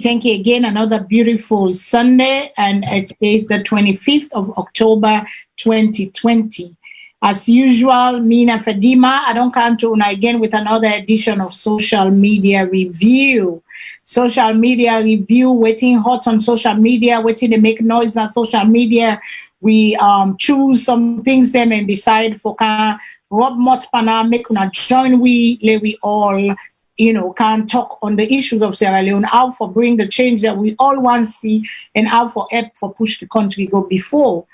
thank you again. Another beautiful Sunday, and it is the 25th of October, 2020. As usual, Mina Fadima, I don't come to una again with another edition of Social Media Review. Social Media Review, waiting hot on social media, waiting to make noise on social media. We choose some things them and decide for Rob Motspana, make una join we all can talk on the issues of Sierra Leone, how for bring the change that we all want to see, and how for help for push the country go before.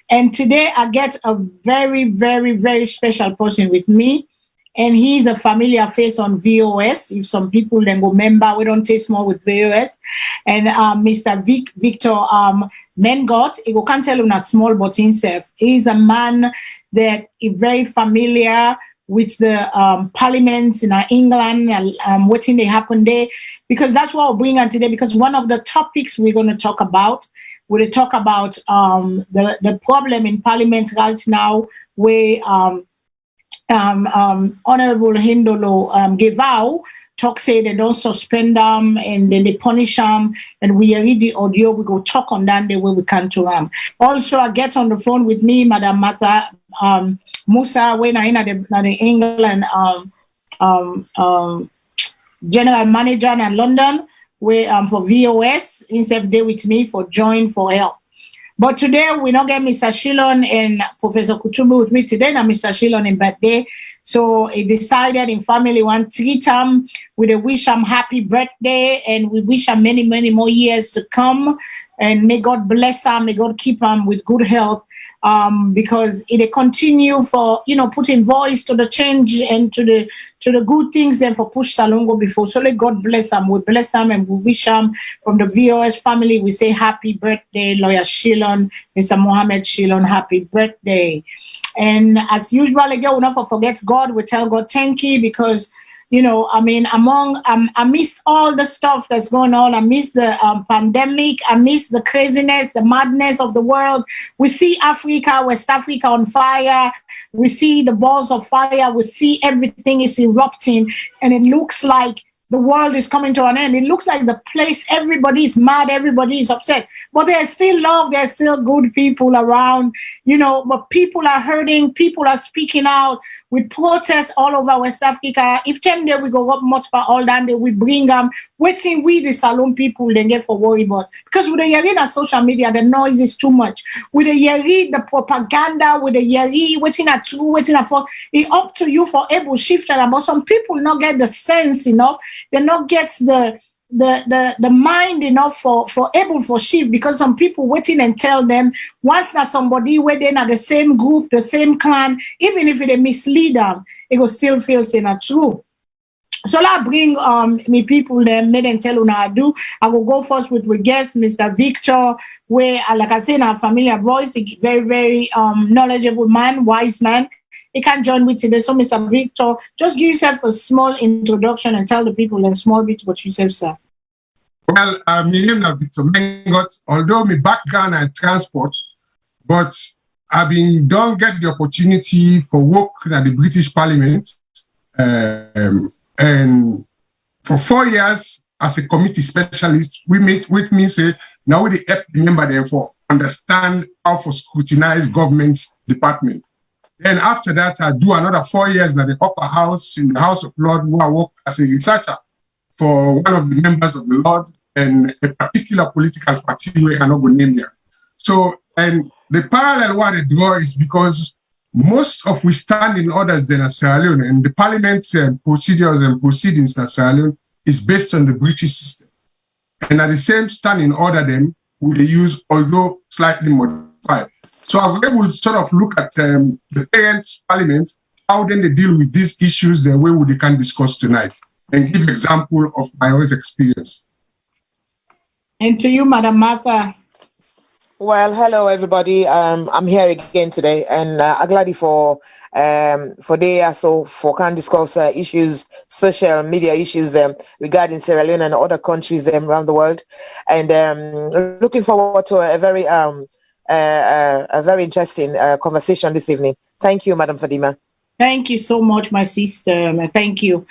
And today I get a very, very, very special person with me, and he's a familiar face on VOS. If some people then go remember, we don't taste more with VOS. And Mr. Victor Mengot, he can't tell him a small but himself. He's a man that is very familiar with the parliaments in England and what they happen there, because that's what we'll bring on today. Because one of the topics we're going to talk about, we'll talk about the problem in parliament right now, where Honorable Hindolo gave out, talk say they don't suspend them and then they punish them, and we read the audio, we go talk on that the way we can to them. Also, I get on the phone with me, Madam Mata Musa, when I in the England general manager in London, where for VOS, instead day with me for join for help. But today we not get Mr. Shilon and Professor Kutubu with me today, and Mr. Shilon in birthday. So he decided in family want to treat him with a wish him happy birthday, and we wish him many, many more years to come. And may God bless him, may God keep him with good health. Because it continue for putting voice to the change and to the good things then for push Salone go before. So let God bless them. We bless them and we wish them from the VOS family. We say happy birthday, Lawyer Shilon, Mr. Mohammed Shilon, happy birthday. And as usual, again, we not forget God. We tell God thank you, because I missed all the stuff that's going on. I missed the pandemic. I missed the craziness, the madness of the world. We see Africa, West Africa on fire. We see the balls of fire. We see everything is erupting, and it looks like the world is coming to an end. It looks like the place, everybody is mad, everybody is upset. But there's still love, there's still good people around, but people are hurting, people are speaking out. We protest all over West Africa. If 10 days we go up much for all that day, we bring them, waiting we the Salone people then get for worry about. Because with the yeri on social media, the noise is too much. With the yeri, the propaganda, with the yeri, waiting at true, waiting at for, it's up to you for able shift them. But some people not get the sense enough. They not get the mind enough for able for shift, because some people waiting and tell them once that somebody waiting at the same group, the same clan, even if they mislead them, it will still feel say not true. So I bring me people there, made and tell una I do. I will go first with guest Mr. Victor, where like I say in our familiar voice, a very, very knowledgeable man, wise man. He can join me today. So, Mr. Victor, just give yourself a small introduction and tell the people in a small bit what you say, sir. Well, my name is Victor Mengot. Although my background is transport, but don't get the opportunity for work at the British Parliament. And for 4 years as a committee specialist, we meet with me say now we help the member them for understand how to scrutinize government's department. Then after that, I do another 4 years at the upper house in the House of Lords, where I work as a researcher for one of the members of the Lord and a particular political party where I cannot go name here. So, and the parallel what I draw is because most of we standing orders in Sierra Leone and the parliament procedures and proceedings in Sierra Leone is based on the British system. And at the same standing order them, we they use, although slightly modified. So I will sort of look at the parents' parliament, how then they deal with these issues, the way we can discuss tonight, and give example of my own experience. And to you, Madam Martha. Well, hello everybody. I'm here again today, and I'm glad for they so for can discuss issues, social media issues regarding Sierra Leone and other countries around the world, and looking forward to a very interesting conversation this evening. Thank you, Madam Fadima. Thank you so much, my sister. Thank you.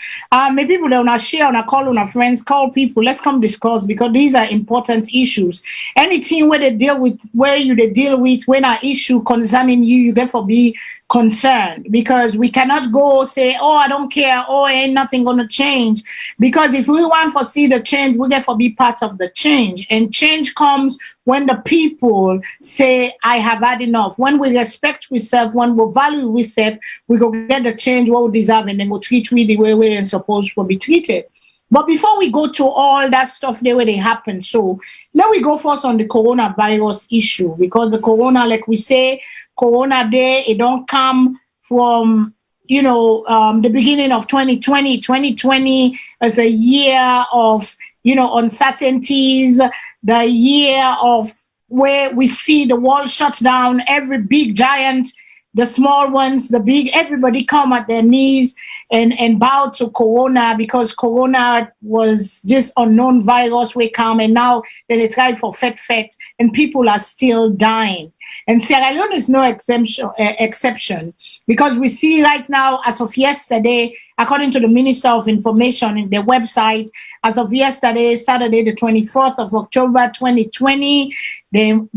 Maybe people don't share, on a call on our friends, call people. Let's come discuss because these are important issues. Anything where they deal with, when an issue concerning you, you get for be concerned because we cannot go say, oh, I don't care, oh, ain't nothing gonna change. Because if we want to see the change, we get for be part of the change. And change comes when the people say, I have had enough. When we respect ourselves, when we value ourselves, we go get the change what we deserve and then go treat we the way we're supposed to be treated. But before we go to all that stuff there where they happen, so let we go first on the coronavirus issue because the corona, like we say, corona day, it don't come from, the beginning of 2020. 2020 is a year of, uncertainties, the year of where we see the world shut down, every big giant, the small ones, the big, everybody come at their knees and bow to corona because corona was just unknown virus we come and now they try for fet and people are still dying. And Sierra Leone is no exception because we see right now, as of yesterday, according to the Minister of Information in their website, as of yesterday, Saturday, the 24th of October, 2020, the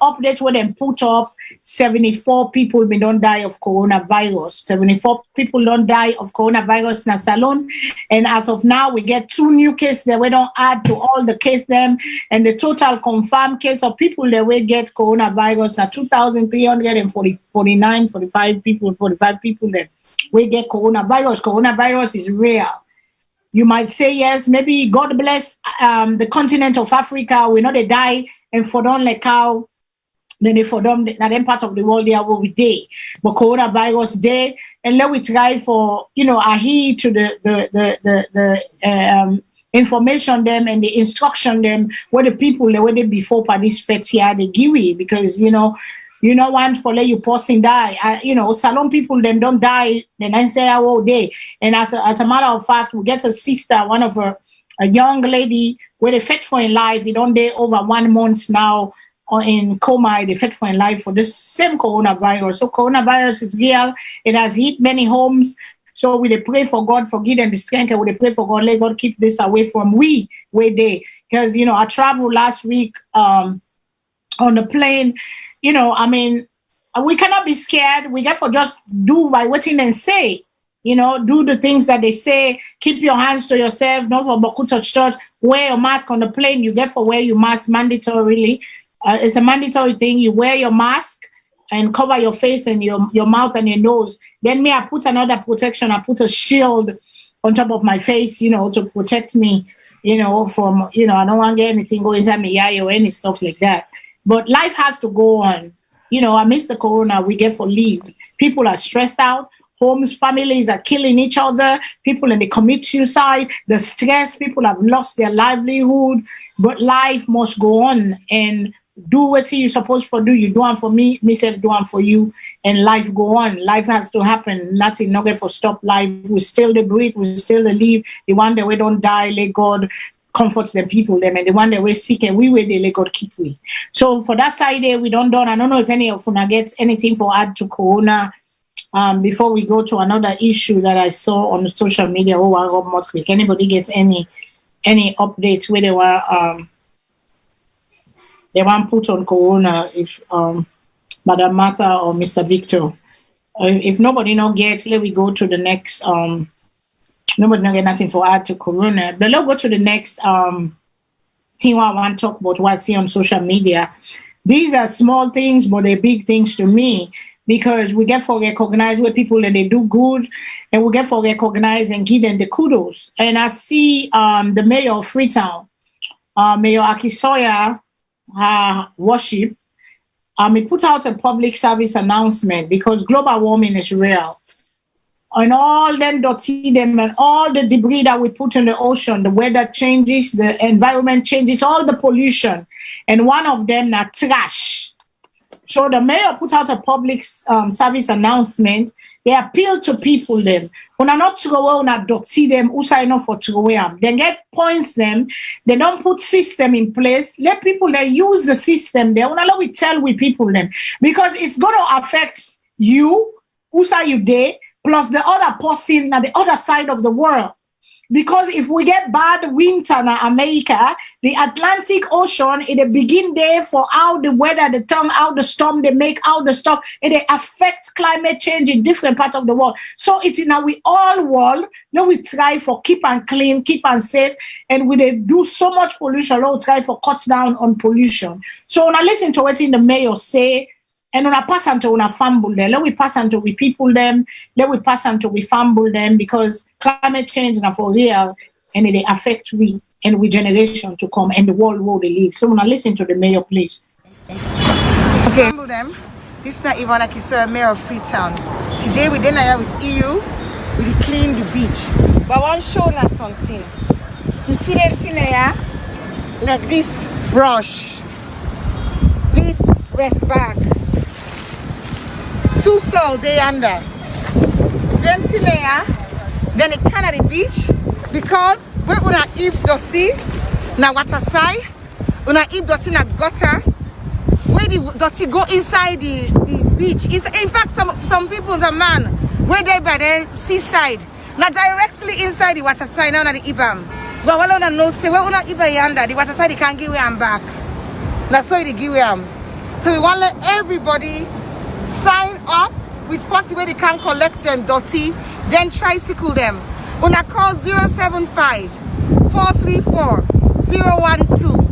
update what they put up, 74 people may don't die of coronavirus. 74 people don't die of coronavirus in Salone. And as of now, we get 2 new cases that we don't add to all the case them. And the total confirmed case of people that we get coronavirus are 2,345 people that we get coronavirus. Coronavirus is real. You might say, yes, maybe God bless the continent of Africa. We know they die and for don't like how then for them, not them part of the world there will be day. But coronavirus day, and let we try for adhere to the information them and the instruction them where the people where they before for this fete here they give it because you know want for let you person die. Salone people them don't die then I say all day. And as a matter of fact, we get a sister, one of a young lady where they fed for in life. It don't day over 1 month now. Or in coma, they fit for in life for this same coronavirus. So coronavirus is real. It has hit many homes. So we they pray for God, forgive them the strength, and we they pray for God, let God keep this away from we where they. Because I traveled last week on the plane. We cannot be scared. We get for just do by waiting and say. Do the things that they say. Keep your hands to yourself. Not for Boku touch. Wear your mask on the plane. You get for wear your mask mandatorily. It's a mandatory thing. You wear your mask and cover your face and your mouth and your nose. Then I put another protection. I put a shield on top of my face, to protect me, from, I don't want to get anything go inside my eye or any stuff like that. But life has to go on. I miss the corona. We get for leave. People are stressed out. Homes, families are killing each other. People and they commit suicide. The stress, people have lost their livelihood. But life must go on and do what you're supposed to do. You do it for me, myself do it for you, and life go on. Life has to happen. Nothing not get for stop life. We still the breathe, we still the live. The one that we don't die, let God comfort the people them, and the one that we sick and we wait, they let God keep we. So for that side there, we don't done. I don't know if any of you get anything for add to corona. Before we go to another issue that I saw on the social media, almost quick. Anybody gets any updates where they were put on corona if Madam Martha or Mr. Victor. If nobody no gets, let we go to the next nobody no get nothing for add to corona. But let's go to the next thing I want to talk about what I see on social media. These are small things, but they're big things to me. Because we get for recognize where people and they do good, and we get for recognize and give them the kudos. And I see the mayor of Freetown, Mayor Akisoya, worship. He put out a public service announcement because global warming is real. And all them dirty them and all the debris that we put in the ocean, the weather changes, the environment changes, all the pollution. And one of them na trash. So the mayor put out a public service announcement. They appeal to people them. When I not throw away, when I don't see them, who sign up for throw away them. They get points them. They don't put system in place. Let people they use the system there. When I we tell we people them because it's going to affect you. Who say you there? plus the other person on the other side of the world. Because if we get bad winter in America, the Atlantic Ocean, it begin there for how the weather, the tongue, how the storm, they make out the stuff, it affects climate change in different parts of the world. So it's in we all world, we try for keep and clean, keep and safe, and we do so much pollution, we try for cut down on pollution. So when I listen to what the mayor say, and when I pass on to when I fumble them, let we pass on to we people them, let we pass on to we fumble them, because climate change is for real and it affect we and we generation to come and the world where they live. So when I listen to the mayor, please. Okay. Fumble them. This is not Ivana Kisera, Mayor of Freetown. Today we're here with EU, we clean the beach. But I want to show us something. You see that thing here? Like this brush, this rest bag. So they under then then it can at the beach, because we una eat dirty na water side, una eat dirty na gutter, where the dirty go inside the beach. In fact, some people, the man where they by the seaside, not directly inside the water side now na the ibam. But well una no say where una iba yonder the water side, they can't give am back. That's why they give am. So we want to let everybody sign up with possible they can collect them dirty, then tricycle them. Una call 075 434 012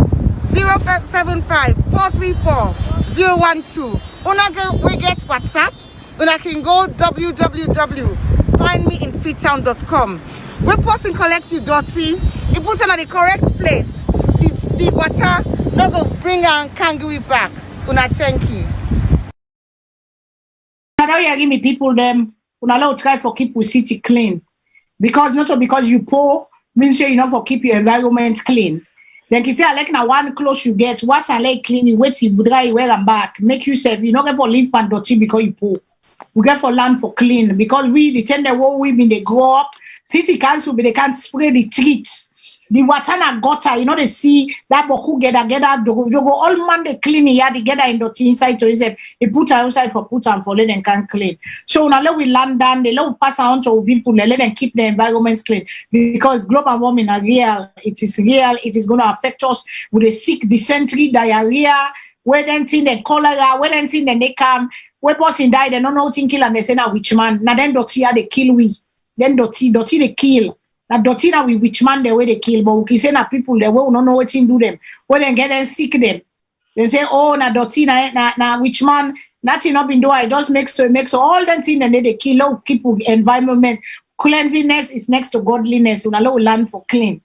075 434 012. Una we get WhatsApp. Una can go www.findmeinfreetown.com. When person collects you dirty, you put it at the correct place. The water no go bring and can give it back. Una thank you. Now you give me people them allow try for keep we city clean, because not because you poor means you know for keep your environment clean. Then you say like now one clothes you get, what's a like clean, you wait you dry you wear them back, make yourself you not get for live pan dirty because you poor. We get for land for clean, because we the tender what women they grow up, city council but they can't spray the treats. The water na gutter, you know they see that boku get up, you go all man they clean here, they get in dirty inside to himself. He put outside for put and for let them can clean. So now let we land down, they let we pass on to people, they let them keep the environment clean. Because global warming is real, it is gonna affect us with a sick dysentery, diarrhea, where then thing the cholera, where then thing they come, where person die, they don't know thing kill and they say now which man. Now then dirty they kill we. Then dirty they kill. That dirty now we which man the way they kill, but we can say na people the way we don't know what to do them. When they get them sick them. They say, oh na dirty na which man, nothing not been do I just make so all them things and then they kill out keep environment. Cleanliness is next to godliness. We allow land for clean.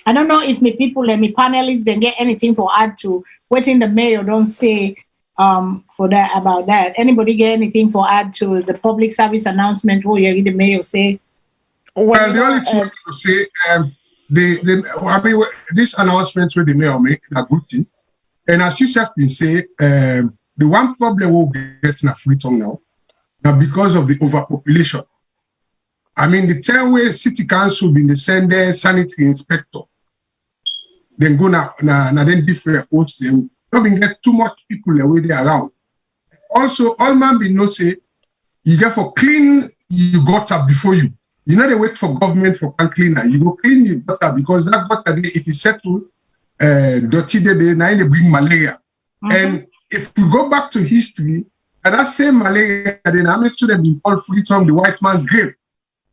I don't know if my people and my panelists then get anything for add to what in the mayor don't say for that about that. Anybody get anything for add to the public service announcement what you hear the mayor say? Well, the only thing to say, I mean, this announcement with the mayor make a good thing. And as you said, we say, the one problem we'll get in Freetown now because of the overpopulation. I mean, the 10-way city council been the send their sanitary inspector. Then go na then different hosts them. Don't been get too much people away there around. Also, all man be no say, you get for clean you gutter before you. You know they wait for government for can cleaner. You go clean the gutter because that gutter if you settle dirty they now they bring malaria. And if we go back to history, and that same malaria, then I make sure they been called Freetown the white man's grave.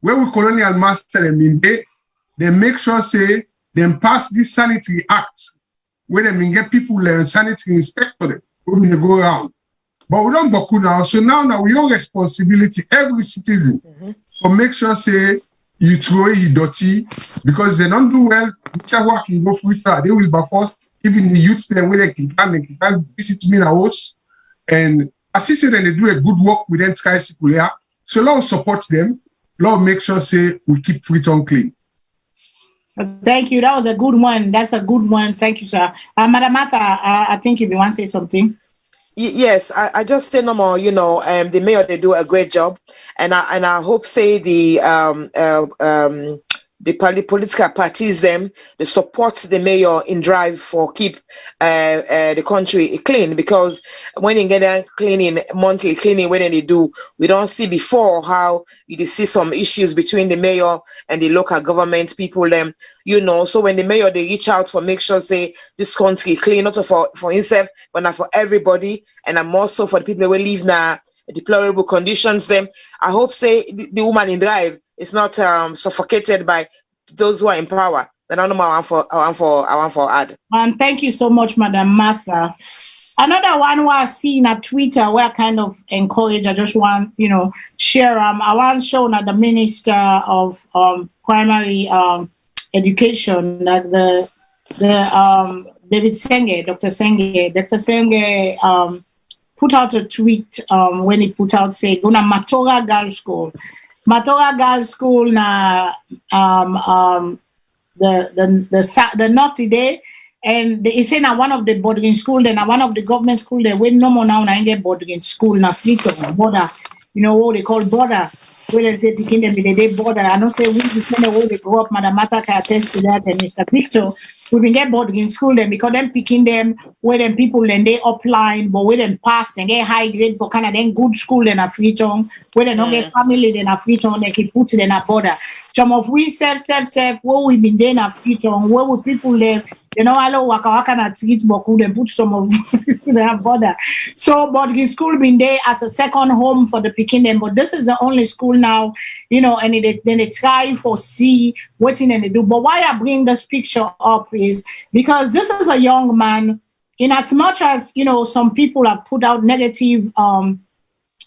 Where we colonial master them in they make sure say them pass this sanitary act where they get people sanitary inspector them when they go around. But we don't go now. So now we have responsibility, every citizen. But make sure say you throw it dirty because they don't do well. Whichever work can go through they will be forced. Even the youth then where they can visit me in a house. And as I said, they do a good work with them tricycle here. So Lord support them. Lord make sure say we keep Freetown clean. Thank you. That was a good one. That's a good one. Thank you, sir. Madam Martha, I think if you want to say something. Yes, I just say no more. You know, the mayor they do a great job, and I hope say the the political parties them, they support the mayor in drive for keep the country clean, because when you get a cleaning, monthly cleaning, when they do, we don't see before how you see some issues between the mayor and the local government people them, you know. So when the mayor they reach out for make sure say this country clean, not for himself but not for everybody, and I'm also for the people who live now deplorable conditions them. I hope say the woman in drive is not suffocated by those who are in power. I don't know I want for add. Thank you so much, Madam Martha. Another one who I seen at Twitter where I kind of encourage, I just want, share. I want to show that the Minister of Primary Education, that the David Senge, Dr. Senge, put out a tweet when he put out say, "Gonna Matora Girls School." Matora Girls School na the north today, and they say na one of the boarding school, then one of the government school there. We no more now na get boarding school na Freetown border, what they call border. When they say picking them in the border, I don't say we depend on where they grow up. Madam Mata can attest to that, and Mr. Victor, we been get boarding school them because them picking them where them people then they upline, but where them pass and get high grade for kind of then good school then a Freetown, where they don't get family then a Freetown, they can put it in a border. Some of we self, where we been there in a Freetown, where we people live. I love waka na streets, but could put some of the border. So, boarding school been there as a second home for the Pekin, but this is the only school now, and then they try for see what in and they do. But why I bring this picture up is because this is a young man, in as much as, some people have put out negative,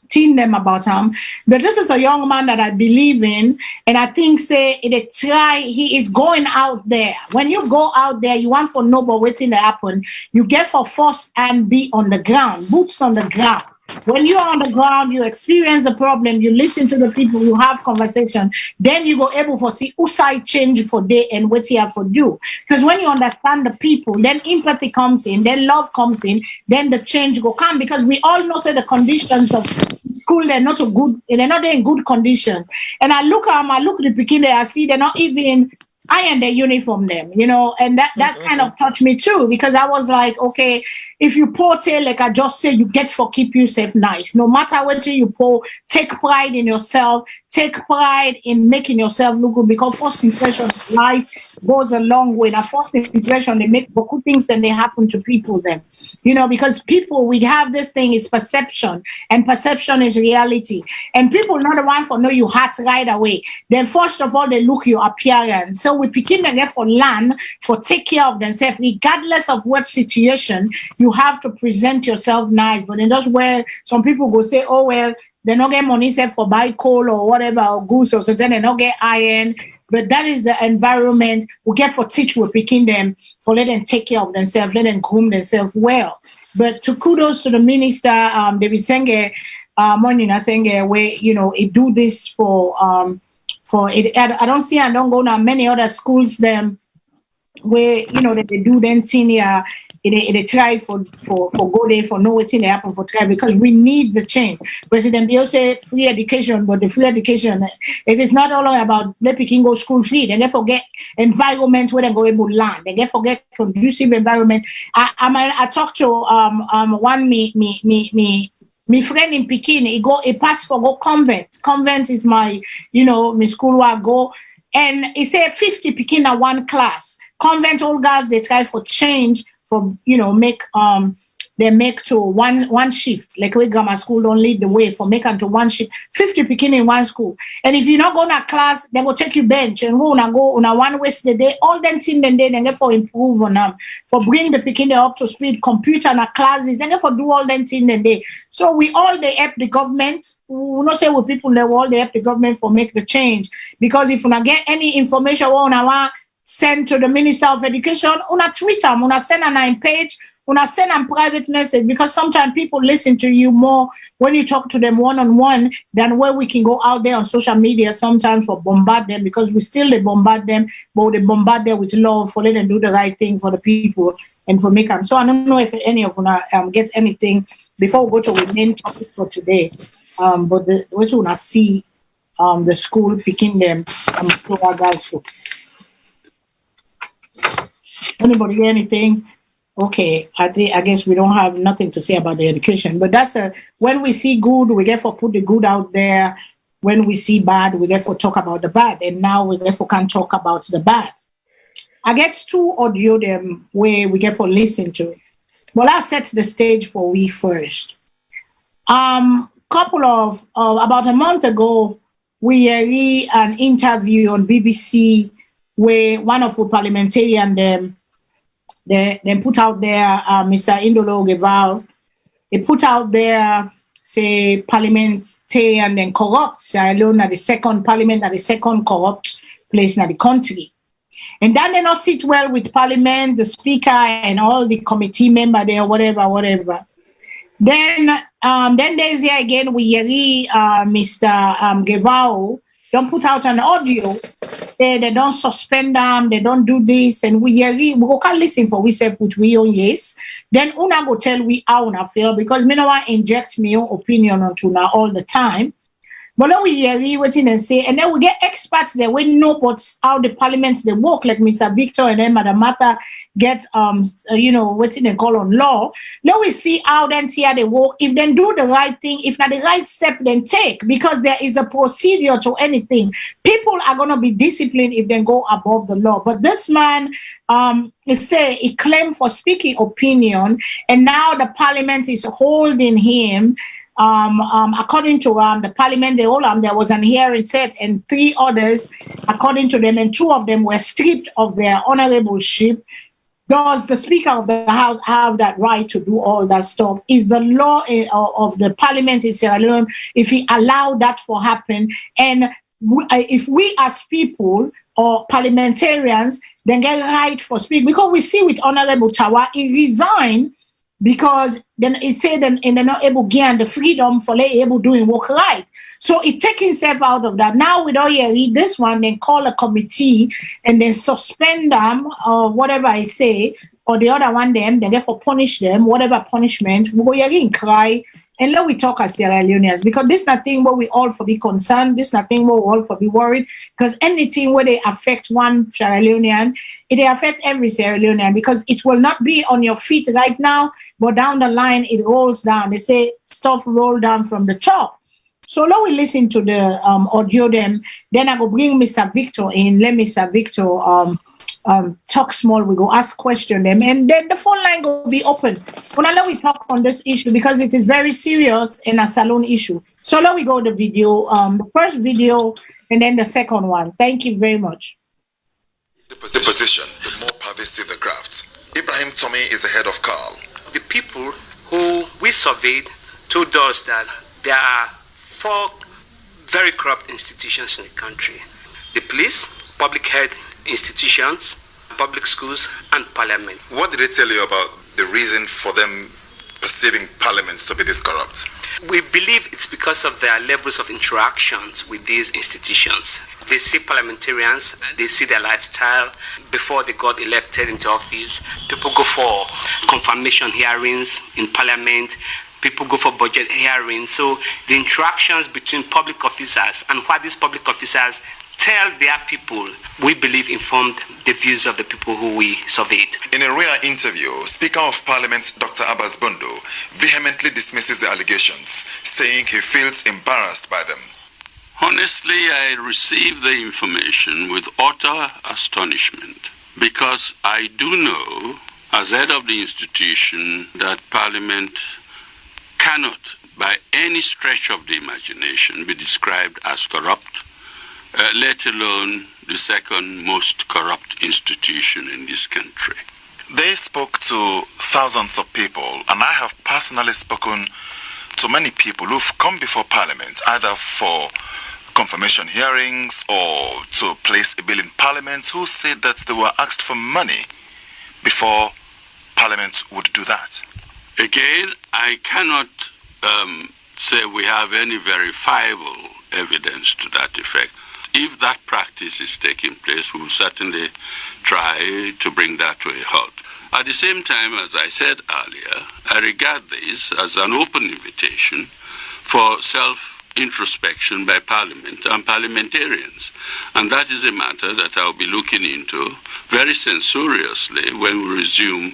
team them about him, but this is a young man that I believe in, and I think he is going out there. When you go out there, you want for know but waiting to happen, you get for first and be on the ground, boots on the ground. When you're on the ground, you experience the problem, you listen to the people, you have conversation, then you go able to see who side change for day and what you have for do. Because when you understand the people, then empathy comes in, then love comes in, then the change will come. Because we all know say the conditions of school, they're not so good, they're not in good condition. And I look at the beginning, I see they're not even iron their uniform them, and that kind of touched me too, because I was like, okay, if you pour tail, like I just said, you get for keep yourself nice. No matter what you pour, take pride in yourself, take pride in making yourself look good, because first impression of life goes a long way. Now, first impression, they make good things and they happen to people then. Because people, we have this thing, is perception, and perception is reality. And people not the one for know you heart right away. Then first of all, they look your appearance. So we begin again for learn, for take care of themselves, regardless of what situation, you have to present yourself nice. But then that's where some people go say, oh, well, they don't get money set for buy coal or whatever, or goods or something, they don't get iron. But that is the environment we get for teach, we're picking them, for let them take care of themselves, let them groom themselves well. But to kudos to the minister, David Senge, Monina Senge, where, it do this for it. I don't go now many other schools them where, that they do then senior, they try for go there for know what's in the happen for try, because we need the change. President Bill said free education, but the free education, it is not all about let people go school free. They forget environment where they go able to learn. They forget conducive environment. I talked to one me friend in Pekin. He passed for go convent. Convent is my my school where I go, and he said 50 Pekin at one class. Convent old guys they try for change. For they make to one shift, like we grammar school don't lead the way for making to one shift, 50 picking in one school. And if you not go to class, they go take you bench and go on one waste the day, all them things then they get for improve on them, for bring the picking up to speed, computer and classes, they get for do all them things then they. So we all they help the government. We not say with people they all they help the government for make the change. Because if you not get any information on our send to the Minister of Education, una tweet them, una send a 9 page, una send a private message, because sometimes people listen to you more when you talk to them one-on-one than where we can go out there on social media sometimes for bombard them, because we still they bombard them, but they bombard them with love for let them do the right thing for the people and for make them. So I don't know if any of you gets anything before we go to the main topic for today. But what you wanna see the school picking them to our guys. Anybody hear anything? Okay, I guess we don't have nothing to say about the education, but that's when we see good, we therefore put the good out there. When we see bad, we therefore talk about the bad, and now we therefore can talk about the bad. I get two audio them where we therefore listen to. Well, that sets the stage for we first. Couple of about a month ago, we heard an interview on BBC where one of the parliamentarians they put out there, Mr. Indolo Geval, he put out there, say, parliamentarian then corrupt, Salone at the second parliament, at the second corrupt place in the country. And then they not sit well with parliament, the speaker, and all the committee member there, whatever. Then there's here again, we hear Mr. Gevao don't put out an audio. They don't suspend them. They don't do this. And we can listen for ourselves, which we own, yes. Then una go tell we how una feel, because me no want inject me own opinion onto now all the time. But then we hear waiting and say, and then we get experts there we know how the parliaments they work, like Mr. Victor and then Madam Martha get waiting and call on law. Then we see how then here they work. If they do the right thing, if not the right step then take, because there is a procedure to anything. People are gonna be disciplined if they go above the law. But this man he claimed for speaking opinion, and now the parliament is holding him. According to the parliament, there was an hearing set, and 3 others, according to them, and 2 of them were stripped of their honorable-ship. Does the Speaker of the House have that right to do all that stuff? Is the law of the parliament in Sierra Leone, if he allowed that to happen, and if we as people or parliamentarians then get right for speak, because we see with Honorable Tawa, he resigned because then he said and they're not able to gain the freedom for they able doing work right. So he take himself out of that. Now we don't hear this one, then call a committee and then suspend them or whatever I say, or the other one them, then therefore punish them, whatever punishment, we go hear and cry. And let we talk as Sierra Leoneans, because this nothing where we all for be concerned, this nothing where we all for be worried, because anything where they affect one Sierra Leonean, it affect every Sierra Leonean, because it will not be on your feet right now, but down the line it rolls down. They say stuff roll down from the top. So let we listen to the audio them. Then I go bring Mr. Victor in. Let Mr. Victor talk small, we go ask question them, and then the phone line will be open. Well, now we talk on this issue because it is very serious and a Salone issue. So now we go to the video, the first video, and then the second one. Thank you very much. The position, the more pervasive the graft. Ibrahim Tommy is the head of Carl. The people who we surveyed told us that there are 4 very corrupt institutions in the country: the police, public health institutions, public schools, and parliament. What did they tell you about the reason for them perceiving parliaments to be this corrupt? We believe it's because of their levels of interactions with these institutions. They see parliamentarians, they see their lifestyle before they got elected into office. People go for confirmation hearings in parliament. People go for budget hearings. So the interactions between public officers and what these public officers tell their people, we believe informed the views of the people who we surveyed. In a rare interview, Speaker of Parliament Dr. Abbas Bondo vehemently dismisses the allegations, saying he feels embarrassed by them. Honestly, I received the information with utter astonishment, because I do know, as head of the institution, that Parliament cannot, by any stretch of the imagination, be described as corrupt, let alone the second most corrupt institution in this country. They spoke to thousands of people, and I have personally spoken to many people who've come before Parliament, either for confirmation hearings or to place a bill in Parliament, who said that they were asked for money before Parliament would do that. Again, I cannot say we have any verifiable evidence to that effect. If that practice is taking place, we will certainly try to bring that to a halt. At the same time, as I said earlier, I regard this as an open invitation for introspection by Parliament and parliamentarians. And that is a matter that I'll be looking into very censoriously when we resume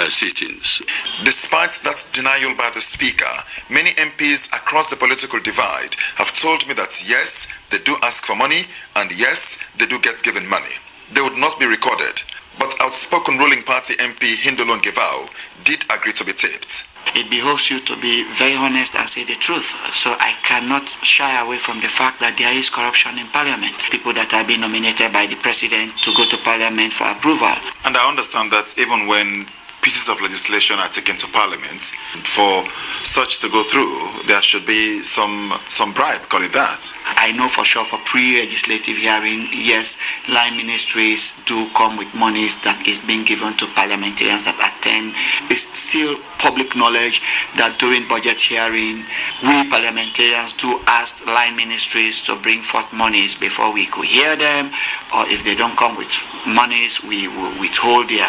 sittings. Despite that denial by the Speaker, many MPs across the political divide have told me that yes, they do ask for money, and yes, they do get given money. They would not be recorded. But outspoken ruling party MP Hindolon Gevao did agree to be taped. It behoves you to be very honest and say the truth. So I cannot shy away from the fact that there is corruption in Parliament. People that have been nominated by the President to go to Parliament for approval. And I understand that even when pieces of legislation are taken to Parliament, for such to go through, there should be some bribe, call it that. I know for sure for pre-legislative hearing, yes, line ministries do come with monies that is being given to parliamentarians that attend. It's still public knowledge that during budget hearing, we parliamentarians do ask line ministries to bring forth monies before we could hear them, or if they don't come with monies, we will withhold their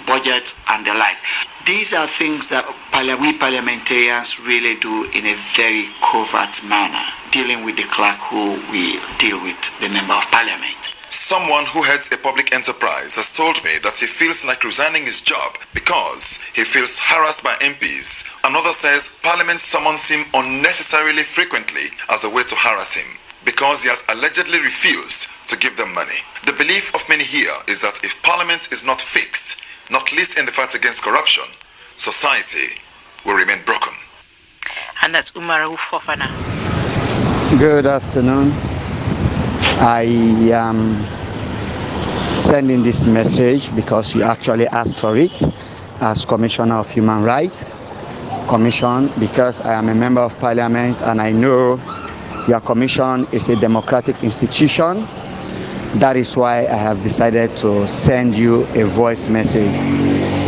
budget and the like. These are things that we parliamentarians really do in a very covert manner, dealing with the clerk who we deal with, the member of parliament. Someone who heads a public enterprise has told me that he feels like resigning his job because he feels harassed by MPs. Another says Parliament summons him unnecessarily frequently as a way to harass him because he has allegedly refused to give them money. The belief of many here is that if Parliament is not fixed, not least in the fight against corruption, society will remain broken. And that's Umaru Fofana. Good afternoon. I am sending this message because you actually asked for it as Commissioner of Human Rights. Commission, because I am a member of Parliament and I know your commission is a democratic institution. That is why I have decided to send you a voice message.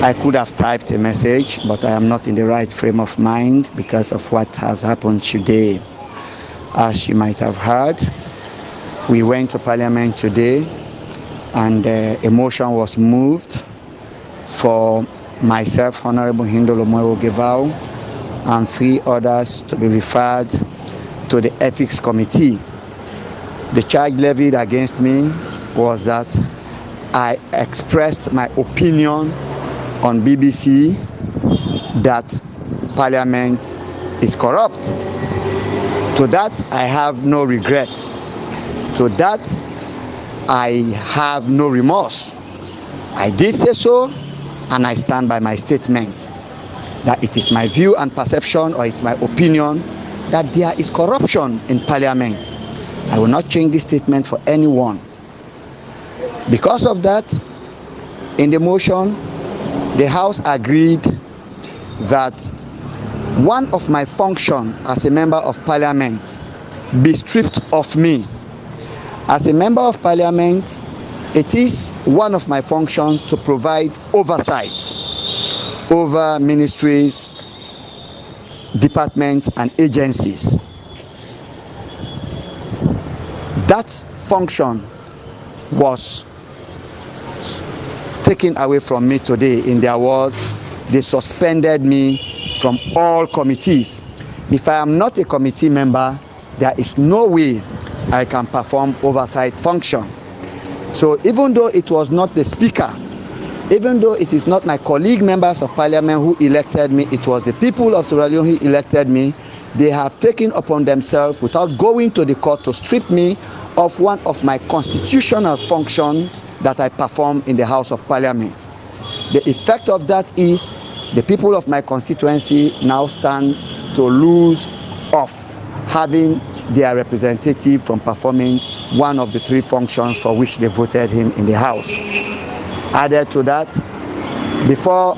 I could have typed a message, but I am not in the right frame of mind because of what has happened today. As you might have heard, we went to Parliament today and a motion was moved for myself, Honorable Hindolon Gevao, and 3 others to be referred to the Ethics Committee. The charge levied against me was that I expressed my opinion on BBC that Parliament is corrupt. To that, I have no regrets. To that, I have no remorse. I did say so, and I stand by my statement that it is my view and perception, or it's my opinion, that there is corruption in Parliament. I will not change this statement for anyone. Because of that, in the motion, the House agreed that one of my functions as a member of Parliament be stripped of me. As a member of Parliament, it is one of my functions to provide oversight over ministries, departments, and agencies. That function was taken away from me today. In their words, they suspended me from all committees. If I am not a committee member, there is no way I can perform oversight function. So even though it was not the Speaker, even though it is not my colleague members of Parliament who elected me, it was the people of Sierra Leone who elected me, they have taken upon themselves, without going to the court, to strip me of one of my constitutional functions that I perform in the House of Parliament. The effect of that is the people of my constituency now stand to lose off having their representative from performing one of the 3 functions for which they voted him in the House. Added to that, before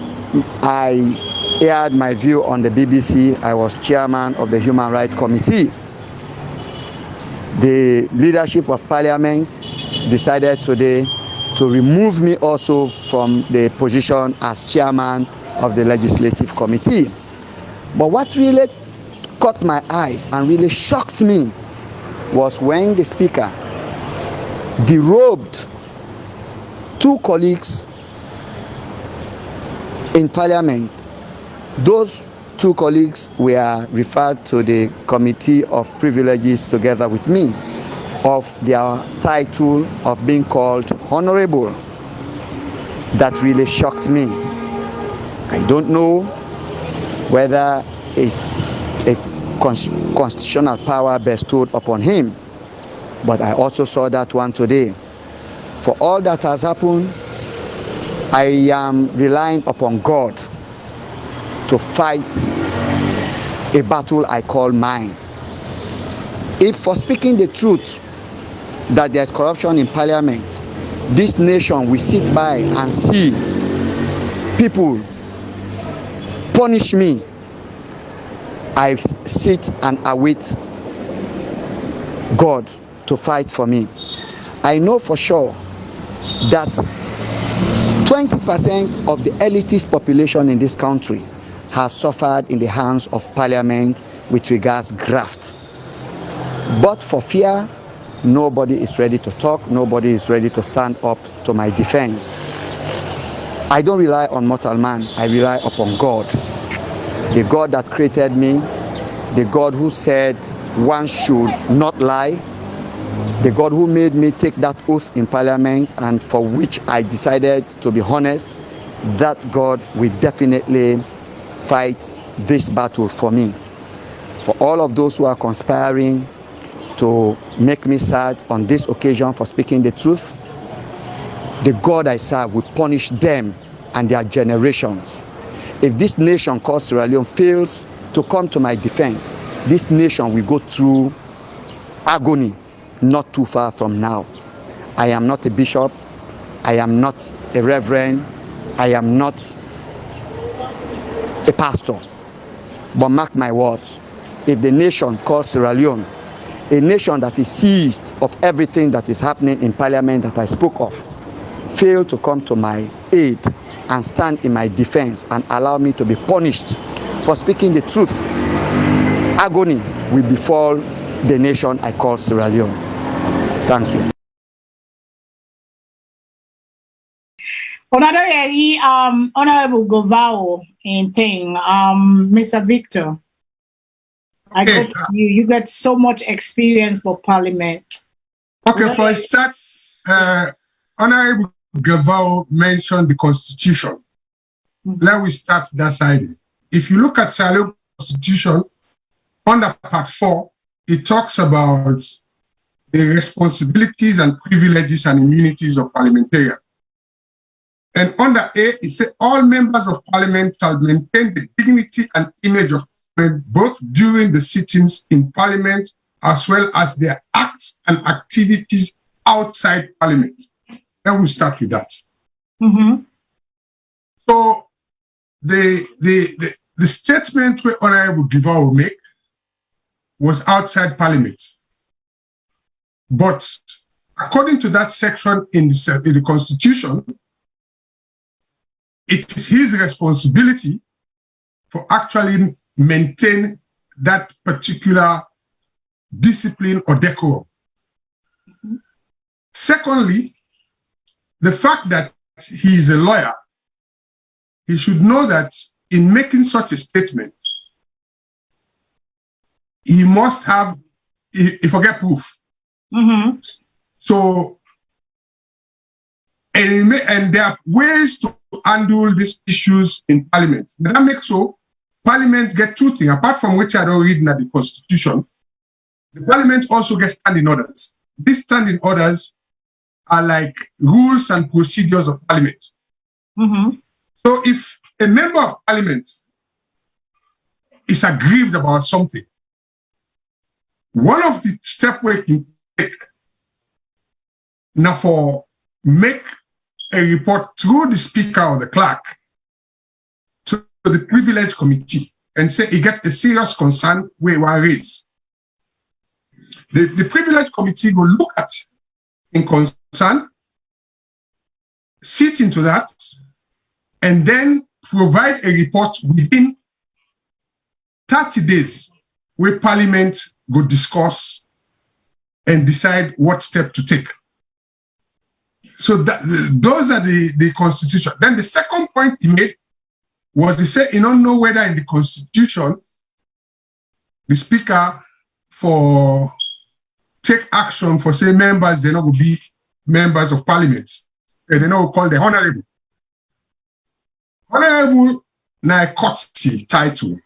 I aired my view on the BBC, I was chairman of the Human Rights Committee. The leadership of Parliament decided today to remove me also from the position as chairman of the Legislative Committee. But what really caught my eyes and really shocked me was when the Speaker derobed 2 colleagues in Parliament, those two colleagues were referred to the Committee of Privileges together with me of their title of being called honorable. That really shocked me. I don't know whether it's a constitutional power bestowed upon him, but I also saw that one today. For all that has happened, I am relying upon God to fight a battle I call mine. If for speaking the truth that there's corruption in parliament, this nation will sit by and see people punish me, I sit and await God to fight for me. I know for sure that 20% of the elitist population in this country has suffered in the hands of parliament with regards graft. But for fear, nobody is ready to talk, nobody is ready to stand up to my defense. I don't rely on mortal man, I rely upon God. The God that created me, the God who said one should not lie, the God who made me take that oath in parliament and for which I decided to be honest, that God will definitely fight this battle for me. For all of those who are conspiring to make me sad on this occasion for speaking the truth, the God I serve will punish them and their generations. If this nation called Sierra Leone fails to come to my defense, this nation will go through agony not too far from now. I am not a bishop, I am not a reverend, I am not a pastor. But mark my words, if the nation called Sierra Leone, a nation that is seized of everything that is happening in parliament that I spoke of, fail to come to my aid and stand in my defense and allow me to be punished for speaking the truth, agony will befall the nation I call Sierra Leone. Thank you. Honorable Govao in thing, Mr. Victor. I go to you. You got so much experience for parliament. Okay, for a start, Honorable Govao mentioned the Constitution. Let me start that side. If you look at Salone Constitution, under Part 4, it talks about the responsibilities and privileges and immunities of parliamentarians. And under A, it says all members of parliament shall maintain the dignity and image of parliament both during the sittings in parliament as well as their acts and activities outside parliament. Then we'll start with that. So the statement where Honorable Govao will make was outside parliament. But according to that section in the Constitution, it is his responsibility for actually maintain that particular discipline or decorum. Secondly, the fact that he is a lawyer, he should know that in making such a statement, he must have, he forget proof. So, and there are ways to handle these issues in parliament. That makes so parliament get two things, apart from which I don't read in the Constitution. The parliament also gets standing orders. These standing orders are like rules and procedures of parliament. So if a member of parliament is aggrieved about something, one of the steps we can take now for make a report through the speaker or the clerk to the privilege committee and say he gets a serious concern where we raise. The privilege committee will look at in concern, sit into that, and then provide a report within 30 days where parliament will discuss and decide what step to take. So those are the Constitution. Then the second point he made was he said he don't know whether in the Constitution the Speaker for take action for say members they not will be members of Parliament. They not call the honorable. Honorable na a courtesy title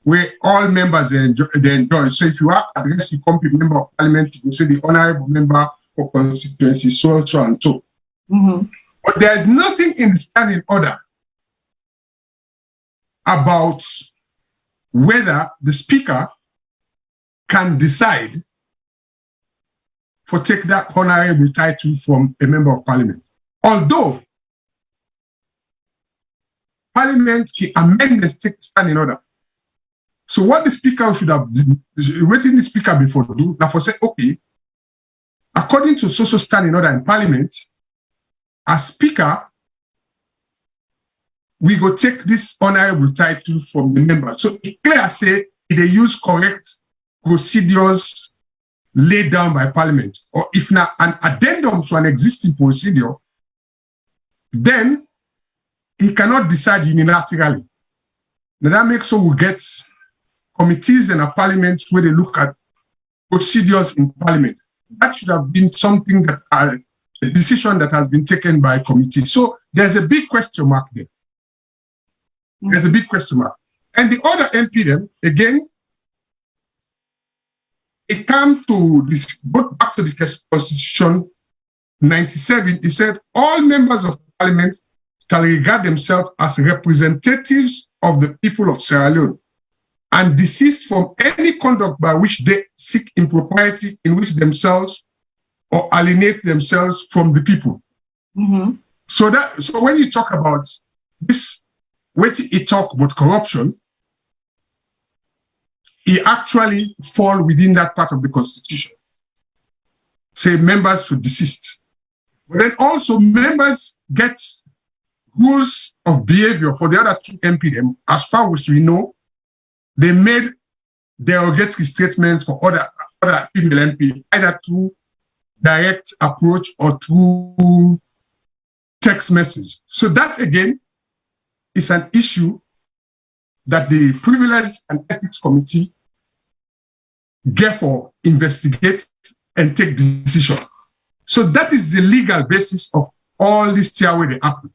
where all members they enjoy. So if you are addressed, you come to member of Parliament, you say the honorable member for constituency, so and so. But there is nothing in the standing order about whether the Speaker can decide for take that honorable title from a member of Parliament. Although Parliament can amend the standing order. So what the Speaker should have done, waiting the Speaker before do, now for say, okay, according to social standing order in Parliament, as Speaker, we go take this honorable title from the member. So it clear say they use correct procedures laid down by Parliament, or if not an addendum to an existing procedure, then he cannot decide unilaterally. Now that makes so we get committees in a Parliament where they look at procedures in Parliament. That should have been something that a decision that has been taken by a committee. So there's a big question mark there. There's a big question mark. And the other MP then, again, it comes to this, go back to the Constitution 97, it said all members of Parliament shall regard themselves as representatives of the people of Sierra Leone and desist from any conduct by which they seek impropriety in which themselves or alienate themselves from the people. So when you talk about this, when he talk about corruption, he actually fall within that part of the Constitution. Say members should desist. But then also members get rules of behavior for the other two MP. As far as we know, they made derogatory statements for other female MP, either through direct approach or through text message. So that again is an issue that the Privilege and Ethics Committee therefore investigate and take decision. So that is the legal basis of all this tier where they happen.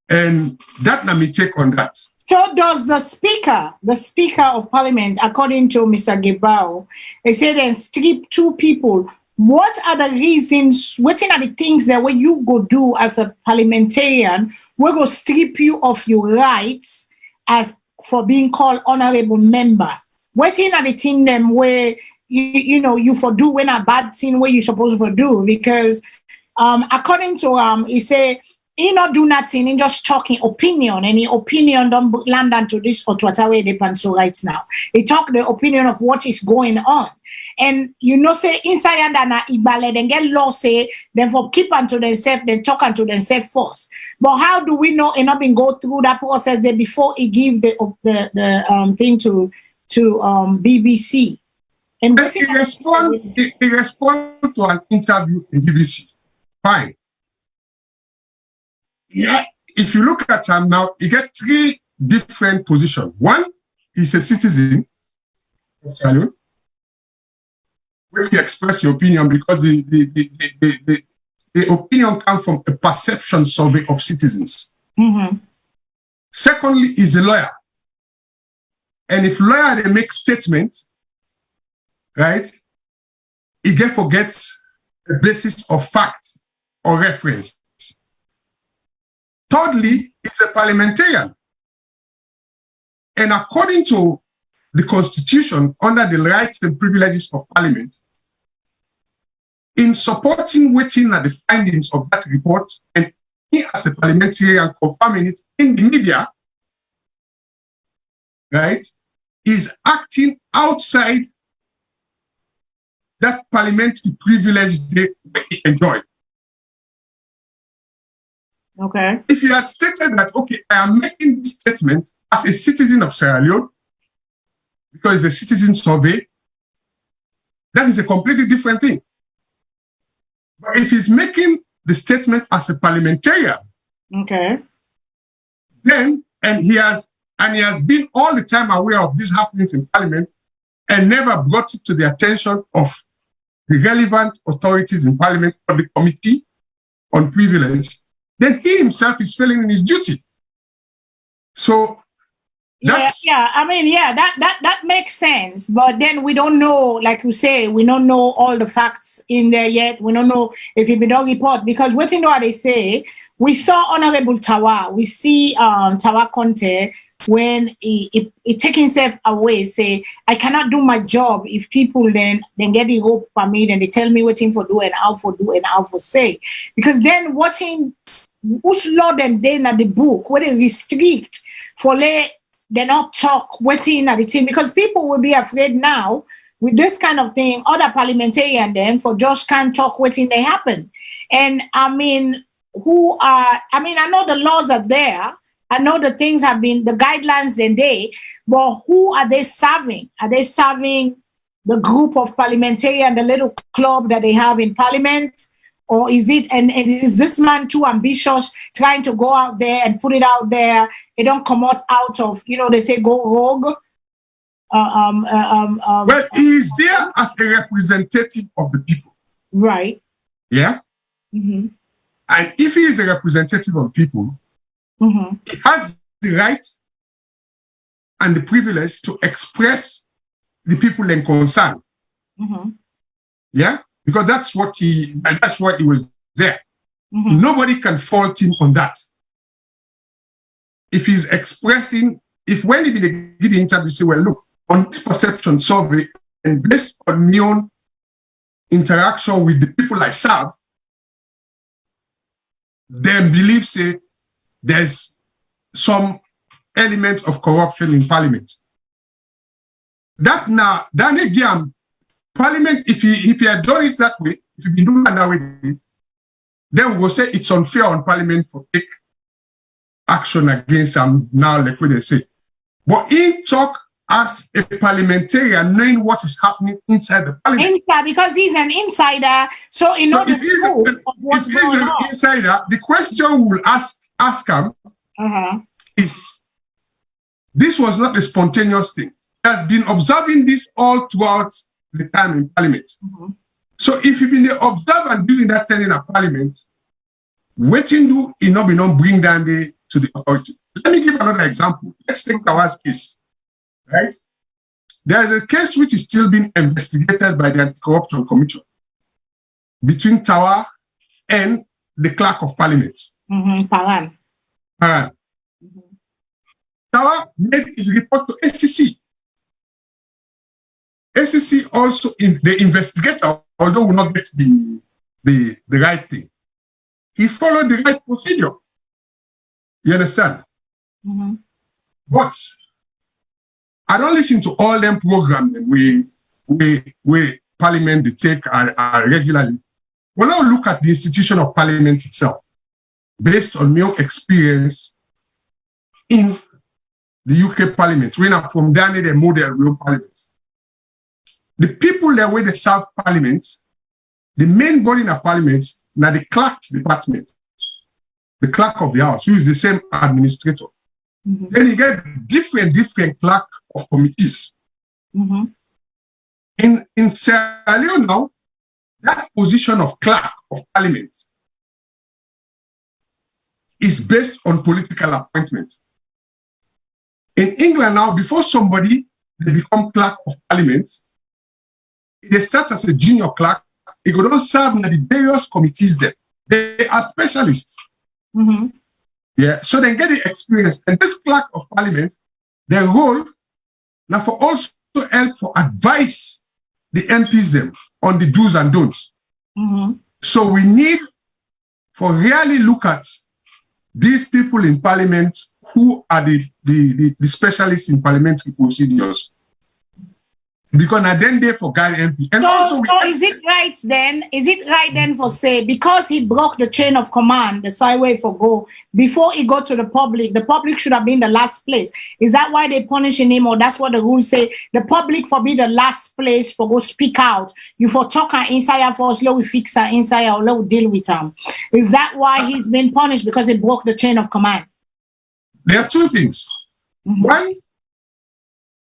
And that let me take on that. So does the Speaker of Parliament, according to Mr. Gebao, he said and strip two people. What are the reasons, what are the things that when you go do as a parliamentarian, we go strip you of your rights as for being called honorable member? What are the things them where you for do when a bad thing where you supposed to do? Because according to he say he not do nothing, he just talking opinion, and the opinion don't land onto this or to whatever they depend so right now. He talk the opinion of what is going on. And say inside and ibale, then get law say, then for keep unto themselves, then talk unto themselves first. But how do we know enough and go through that process there before he give the thing to BBC? And he respond to an interview in BBC. Fine. Yeah, if you look at him now, you get three different positions. One, he's a citizen of Salone, where you express your opinion because the opinion comes from a perception survey of citizens. Secondly, is a lawyer. And if lawyer they make statement, right, he get forget the basis of fact or reference. Thirdly, it's a parliamentarian. And according to the Constitution, under the rights and privileges of Parliament, in supporting waiting at the findings of that report, and he as a parliamentarian confirming it in the media, right, is acting outside that parliamentary privilege they enjoy. Okay. If you had stated that, okay, I am making this statement as a citizen of Sierra Leone, because it's a citizen survey, that is a completely different thing. But if he's making the statement as a parliamentarian, okay, then And he has been all the time aware of these happenings in Parliament and never brought it to the attention of the relevant authorities in Parliament or the Committee on Privilege, then he himself is failing in his duty. So that's that makes sense. But then we don't know, like you say, we don't know all the facts in there yet. We don't know if it be done report, because what you know what they say, we saw Honorable Tawa, we see Tawa Conte when he take himself away, say, I cannot do my job if people then get the rope for me, then they tell me what thing for do and how for do and how for say. Because then watching who's law them then at the book where they restrict for they not talk waiting at the team, because people will be afraid now with this kind of thing, other parliamentarian then for just can't talk waiting they happen. And I mean, I know the laws are there. I know the things have been, the guidelines then but who are they serving? Are they serving the group of parliamentarians, the little club that they have in Parliament? Or is it, and is this man too ambitious, trying to go out there and put it out there? It don't come out of, they say go rogue. Well, he is there as a representative of the people. Right. Yeah? Mm-hmm. And if he is a representative of people, mm-hmm. he has the right and the privilege to express the people in concern. Mm-hmm. Yeah? Because that's why he was there. Mm-hmm. Nobody can fault him on that. If he's expressing, when he did the interview, say, well, look, on this perception survey, and based on my own interaction with the people I serve, then believe, say, there's some element of corruption in Parliament. That now, then again, Parliament, if he had done it that way, if he'd been doing it that way, then we will say it's unfair on Parliament to take action against him now, like what they say. But he talk as a parliamentarian, knowing what is happening inside the Parliament. Because he's an insider, so in order if he's an insider, the question we will ask him is, this was not a spontaneous thing. He has been observing this all throughout the time in Parliament. Mm-hmm. So if you've been observing and doing that telling a Parliament, waiting do he not be not bring down to the authority. Let me give another example. Let's take Tawa's case. Right? There is a case which is still being investigated by the Anti-Corruption Commission between Tawa and the Clerk of Parliament. Mm-hmm. Paran. Mm-hmm. Tawa made his report to SCC. SCC also, the investigator, although will not get the right thing, he followed the right procedure. You understand? Mm-hmm. But I don't listen to all them programs we Parliament they take regularly. Well, now look at the institution of Parliament itself, based on my experience in the UK Parliament. When I'm from Danny, the model real Parliament. The people that way they serve Parliament, the main body in a Parliament, now the clerk's department, the clerk of the house, who is the same administrator. Mm-hmm. Then you get different clerk of committees. Mm-hmm. In Sierra Leone now, that position of clerk of Parliament is based on political appointment. In England now, before somebody they become clerk of Parliament, they start as a junior clerk. They go to serve in the various committees there. They are specialists. Mm-hmm. Yeah, so they get the experience. And this clerk of Parliament, their role now for also help for advise the MPs them on the do's and don'ts. Mm-hmm. So we need for really look at these people in Parliament who are the specialists in parliamentary procedures. Because at then they forgot MP. And so is it right then for say, because he broke the chain of command, the sideway for go, before he got to the public should have been the last place. Is that why they punishing him, or that's what the rules say? The public for be the last place for go speak out. You for talk our insider for us, let we fix our insider or let we deal with him. Is that why he's been punished, because he broke the chain of command? there are two things. One,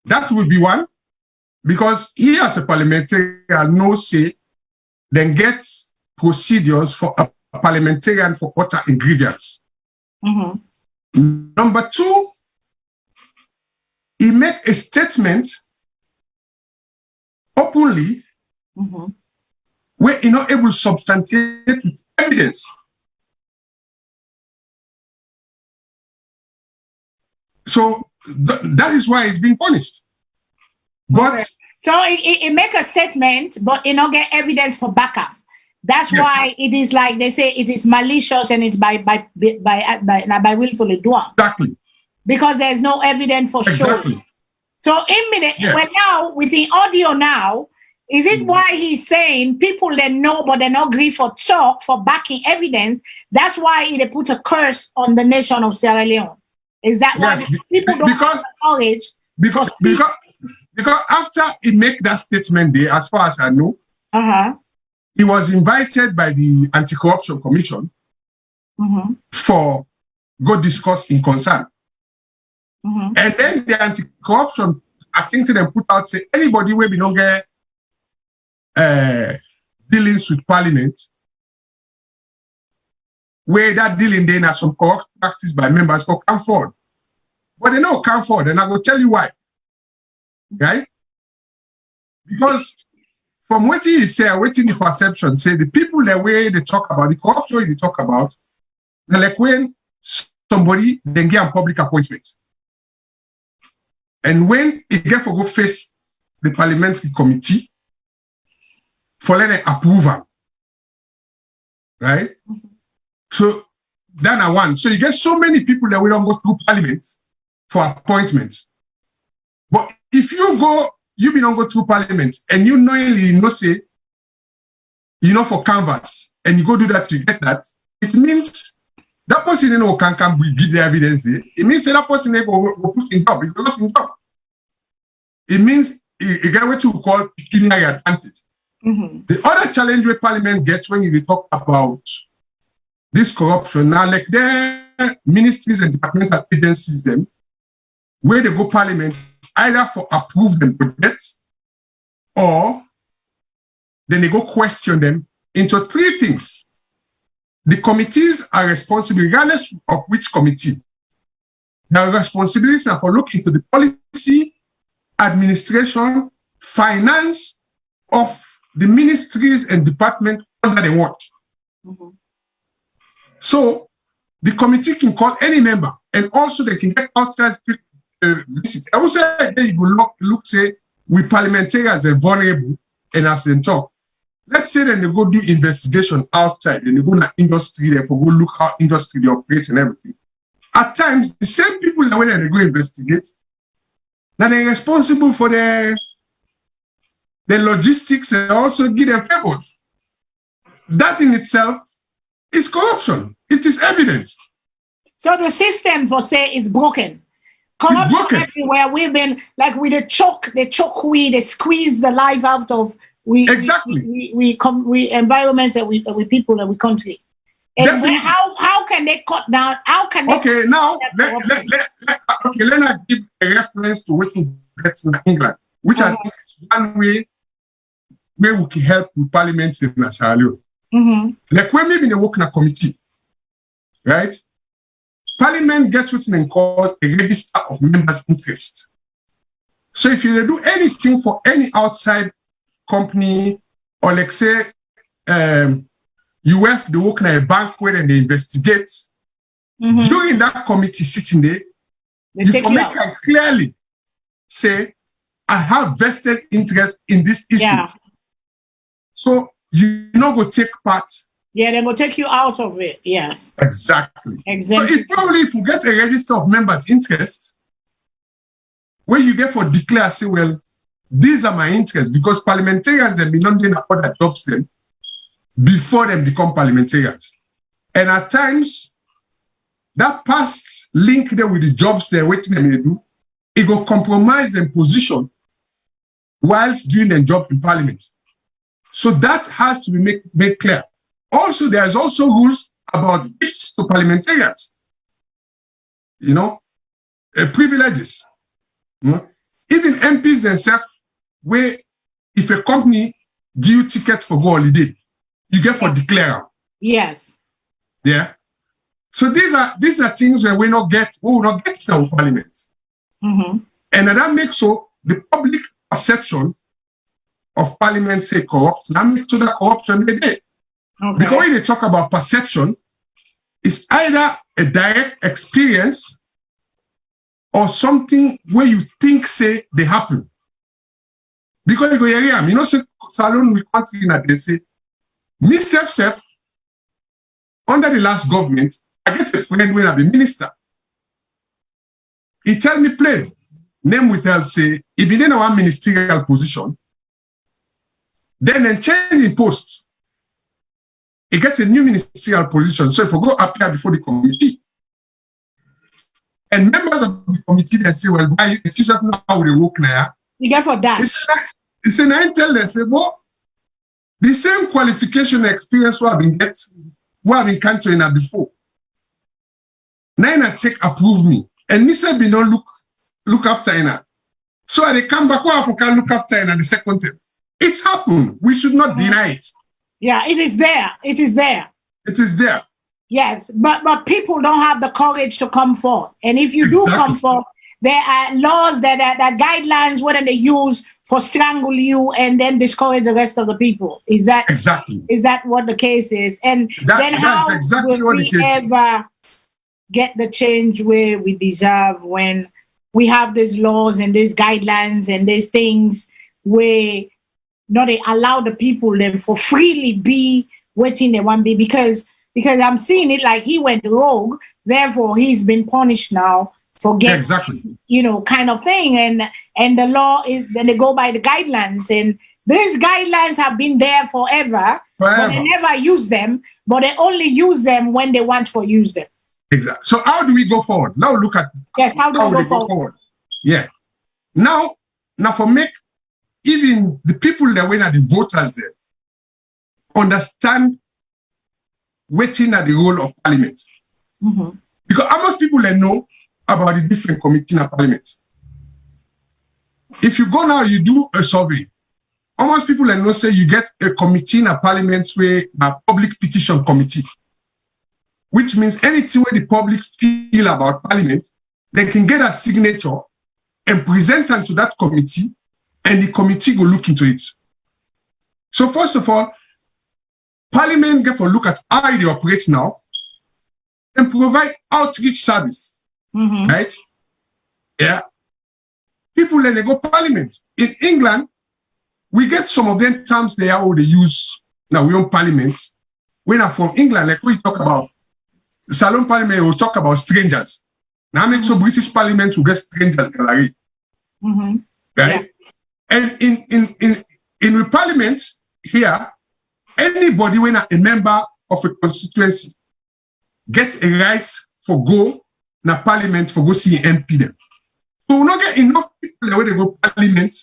that would be one, because he as a parliamentarian knows say, then gets procedures for a parliamentarian for utter ingredients. Number two, he make a statement openly where he not able to substantiate with evidence. So that is why he's being punished. But so it make a statement, but it not get evidence for backup. That's why it is like they say it is malicious and it's by willfully done. Exactly. Because there's no evidence for exactly. sure. So well, now with the audio now, is it why he's saying people they know but they not agree for talk for backing evidence? That's why they put a curse on the nation of Sierra Leone. Is that why people don't have knowledge? Because after he make that statement there, as far as I know, he was invited by the Anti-Corruption Commission for go discuss in concern. And then the Anti-Corruption, I think they put out say anybody where we don't get dealings with Parliament, where that dealing then has some corrupt practice by members go come forward. But they don't come forward, and I will tell you why. Right? Because from what he say, waiting the perception, say the people the way they talk about, the corruption they talk about, they're like when somebody then get a public appointment. And when it get for go face the parliamentary committee for letting approve them. Right? So then I one. So you get so many people that we don't go through parliament for appointments. But if you don't go through parliament and you knowingly say, for canvas, and you go do that, you get that, it means that person can give the evidence there. It means that person will put in job, because lost in job. It means you get what you call pecuniary advantage. The other challenge where parliament gets when you talk about this corruption, now like their ministries and departmental agencies, them, where they go parliament, either for approve them projects, or then they go question them into three things. The committees are responsible, regardless of which committee. Their responsibilities are for looking into the policy, administration, finance of the ministries and departments under the watch. So the committee can call any member, and also they can get outside visit. I would say you will look say we parliamentarians are vulnerable and as they talk. Let's say then they go do investigation outside and they go to industry there for go look how industry they operate and everything. At times, the same people that when they go investigate, now they're responsible for the logistics and also give them favors. That in itself is corruption. It is evident. So the system for say is broken. Corruption everywhere. We've been like with the choke weed, they squeeze the life out of we environment and we people and we country. And how can they cut down? How can they? Okay, now let us give a reference to what we get in England, which I think is one way where we can help with parliament in Sierra Leone. Like when maybe they work in a committee, right? Parliament gets what's called a register of members' interest. So if you do anything for any outside company, or like say you have to work in a bank where they investigate, during that committee sitting there, you can clearly say, I have vested interest in this issue. Yeah. So you not go take part. Yeah, they will take you out of it. Yes. Exactly. So if you get a register of members' interest, where you get for declare, say, well, these are my interests, because parliamentarians have been not doing other jobs them before them become parliamentarians. And at times, that past link there with the jobs they're waiting them to do, it will compromise their position whilst doing their job in parliament. So that has to be made clear. Also, there's also rules about gifts to parliamentarians. privileges. Even MPs themselves, where if a company give you tickets for go holiday, you get for declare. Yes. Yeah. So these are things that we will not get in our parliament. And that makes so the public perception of parliament say corrupt, that makes so that corruption they get. Because when they talk about perception, it's either a direct experience or something where you think say they happen. Because you go here, you know, say Salone we country that they say, me self under the last government, I get a friend when I be minister. He tell me plain, name withheld, say, he been in one ministerial position, then change in post. He gets a new ministerial position. So if we go appear before the committee, and members of the committee they say, well, why it is not how they work now? You get for that. It's an I tell them, say, well, the same qualification experience we have been country before. Now I take approve me. And me say, be not look after Ina. So they come back, where I can look after Ina the second time. It's happened. We should not deny it. Yeah, it is there. It is there. It is there. Yes, but people don't have the courage to come forward. And if you do come forward, there are laws that guidelines whether they use for strangle you and then discourage the rest of the people. Is that Is that what the case is? And then how will we ever get the change where we deserve when we have these laws and these guidelines and these things where they allow the people then for freely be waiting they want to be because I'm seeing it like he went rogue, therefore he's been punished now for getting kind of thing, and the law is then they go by the guidelines, and these guidelines have been there forever. But they never use them, but they only use them when they want to use them. Exactly. So how do we go forward? Now look at how do we go forward? Yeah. Now for make even the people that went at the voters there understand waiting at the role of parliament. Because how much people they know about the different committee in parliament? If you go now, you do a survey. How much people they know say you get a committee in a parliament where a public petition committee, which means anything where the public feel about parliament, they can get a signature and present them to that committee, and the committee will look into it. So first of all, parliament get a look at how they operate now and provide outreach service, right? Yeah. People then they go parliament. In England, we get some of them terms they use now we own parliament. When I'm from England, like we talk about Salone Parliament, we'll talk about strangers. Now make so British Parliament will get strangers gallery. Right? Yeah. And in the parliament here, anybody when a member of a constituency get a right for go na parliament for go see MP them. So we not get enough people where they go parliament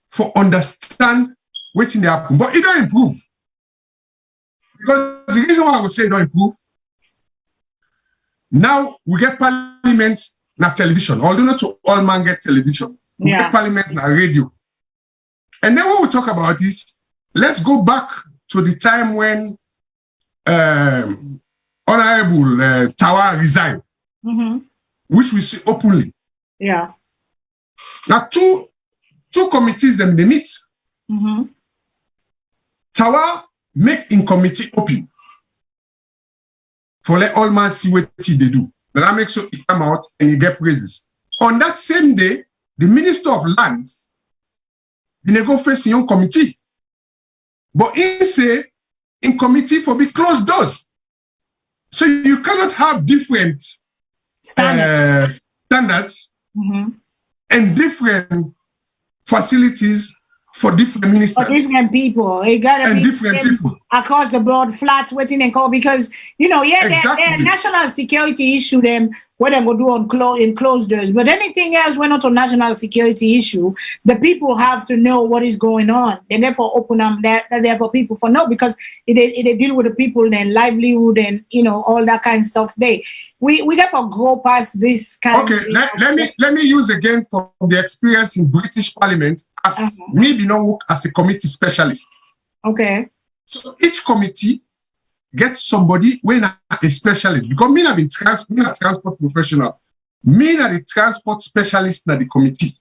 for understand what's in the happen. But it don't improve. Because the reason why I would say it don't improve, now we get parliament na television, although not to all man get television. We get parliament na radio. And then when we talk about this, let's go back to the time when Honorable Tawa resigned, which we see openly. Yeah. Now two committees them they meet. Tawa make in committee open for let all man see what they do. Then I make sure it come out and you get praises. On that same day, the Minister of Lands they go face in committee. But he say in committee for be closed doors. So you cannot have different standards and different facilities for different ministers. For different people. It gotta be different people. across the board, flat, waiting and call, because, you know, yeah, Exactly. they're national security issue them, what they go do in closed doors. But anything else, we're not a national security issue. The people have to know what is going on. They therefore open them there for people for know, because it deal with the people and livelihood and, you know, all that kind of stuff. We therefore go past this kind of let me use again from the experience in British Parliament as me be not work as a committee specialist. Okay. So each committee gets somebody when a specialist, because me not been transport professional, me not the transport specialist na the committee.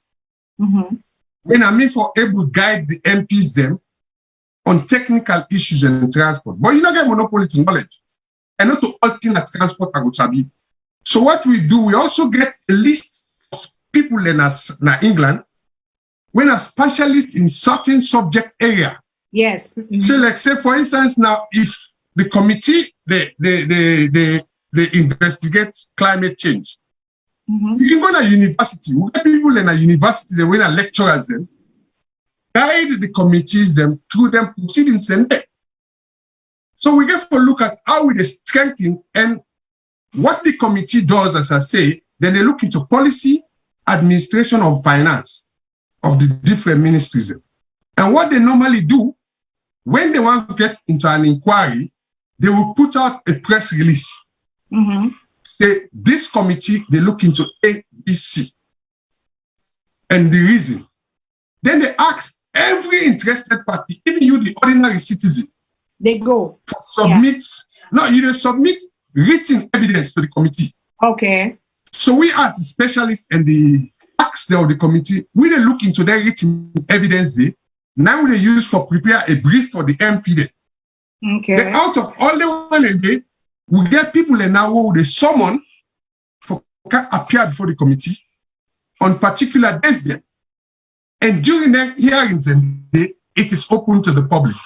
When I mean for able to guide the MPs them on technical issues and transport, but you not get monopoly to knowledge. And not to all things that transport I go sabi. So what we do, we also get a list of people in England when a specialist in certain subject area. Yes. So like say for instance now, if the committee they investigate climate change, you can go to university. We get people in a university, they win lecturers them, guide the committees them through them proceedings and there. So we get to look at how we strengthen and what the committee does, as I say, then they look into policy, administration of finance of the different ministries. And what they normally do, when they want to get into an inquiry, they will put out a press release. Say, this committee, they look into A, B, C. And the reason. Then they ask every interested party, even you, the ordinary citizen, they go submit. No, you don't submit written evidence to the committee. Okay. So we as the specialists and the facts of the committee, we then look into their written evidence there. Now we use for prepare a brief for the MP there. Okay. Then out of all the one a day, we get people and now who they summon for appear before the committee on particular days there. And during the hearings and day, it is open to the public.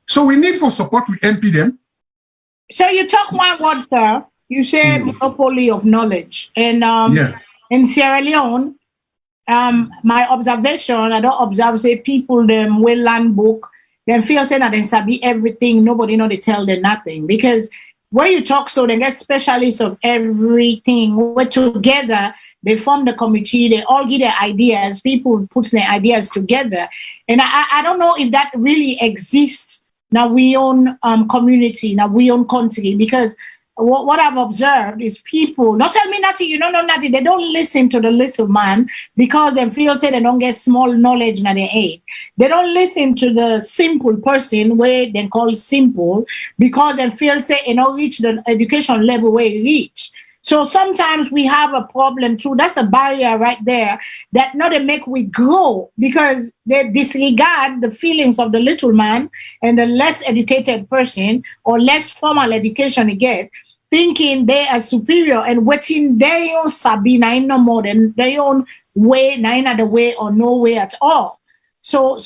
So we need for support with MP them. So you talk one word, sir. You say monopoly of knowledge. And in Sierra Leone, my observation, I don't observe, say people them will land book, them feel saying that they sabi everything, nobody know they tell them nothing. Because when you talk so, they get specialists of everything. We're together, they form the committee, they all give their ideas, people put their ideas together. And I don't know if that really exists now we own community, now we own country, because what I've observed is people, not tell me nothing, you don't know nothing, they don't listen to the little man because they feel say they don't get small knowledge in their head. They don't listen to the simple person where they call simple because they feel say they don't reach the education level where it reach. So sometimes we have a problem too. That's a barrier right there that not to make we grow because they disregard the feelings of the little man and the less educated person or less formal education they get, thinking they are superior and waiting their own sabi no more than their own way, neither way or no way at all. So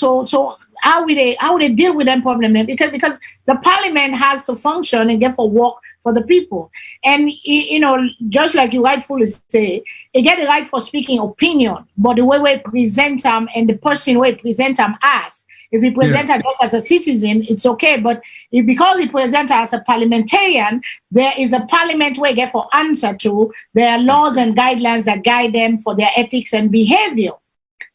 how would they deal with that problem? Because the parliament has to function and get for work for the people. And you know, just like you rightfully say, you get the right for speaking opinion, but the way we present them and the person we present them as. If he presents us as a citizen, it's okay. But because he presents us as a parliamentarian, there is a parliament where they get for answer to. There are laws and guidelines that guide them for their ethics and behavior.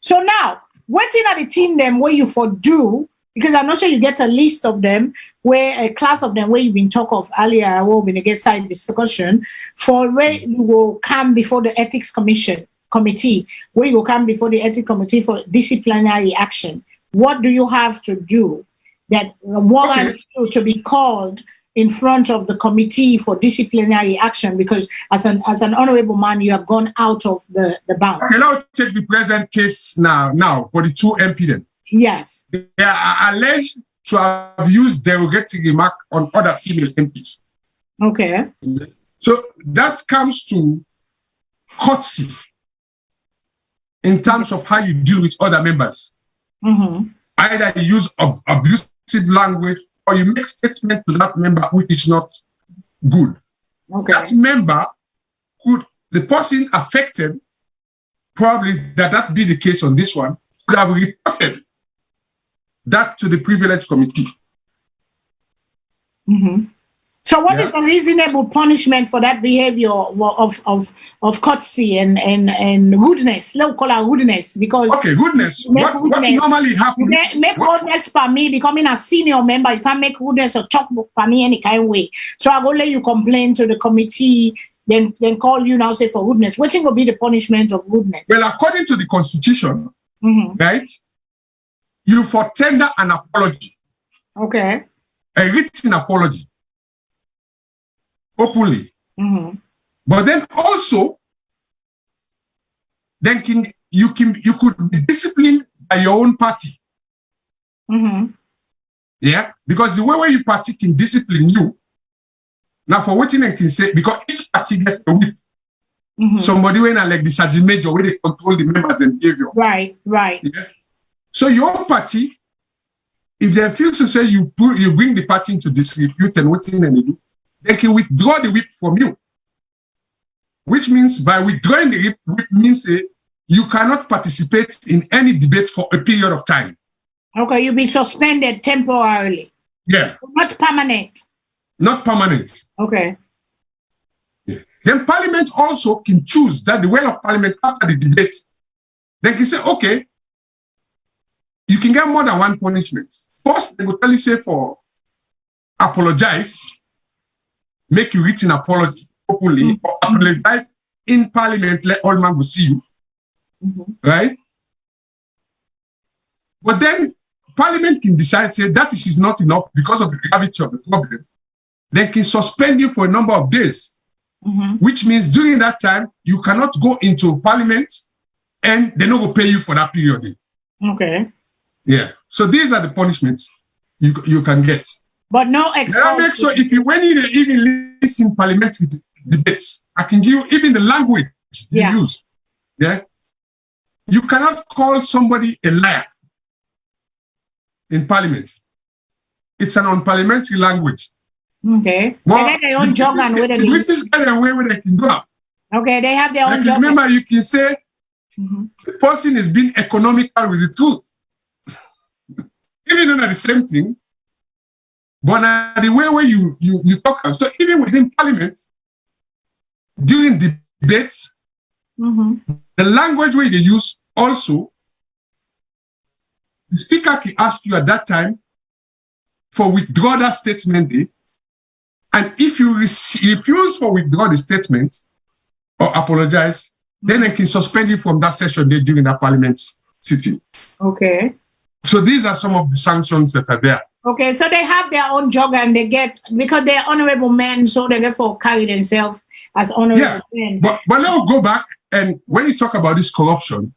So now, what's in the team them where you for do, because I'm not sure you get a list of them, where a class of them where you've been talk of earlier, we're going to get side discussion, for where you will come before the ethics committee, where you will come before the ethics committee for disciplinary action. What do you have to do that warrants you to be called in front of the committee for disciplinary action? Because as an honorable man, you have gone out of the bounds. Okay, now take the present case now for the two MP then. Yes. They are alleged to have used derogatory remark on other female MPs. Okay. So that comes to courtesy in terms of how you deal with other members. Either you use abusive language or you make statement to that member which is not good. Okay. That member the person affected, probably that be the case on this one, could have reported that to the privilege committee. So what is the reasonable punishment for that behavior of courtesy and rudeness? Let's call it rudeness, because rudeness. What normally happens? Make rudeness for me becoming a senior member. You can't make rudeness or talk for me any kind of way. So I go let you complain to the committee, then call you now say for rudeness. What will be the punishment of rudeness? Well, according to the Constitution, right, you for tender an apology. Okay. A written apology. Openly. But then also, then you could be disciplined by your own party. Yeah, because the way your party can discipline you, now for what I can say, because each party gets a whip. Somebody when I like the sergeant major where they control the members and behavior. Right. Yeah. So your own party, if they feel to say you bring the party into disrepute and what they do, they can withdraw the whip from you. Which means by withdrawing the whip means you cannot participate in any debate for a period of time. Okay, you'll be suspended temporarily. Yeah. Not permanent. Not permanent. Okay. Yeah. Then Parliament also can choose that the will of Parliament after the debate, they can say, okay, you can get more than one punishment. First, they will tell you, say, for apologize, make you written apology openly, or apologize in Parliament, let all man go see you. Right? But then Parliament can decide, say, that is not enough because of the gravity of the problem. They can suspend you for a number of days, which means during that time, you cannot go into Parliament and they're not going to pay you for that period. Okay. Yeah. So these are the punishments you can get. But no expulsion. So if you when you even listen parliamentary debates, I can give you even the language you use. Yeah. You cannot call somebody a liar in Parliament. It's an unparliamentary language. Okay. Well, they have their own jargon with it. The British get away with it can do that. Okay, they have their own jargon. Remember, you can say the person is being economical with the truth. Even though they're the same thing, but the way where you talk, so even within Parliament, during debates, the language where they use also, the speaker can ask you at that time for withdraw that statement, and if you refuse for withdraw the statement or apologize, then they can suspend you from that session there during that Parliament sitting. Okay. So these are some of the sanctions that are there. Okay, so they have their own jargon. They get, because they're honorable men, so they get for carry themselves as honorable men. But now go back, and when you talk about this corruption,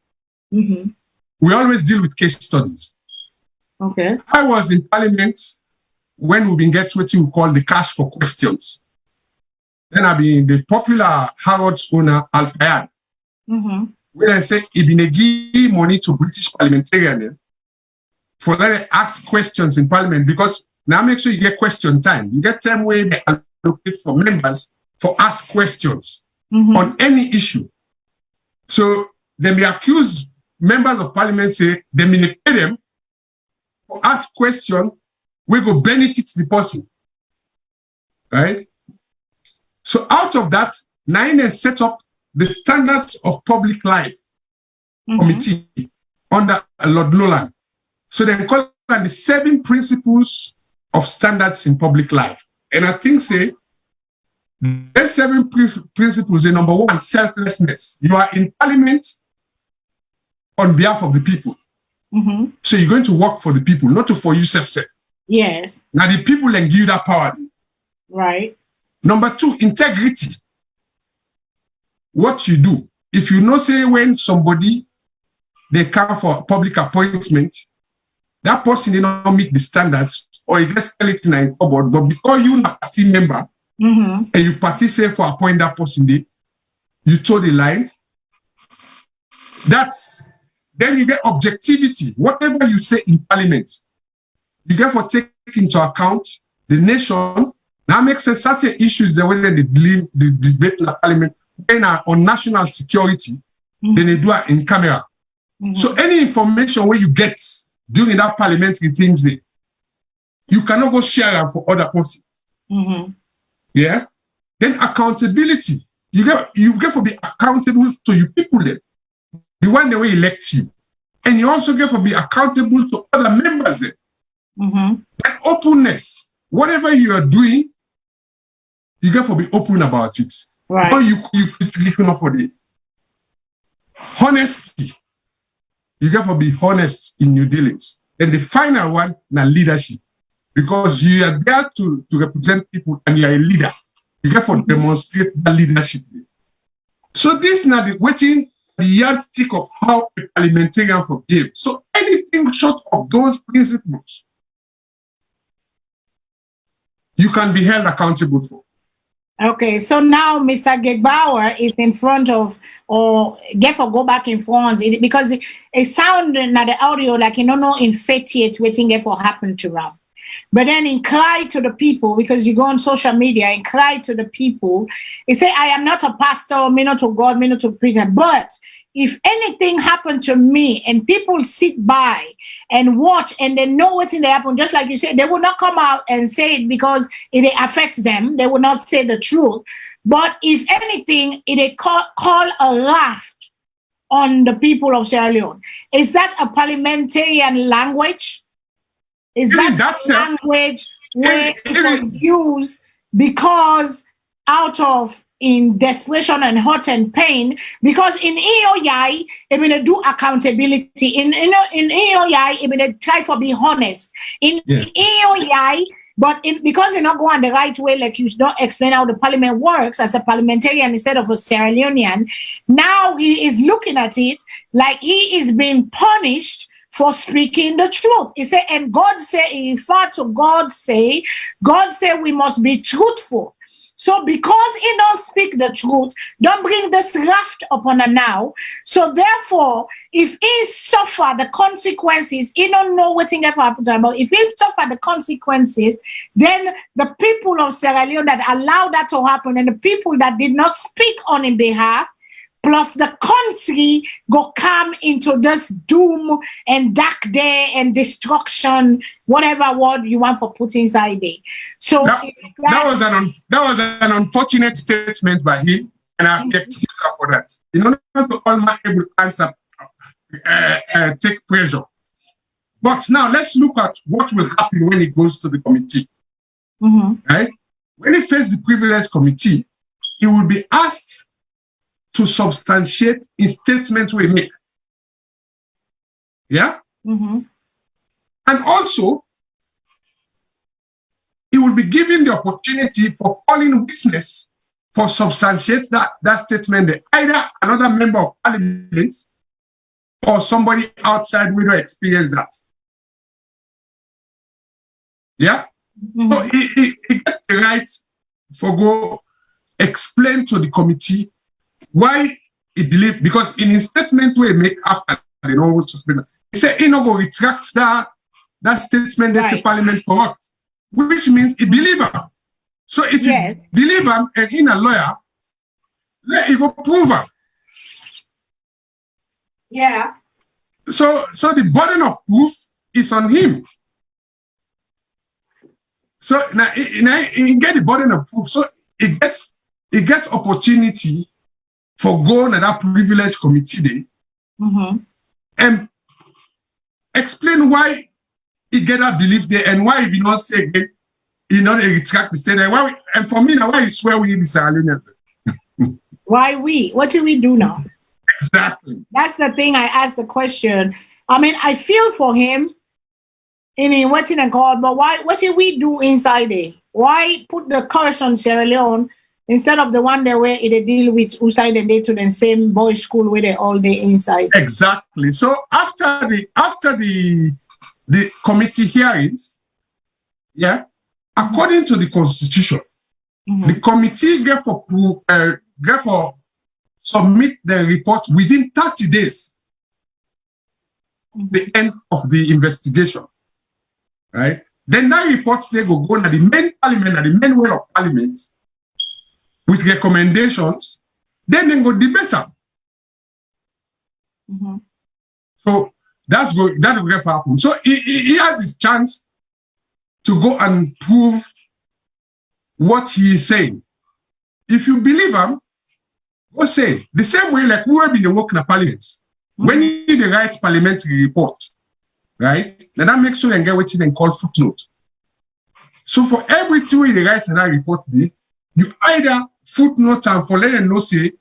we always deal with case studies. Okay. I was in Parliament when we've been getting what you call the cash for questions. Then I've been the popular Harrods owner, Al Fayad. When I say he been give money to British parliamentarians for them to ask questions in Parliament, because now make sure you get question time. You get time where they allocate for members for ask questions on any issue. So they may accuse members of Parliament, say they may pay them for ask question, we go benefit the person. Right? So out of that, Nine has set up the Standards of Public Life Committee under Lord Nolan. So they call it the 7 principles of standards in public life. And I think, say, the 7 principles are: number 1, selflessness. You are in Parliament on behalf of the people. So you're going to work for the people, not for yourself. Yes. Now the people then give you that power. Right. Number 2, integrity. What you do. If you know, say, when somebody, they come for public appointment, that person did not meet the standards, or you get skeleton in cupboard, but because you're a party member, and you participate for appoint that person, you toe the line. Then you get objectivity. Whatever you say in Parliament, you get for take into account the nation. Now makes a certain issues the way they debate in the Parliament, when on national security, then they do it in camera. So any information where you get during that parliamentary things, you cannot go share it for other person. Yeah. Then accountability. You get to be accountable to your people then. The one that will elect you. And you also get to be accountable to other members then. And openness. Whatever you are doing, you get to be open about it. Right. Or you clicking up for the honesty. You get to be honest in your dealings. And the final one, now leadership. Because you are there to represent people and you are a leader. You get to demonstrate that leadership. So this is now the yardstick of how a parliamentarian forgive. So anything short of those principles, you can be held accountable for. Okay, so now Mr. Gegbauer is in front of, or go back in front, because it sound na the audio like you don't know infatiate waiting for happen to Ram. But then in cry to the people, because you go on social media and cry to the people, he say, I am not a pastor, me not to God, me not to preacher, but if anything happened to me and people sit by and watch and they know what's in the happen, just like you said, they will not come out and say it because it affects them. They will not say the truth. But if anything, it call a wrath on the people of Sierra Leone. Is that a parliamentarian language? Is that language where it was used because out of in desperation and hurt and pain? Because in EOI, it mean do accountability. In EOI, it mean try for be honest. In EOI, but because they're not going the right way, like you don't explain how the parliament works as a parliamentarian instead of a Sierra Leonean, now he is looking at it like he is being punished for speaking the truth. He said, and God said, he fought to God say we must be truthful. So because he don't speak the truth, don't bring this raft upon her now. So therefore, if he suffer the consequences, he don't know what thing ever happened to him, but if he suffer the consequences, then the people of Sierra Leone that allowed that to happen and the people that did not speak on his behalf, plus the country go come into this doom and dark day and destruction, whatever word you want for put inside there. So that was an unfortunate statement by him, and I excuse her for that. In order to all my able answer, take pressure. But now let's look at what will happen when it goes to the committee. Right? When he faces the privilege committee, he will be asked to substantiate in statements we make. Yeah? And also, he will be given the opportunity for calling witness for substantiate that statement, either another member of parliament or somebody outside who don't experience that. Yeah? So he gets the right for go explain to the committee why he believe, because in his statement we make after the normal suspended, he said he no go retract that statement that's the parliament corrupt, which means he believe him. So if you believe him and in a lawyer, let him go prove him. Yeah. So the burden of proof is on him. So now he get the burden of proof. So he gets opportunity for going to that privilege committee day and explain why he get that belief there and why he did not say again, he not retract the statement. And for me now, why he swear we in the Sierra Leoneans? Why we? What do we do now? Exactly. That's the thing I asked the question. I mean, I feel for him in what's in a God, but what do we do inside there? Why put the curse on Sierra Leone instead of the one there where they deal with outside and they to the same boys' school where they all day inside? Exactly. So after the committee hearings, according to the constitution, the committee get for submit the report within 30 days, the end of the investigation. Right? Then that report they go to the main parliament, at the main well of parliament, with recommendations, then they go debate them. So that will happen. So he has his chance to go and prove what he is saying. If you believe him, go say the same way like we have been working in parliament. When you need the right parliamentary report, right? Then that makes sure they get what they call footnote. So for everything we write in that report, you either footnote and for let them know say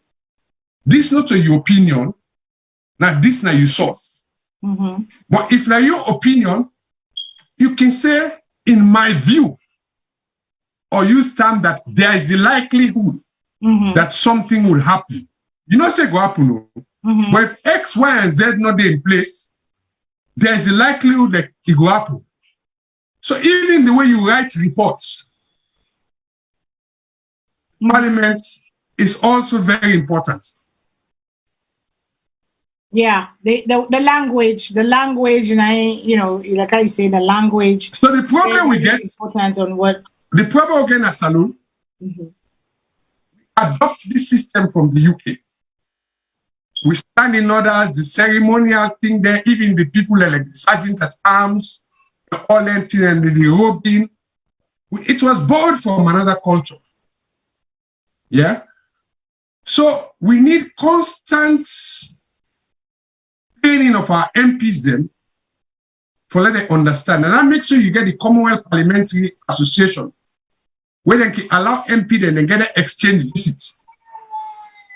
this not your opinion, now this now you saw. But if now your opinion, you can say in my view, or use term that there is the likelihood that something will happen. You know say go happen, no? But if X, Y, and Z not there in place, there is a likelihood that it will happen. So even the way you write reports, Parliament is also very important. Yeah, the language, and like I say, the language. So the problem we get, important on what the problem again at Salone, adopt this system from the UK. We stand in orders, the ceremonial thing there, even the people like the sergeants at arms, the Orlentin and the robing. It was borrowed from another culture. Yeah? So we need constant training of our MPs then for let them understand. And that makes sure you get the Commonwealth Parliamentary Association where they can allow MP then they get an exchange visits.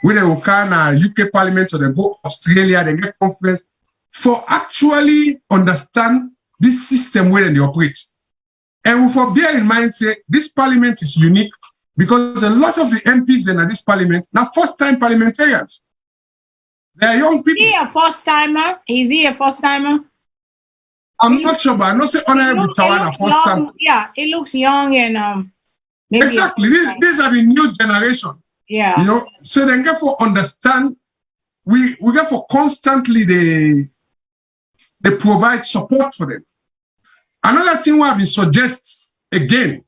Where they will come UK Parliament or they go Australia, they get conference for actually understand this system where they operate. And we for bear in mind say this parliament is unique because a lot of the MPs then at this parliament now first-time parliamentarians. They are young people. Is he a first-timer? Is he a first-timer? I'm not sure, but I know say Honorable Tawana first time. Yeah, it looks young and maybe exactly. These are the new generation. Yeah. You know, so then get for understand, we get for constantly they provide support for them. Another thing we have been suggests again,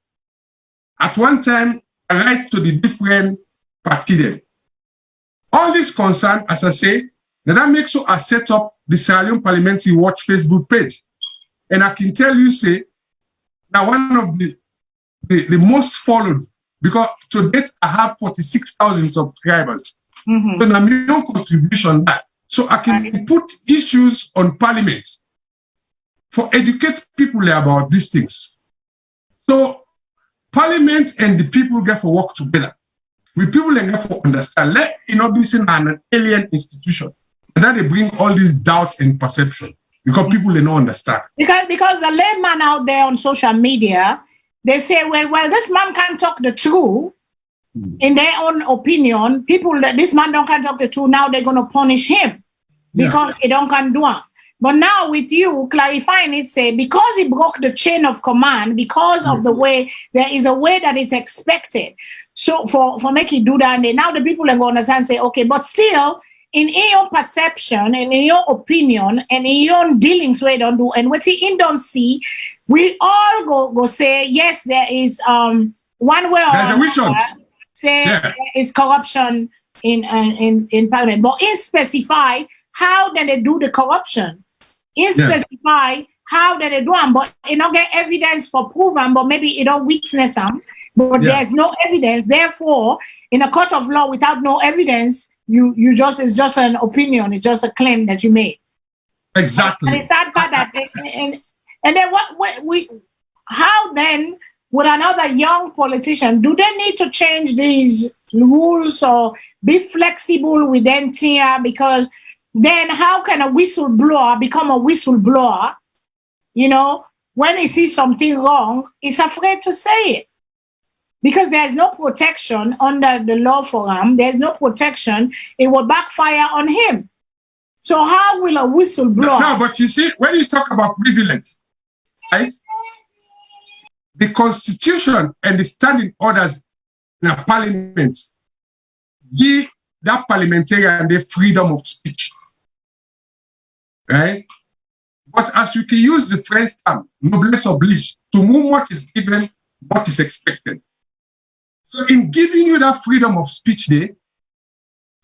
at one time, a right to the different party there. All this concern, as I say, that makes so I set up the Salone Parliamentary Watch Facebook page. And I can tell you, say, now one of the most followed, because to date I have 46,000 subscribers. So now my contribution that. So I can put issues on Parliament for educate people about these things. So Parliament and the people get for work together. We people get for understand. Let it not be seen as an alien institution. And then they bring all this doubt and perception because people they don't understand. Because the layman out there on social media, they say, well, this man can't talk the truth in their own opinion. People that this man don't can't talk the truth, now they're gonna punish him because he don't can do it. But now with you clarifying it, say because he broke the chain of command, because of the way there is a way that is expected. So for make it do that, and then now the people are gonna understand, say, okay, but still in your perception and in your opinion and in your dealings where you don't do and what you don't see, we all go say yes, there is one way or another, say there is corruption in Parliament, but in specify how then they do the corruption. In specify how then they do them, but you don't get evidence for prove them, but maybe you don't witness them, but there's no evidence. Therefore, in a court of law without no evidence, you just it's just an opinion, it's just a claim that you made. Exactly. And the sad part that and then how then would another young politician, do they need to change these rules or be flexible with them here? Because then how can a whistleblower become a whistleblower? You know, when he sees something wrong, he's afraid to say it. Because there's no protection under the law for him. There's no protection. It will backfire on him. So how will a whistleblower... No, but you see, when you talk about privilege, right? The Constitution and the standing orders in a parliament give that parliamentarian the freedom of speech. Right? But as we can use the French term, noblesse oblige, to whom what is given, what is expected. So in giving you that freedom of speech there,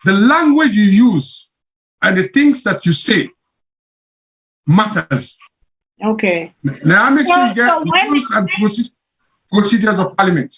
the language you use and the things that you say matters. Okay. Now make sure you get rules and procedures of parliament.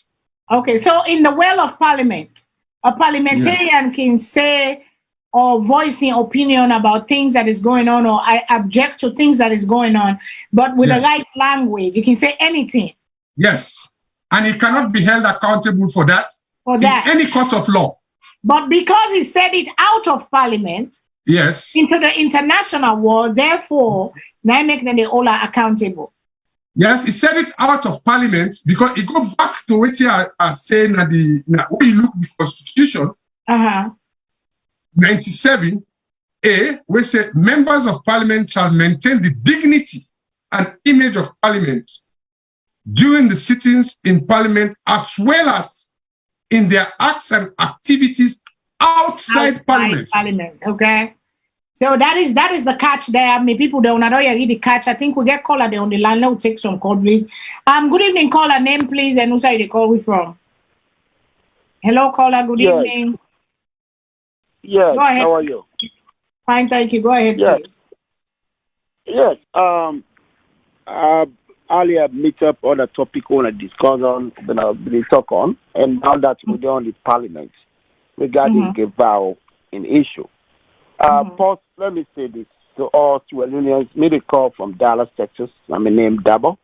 Okay, so in the well of parliament, a parliamentarian can say or voicing opinion about things that is going on, or I object to things that is going on, but with the right language, you can say anything. Yes. And he cannot be held accountable for that For that. in any court of law. But because he said it out of parliament, yes, into the international world, therefore, now make them the all accountable. Yes, he said it out of parliament because it go back to what you are saying at when you look at the constitution, 97A, we say members of parliament shall maintain the dignity and image of parliament during the sittings in parliament, as well as in their acts and activities outside parliament. Okay. So that is the catch there. I mean, people don't know read the catch. I think we get caller there on the line. Let's take some call, please. Good evening, caller. Name, please, and who side they call we from? Hello, caller. Good evening. Yes. Go ahead. How are you? Fine, thank you. Go ahead, please. Yes. Earlier meet up on a topic on a discussion we talk on, and now that we're on the parliament regarding the vow in issue. First, let me say this to all Sierra Leoneans. Made a call from Dallas, Texas. I'm named Dabo.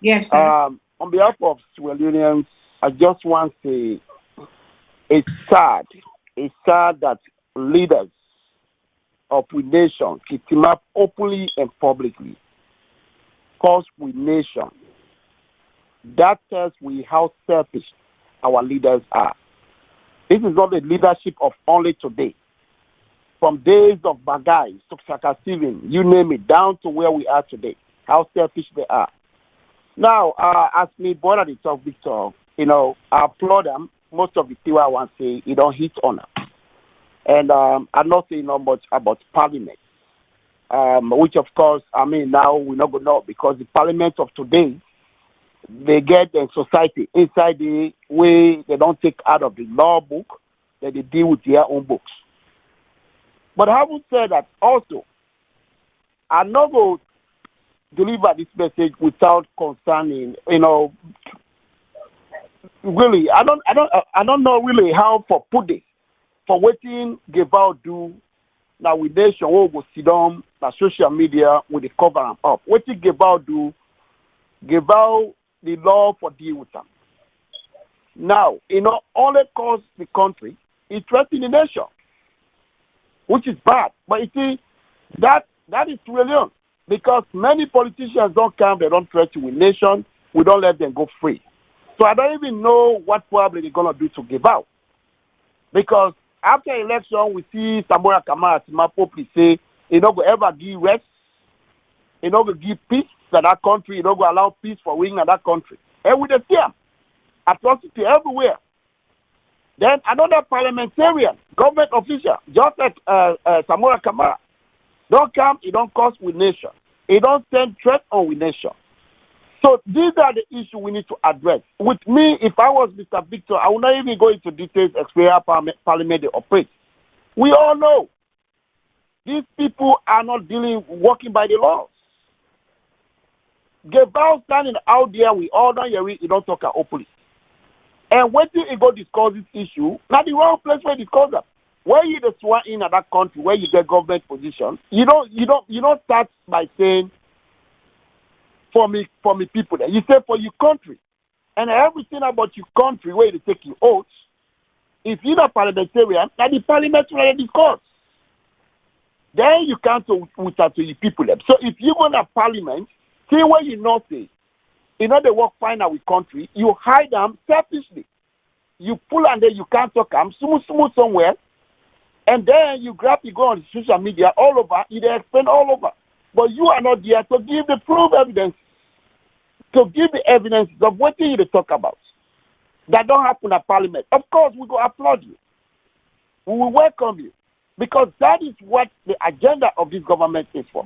Yes, sir. On behalf of Sierra Leoneans, I just want to say it's sad that leaders of we nation keep him up openly and publicly. Cause we nation. That tells we how selfish our leaders are. This is not the leadership of only today. From days of Bagay, Suksaka Steven, you name it, down to where we are today, how selfish they are. Now, as me born at the top, Victor, I applaud them. Most of the people I want to say, it don't hit on them. And I'm not saying not much about parliament, which of course, now we're not going to know, because the parliament of today, they get in society inside the way they don't take out of the law book, that they deal with their own books. But having said that, also, I'm not going to deliver this message without concerning, really, I don't know really how for put this, for waiting give out do now with nation will go sit down na social media with the cover them up. Waiting give out do give out the law for deal with them. Now, only cause the country, it threatens the nation, which is bad. But you see, that is brilliant, because many politicians don't come, they don't threaten with nation, we don't let them go free. So I don't even know what probably they're going to do to give out. Because after election, we see Samora Kamara Simapopi say, you don't go ever give rest, you don't go give peace to that country, you don't go allow peace for winning that country. And with the fear, atrocity everywhere. Then another parliamentarian, government official, just like Samora Kamara, don't come, it don't cause with nation. It don't send threat on with nation. So these are the issues we need to address. With me, if I was Mr. Victor, I would not even go into details explain how parliament they operate. We all know these people are not working by the laws. Gebal standing out there, we all don't hear it, you don't talk openly. And when you go discuss this issue, not the wrong place where you discuss that. Where you the sworn in at that country, where you get government position, you don't start by saying for me people there. You say for your country. And everything about your country where you take your oaths, if you're not parliamentarian, that the parliament will discuss. Then you can't with to your people there. So if you go to parliament, see where you not say, they work fine with country, you hide them selfishly. You pull and then you can't talk them, smooth somewhere, and then you go on social media all over, you explain all over. But you are not there to give the proof evidence, to give the evidence of what you talk about. That don't happen at parliament. Of course, we go applaud you. We will welcome you. Because that is what the agenda of this government is for.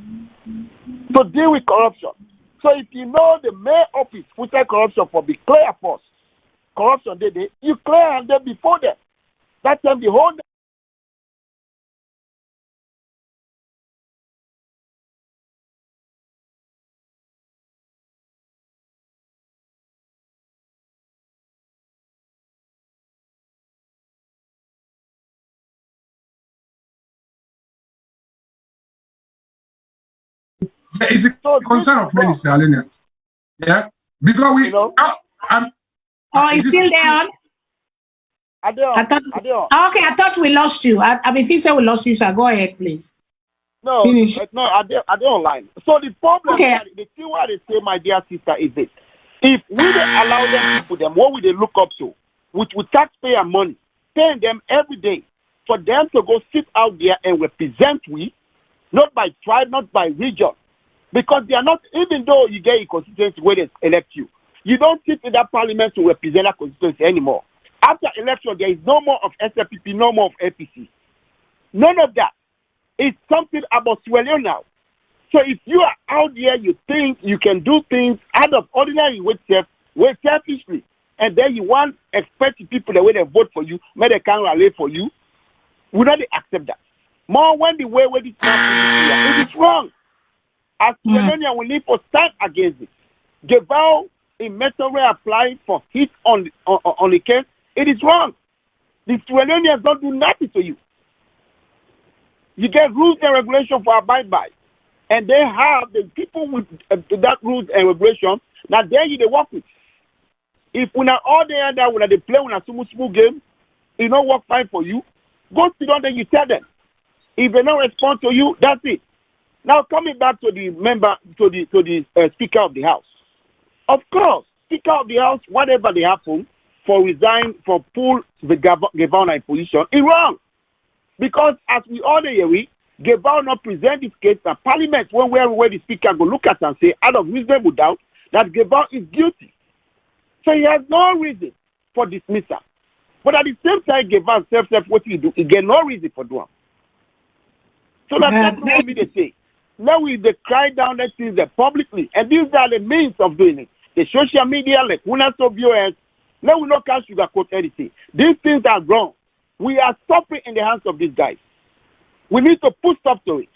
To deal with corruption. So if you know the main office, which is corruption for be clear first. Corruption, you clear and then before them. That time the whole It's a concern of many Sierra Leoneans. Yeah, because we. Is still there? I thought. Okay, I thought we lost you. I mean, if you say we lost you, sir, go ahead, please. No, finish. No, I don't online. So the problem, the thing why they say, my dear sister, is this: if we allow them people, them what would they look up to, which with taxpayer money, paying them every day, for them to go sit out there and represent we, not by tribe, not by region, because they are not. Even though you get a constituency where they elect you, you don't sit in that parliament to represent that constituency anymore. After election, there is no more of SLPP, no more of APC. None of that. It's something about Sierra Leone now. So if you are out there, you think you can do things out of ordinary way selfishly, and then you want expect people the way they vote for you, may they can rally for you, we not accept that. More when the way where this man it is wrong. As Sierra Leone, we need to stand against it. Gevao in Metro applying for hit on the case. It is wrong. The Sierra Leoneans don't do nothing to you. You get rules and regulations for abide by. And they have the people with that rules and regulations. Now, there you they work with. If we are all there that when they play on a smooth game, it don't work fine for you, go sit down and you tell them. If they don't respond to you, that's it. Now, coming back to the Speaker of the House. Of course, Speaker of the House, whatever they happen, for resign, for pull the governor in position, it's wrong. Because as we all hear, Gevao not present this case in Parliament where the Speaker go look at and say, out of reasonable doubt, that Gevao is guilty. So he has no reason for dismissal. But at the same time, Gevao self what he do, he get no reason for doing. So that's what we say. Now we they cry down that things publicly, and these are the means of doing it. The social media, like winners of viewers. Now we not can sugarcoat anything. These things are wrong. We are suffering in the hands of these guys. We need to put stop to it.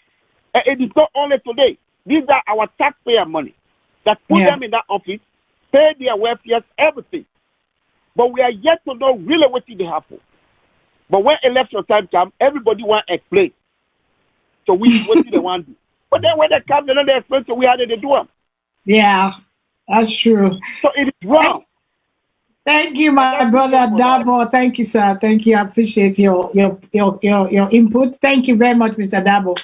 And it is not only today. These are our taxpayer money that put them in that office, pay their welfare, everything. But we are yet to know really what will happen. But when election time comes, everybody want to explain. So we what do they want to do? But then when they come, they don't explain to we how they do them. Yeah, that's true. So it is wrong. Thank you, my brother Dabo. Thank you, sir. Thank you. I appreciate your input. Thank you very much, Mr. Dabo.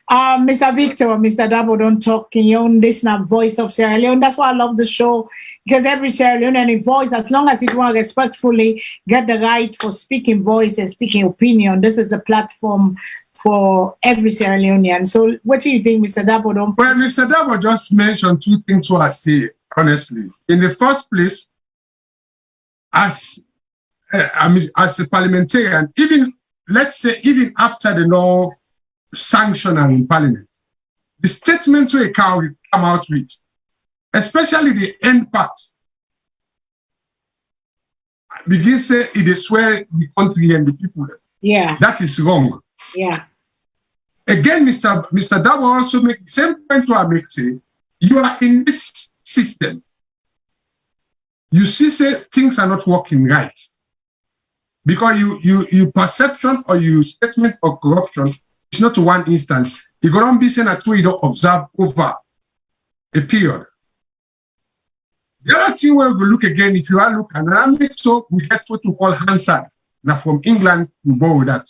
Mr. Victor, Mr. Dabo don't talk in your own listener voice of Sierra Leone. That's why I love the show, because every Sierra Leonean voice, as long as it want respectfully get the right for speaking voice and speaking opinion, this is the platform for every Sierra Leonean. So what do you think, Mr. Dabo? Well, Mr. Dabo just mentioned two things what I say, honestly. In the first place, as a parliamentarian, even, let's say, even after the law sanction in parliament, the statements we come out with, especially the end part, begin say it is swear the country and the people. Yeah. That is wrong. Yeah. Again, Mr. Dabo also make the same point to make, say, you are in this system. You see, say things are not working right. Because you perception or your statement of corruption is not one instance. You're going to be saying that you don't observe over a period. The other thing where we look again, if you are looking, and I make so we get what we call Hansard. Now from England, we borrow that,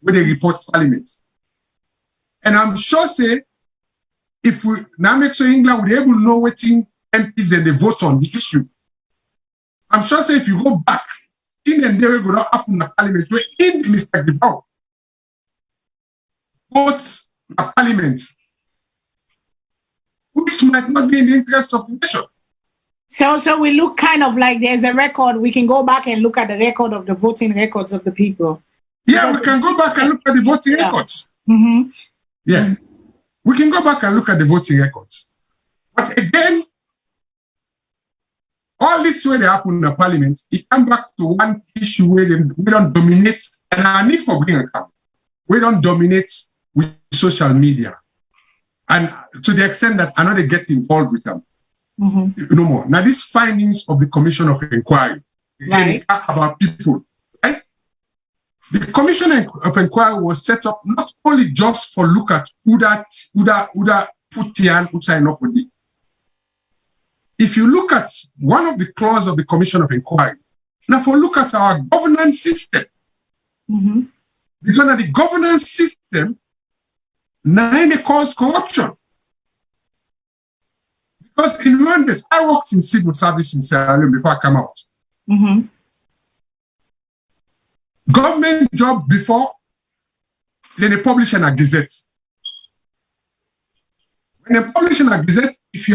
where they report parliament. And I'm sure, say, if we now make sure England would be able to know what MPs and they vote on the issue. I'm sure, say, if you go back, in and there will not happen in the parliament, where in Mr. Gevao, vote a parliament, which might not be in the interest of the nation. So we look kind of like there's a record. We can go back and look at the record of the voting records of the people. Yeah, we can go back and look at the voting records. Mm-hmm. Yeah, we can go back and look at the voting records. But again, all this way they happen in the parliament, it comes back to one issue where we don't dominate, and I need for bringing account. We don't dominate with social media. And to the extent that I know they get involved with them. Mm-hmm. No more. Now, these findings of the Commission of Inquiry, again, are about people, right? The Commission of Inquiry was set up not only just for look at who that put Tian outside enough for the. If you look at one of the clauses of the Commission of Inquiry, now for look at our governance system, because the governance system now it cause corruption. Because in Rwanda, I worked in civil service in Sierra Leone before I came out. Government job before, then they publish in a gazette. When they publish in a gazette, if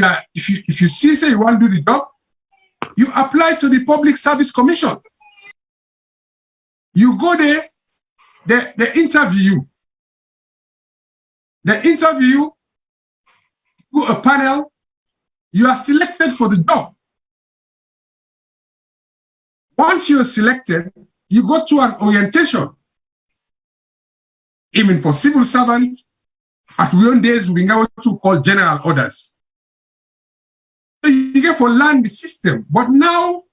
you see say you want to do the job, you apply to the Public Service Commission. You go there, they interview you. They interview you, do a panel, you are selected for the job. Once you are selected, you go to an orientation. Even for civil servants, at real days, we go to call general orders. So you get for learn the system. But now,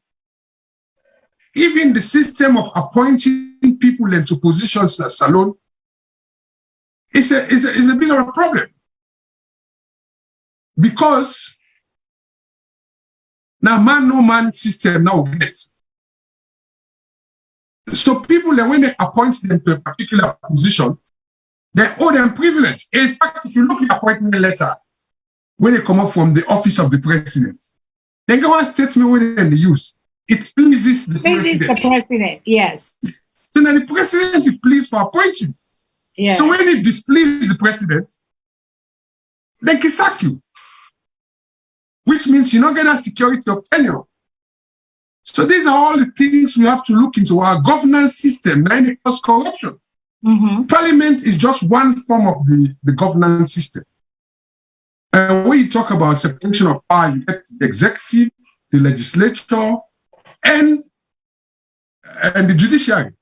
even the system of appointing people into positions like Salone is a bit of a problem. Because now man no man system now gets. So people, when they appoint them to a particular position, they owe them privilege. In fact, if you look at the appointment letter, when they come up from the office of the president, they go and statement when they use. It pleases the president. Pleases the president, yes. So now the president is pleased for appointing. Yeah. So when it displeases the president, they can sack you. Which means you're not getting a security of tenure. So these are all the things we have to look into our governance system, and it causes corruption. Parliament is just one form of the governance system. And when you talk about separation of power, you get the executive, the legislature, and the judiciary.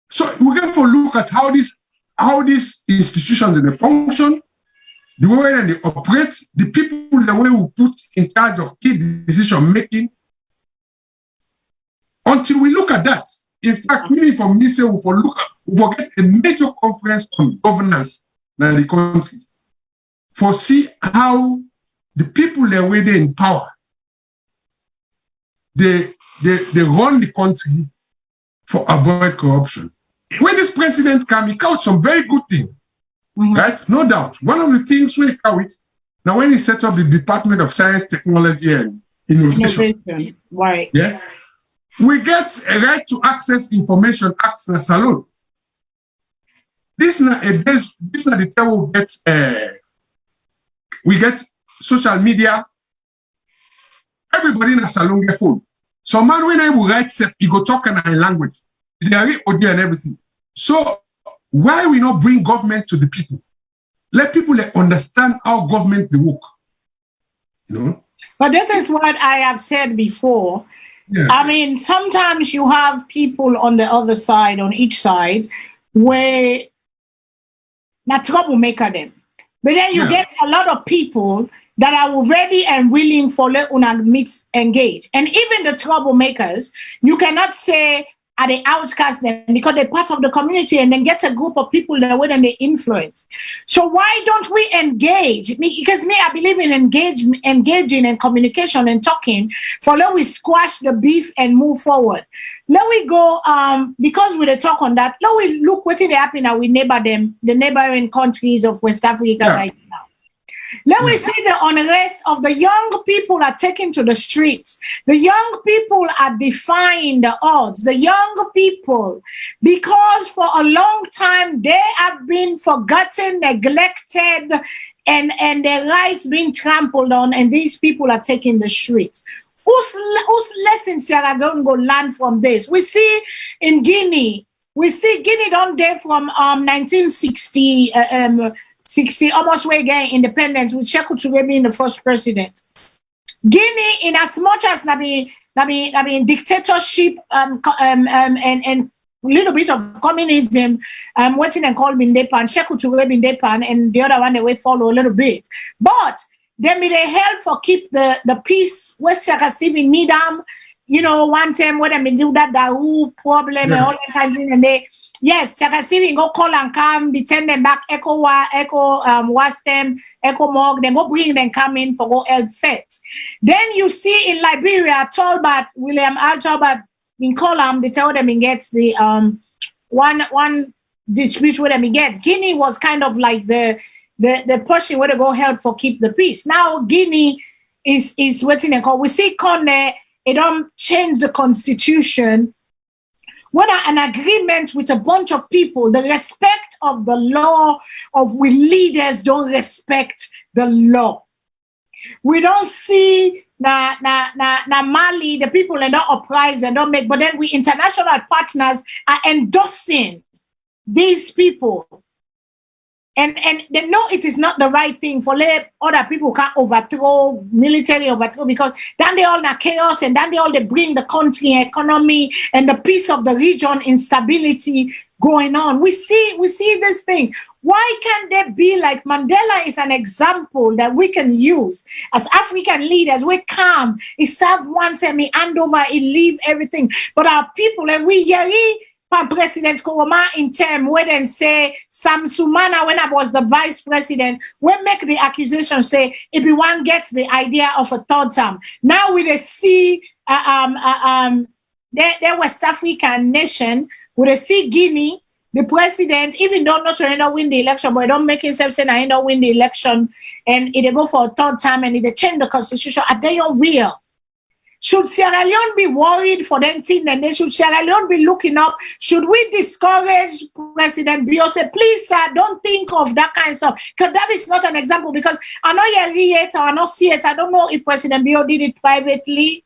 So we have to look at how these institutions they function, the way they operate, the people the way we put in charge of key decision making. Until we look at that, in fact, me from me say we will get a major conference on governance in the country for see how the people that were there in power they run the country for avoid corruption. When this president came, he caught some very good things, right? No doubt. One of the things we caught now when he set up the Department of Science, Technology, and Innovation, right? Yeah. We get a right to access information act in Salone. This is not the time we get social media. Everybody in a Salone get phone. So man when I will write he go talk in a language. They are audio and everything. So why we not bring government to the people? Let people understand how government they work. You know? But this is what I have said before. Yeah. I mean, sometimes you have people on the other side, on each side, where not troublemaker them. But then you get a lot of people that are ready and willing for let una meet engage. And even the troublemakers, you cannot say are they outcast them because they're part of the community and then get a group of people that way and they influence. So why don't we engage? Because I believe in engaging and communication and talking for let we squash the beef and move forward. Let we go, because we talk on that, let we look what is happening now with the neighboring countries of West Africa right now. Let me see the unrest of the young people are taken to the streets. The young people are defying the odds. The young people, because for a long time they have been forgotten, neglected, and their rights being trampled on, and these people are taking the streets. Whose lessons are going to learn from this? We see in Guinea, don't there from 1960. 60 almost way again independence with Sekou Touré being the first president. Guinea, in as much as dictatorship and little bit of communism, waiting and call Bindepan, Sekou Touré Bindepan, and the other one they will follow a little bit. But then they help for keep the peace. West Shaka Stephen Nidam, one time when they do that Daru problem and all that kinds of things, and Yes, Chakasiri go call and come, detain them back, wash them, mog, then go bring them come in for go help feds. Then you see in Liberia, William R. Talbot in column, they tell them he gets the one dispute where them he get. Guinea was kind of like the pushing where they go help for keep the peace. Now Guinea is waiting and call. We see Conde, it don't change the constitution. When an agreement with a bunch of people, the respect of the law of we leaders don't respect the law. We don't see Mali, the people that don't uprise and don't make, but then we international partners are endorsing these people. And they know it is not the right thing for let other people can overthrow, military overthrow, because then they all na chaos and then they bring the country economy and the peace of the region instability going on. We see this thing. Why can't they be like Mandela is an example that we can use as African leaders? We calm, he serve one time, he hand over, he leave everything. But our people, and we yari President Koroma in term where they say Sam Sumana when I was the vice president, we make the accusation say if one gets the idea of a third term. Now we see the West African nation, we see Guinea, the president, even though not to win the election, but don't make himself say I don't win the election and they go for a third term and they change the constitution at their own will. Should Sierra Leone be worried for them thing and then should Sierra Leone be looking up? Should we discourage President Bio? Say, please, sir, don't think of that kind of stuff. Because that is not an example. Because I know you read it or I know see it. I don't know if President Bio did it privately.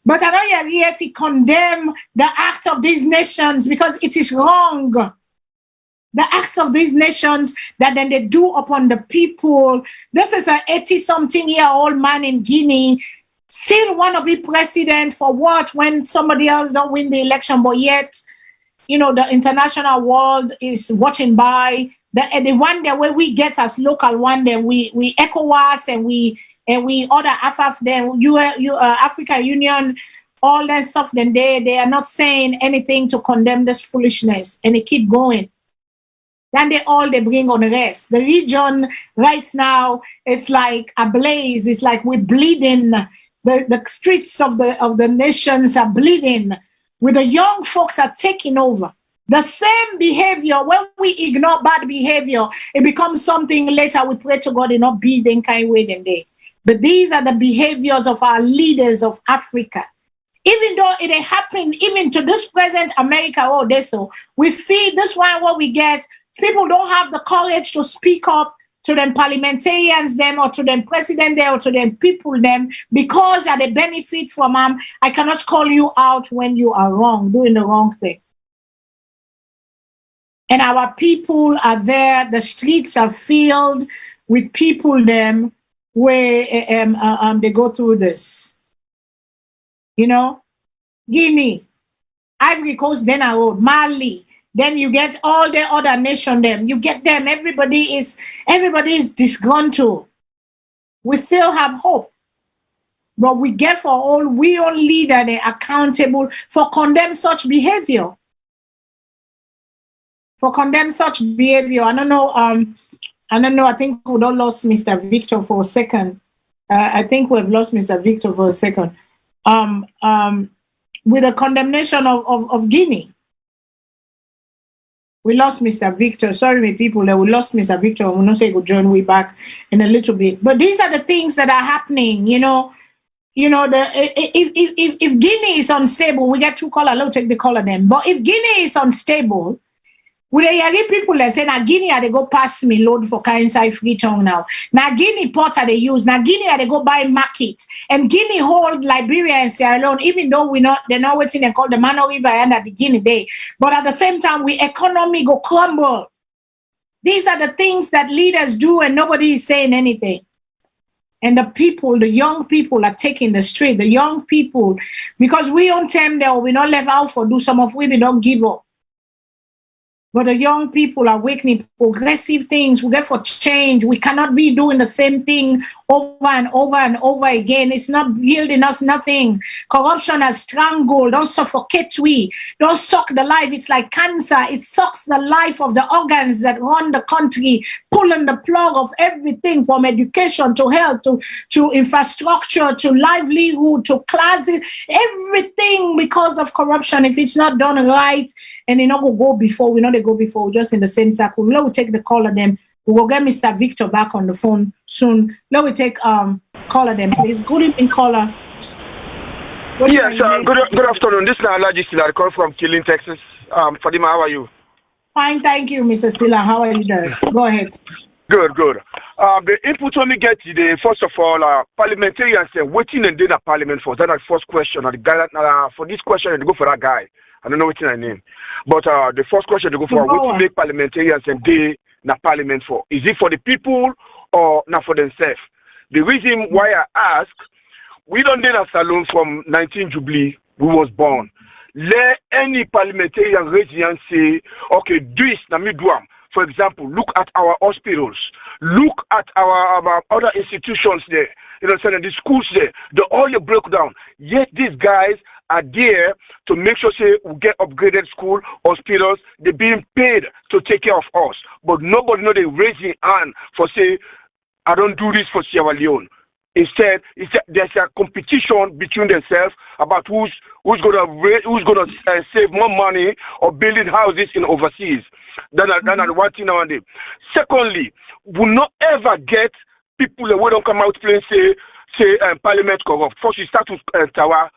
But I know you read it, he condemned the act of these nations because it is wrong. The acts of these nations that then they do upon the people. This is an 80-something-year-old man in Guinea still want to be president for what when somebody else don't win the election, but yet, you know, the international world is watching by. The one that way we get as local one, then we ECOWAS and we order AFAF, then African Union, all that stuff, then they are not saying anything to condemn this foolishness and they keep going. Then they bring on the rest. The region right now, it's like a blaze. It's like we're bleeding. The streets of the nations are bleeding. With the young folks are taking over. The same behavior, when we ignore bad behavior, it becomes something later we pray to God and not be the kind way than they. But these are the behaviors of our leaders of Africa. Even though it happened even to this present America, we see this one what we get. People don't have the courage to speak up to them parliamentarians them or to them president there or to them people them because they benefit from them. I cannot call you out when you are wrong, doing the wrong thing. And our people are there. The streets are filled with people them where they go through this. You know, Guinea, Ivory Coast, then I wrote Mali. Then you get all the other nation them. You get them. Everybody is disgruntled. We still have hope. But we get for all, we all leader they accountable for condemn such behavior. For condemn such behavior. I don't know. I think we don't lost Mr. Victor for a second. I think we've lost Mr. Victor for a second. With the condemnation of Guinea. We lost Mr. Victor. Sorry, my people, that we lost Mr. Victor. We'll not say go join way back in a little bit. But these are the things that are happening, you know. If Guinea is unstable, we get two color. Let's take the color then. But if Guinea is unstable, we the people that say now Guinea they go pass me load for inside Freetown now. Now Guinea port they use. Now Guinea they go buy market. And Guinea hold Liberia and Sierra Leone, even though they're not waiting and call the Mano River and at the Guinea Day. But at the same time, we economy go crumble. These are the things that leaders do and nobody is saying anything. And the people, the young people are taking the street, the young people, because we on time there, we not left out for do some of we don't give up. But the young people are awakening progressive things. We get for change. We cannot be doing the same thing over and over and over again. It's not yielding us nothing. Corruption has strangled. Don't suffocate we. Don't suck the life. It's like cancer. It sucks the life of the organs that run the country, pulling the plug of everything from education to health to infrastructure to livelihood to classes, everything because of corruption. If it's not done right, and they not go before, we know they go before, just in the same circle. Let we take the call of them. We will get Mr. Victor back on the phone soon. Let we take call of them, please. Good evening, caller. Yes, good afternoon. This is Alaji Sila. I call from Killeen, Texas. Fadima, how are you? Fine, thank you, Mr. Sila. How are you doing? Go ahead. Good. The input when we get today, first of all, parliamentarians say waiting and dinner parliament for that first question. The guy for this question, they go for that guy. I don't know what's his name. But the first question they go for, what to make parliamentarians and they na parliament for? Is it for the people or not for themselves? The reason why I ask, we don't need a Salone from 19 Jubilee, we was born. Let any parliamentarian raise and say, okay, do this, na me do am. For example, look at our hospitals, look at our other institutions there, you know, the schools there, all your breakdown. Yet these guys are there to make sure say we get upgraded school, hospitals, they're being paid to take care of us. But nobody know they raising hand for say, I don't do this for Sierra Leone. Instead, there's a competition between themselves about who's gonna save more money or building houses in overseas. That's one thing nowadays. Secondly, we'll not ever get people that don't come out playing say parliament corrupt. First, you start with Tawa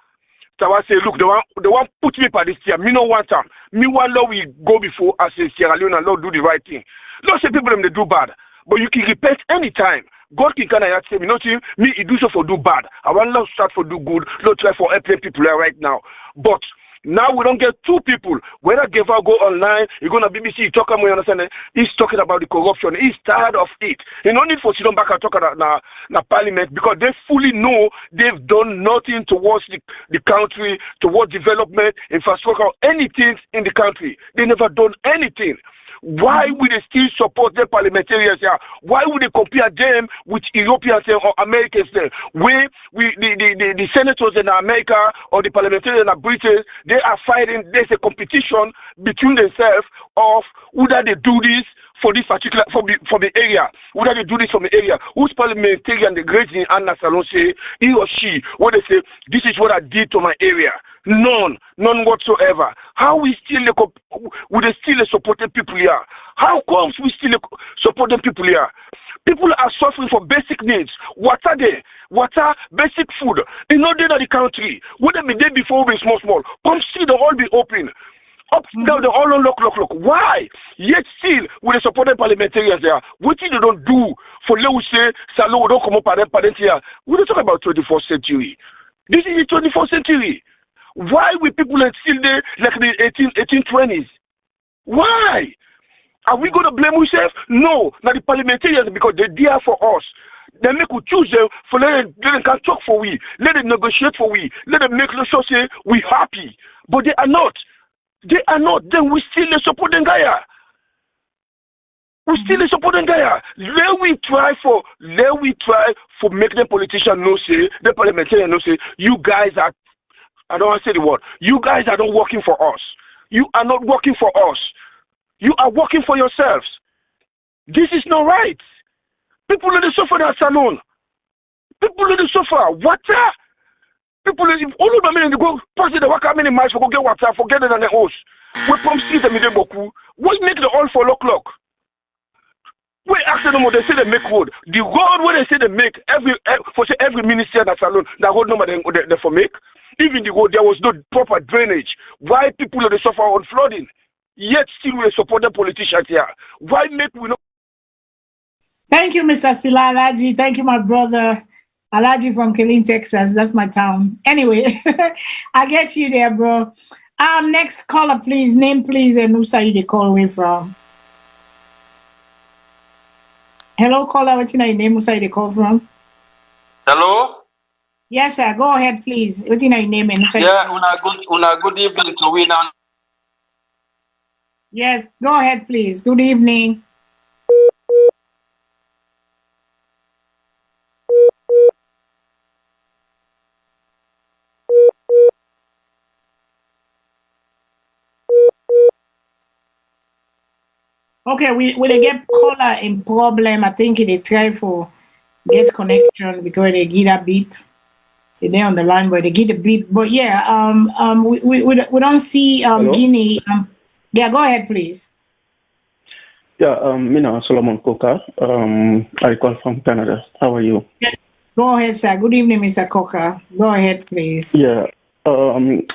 say, look, they want put me for this year. Me no want them. Me want law we go before as a Sierra Leone and law do the right thing. Not say people them they do bad, but you can repent anytime. God can kind of say, me nothing, me he do so for do bad. I want to start for do good, not try for helping people right now. But now we don't get two people. Whether Geva go online, you're gonna BBC talk about, you understand? He's talking about the corruption. He's tired of it. He no need for sit down back and talk about na parliament because they fully know they've done nothing towards the country, towards development, infrastructure, anything in the country. They never done anything. Why would they still support their parliamentarians here? Why would they compare them with Europeans or Americans there? Where the senators in America or the parliamentarians in Britain, they are fighting. There's a competition between themselves of whether they do this for this particular for the area. Whether they do this from the area. Who's parliamentarian the great in Anna Salone say he or she what they say this is what I did to my area. None whatsoever. How we still supporting people here? How comes we still supporting people here? People are suffering for basic needs. Water there, basic food. In no day in the country. What they be there before we small. Come see the all be open. Up down the all on look. Why? Yet still with the supported parliamentarians there. What thing they don't do for let we say Salone don't come up at parents here. We don't talk about 21st century. This is the 21st century. Why we people are still there like the 1820s? Why? Are we going to blame ourselves? No. Now the parliamentarians because they're there for us. They make we choose them for let them can talk for we. Let them negotiate for we. Let them make sure say we happy. But they are not. They are not. Then we still support them Gaia. We still support them Gaia. Let we try for make the politician know say, the parliamentarian know say, you guys are I don't want to say the word. You guys are not working for us. You are not working for us. You are working for yourselves. This is not right. People in the suffer at Salone. People in the suffer. Water. People in all of them in the go pass the work how many miles for go get water, forget it on the house. We pump street and they boku. We make the oil for o'clock. We ask them what they say they make road. The road where they say they make every minister at Salone, that road number they for make. Even the road, there was no proper drainage. Why people they suffer on flooding? Yet still we support the politicians here. Why make we not? Thank you, Mr. Sila Alaji. Thank you, my brother. Alaji from Killeen, Texas. That's my town. Anyway, I get you there, bro. Next caller, please. Name, please, and who are you they call away from? Hello, caller. What's your name? Who are you they call from? Hello? Yes, sir. Go ahead, please. What's your name? And yeah, una good evening to we now. Yes, go ahead, please. Good evening. Okay, we they get caller in problem. I think they try for get connection because they get a beep. They're on the line, but they get a beep. But yeah, we don't see Hello? Guinea. Yeah, go ahead, please. Yeah, me now, Solomon Coca. I call from Canada. How are you? Yes. Go ahead, sir. Good evening, Mr. Coca. Go ahead, please. Yeah. Don't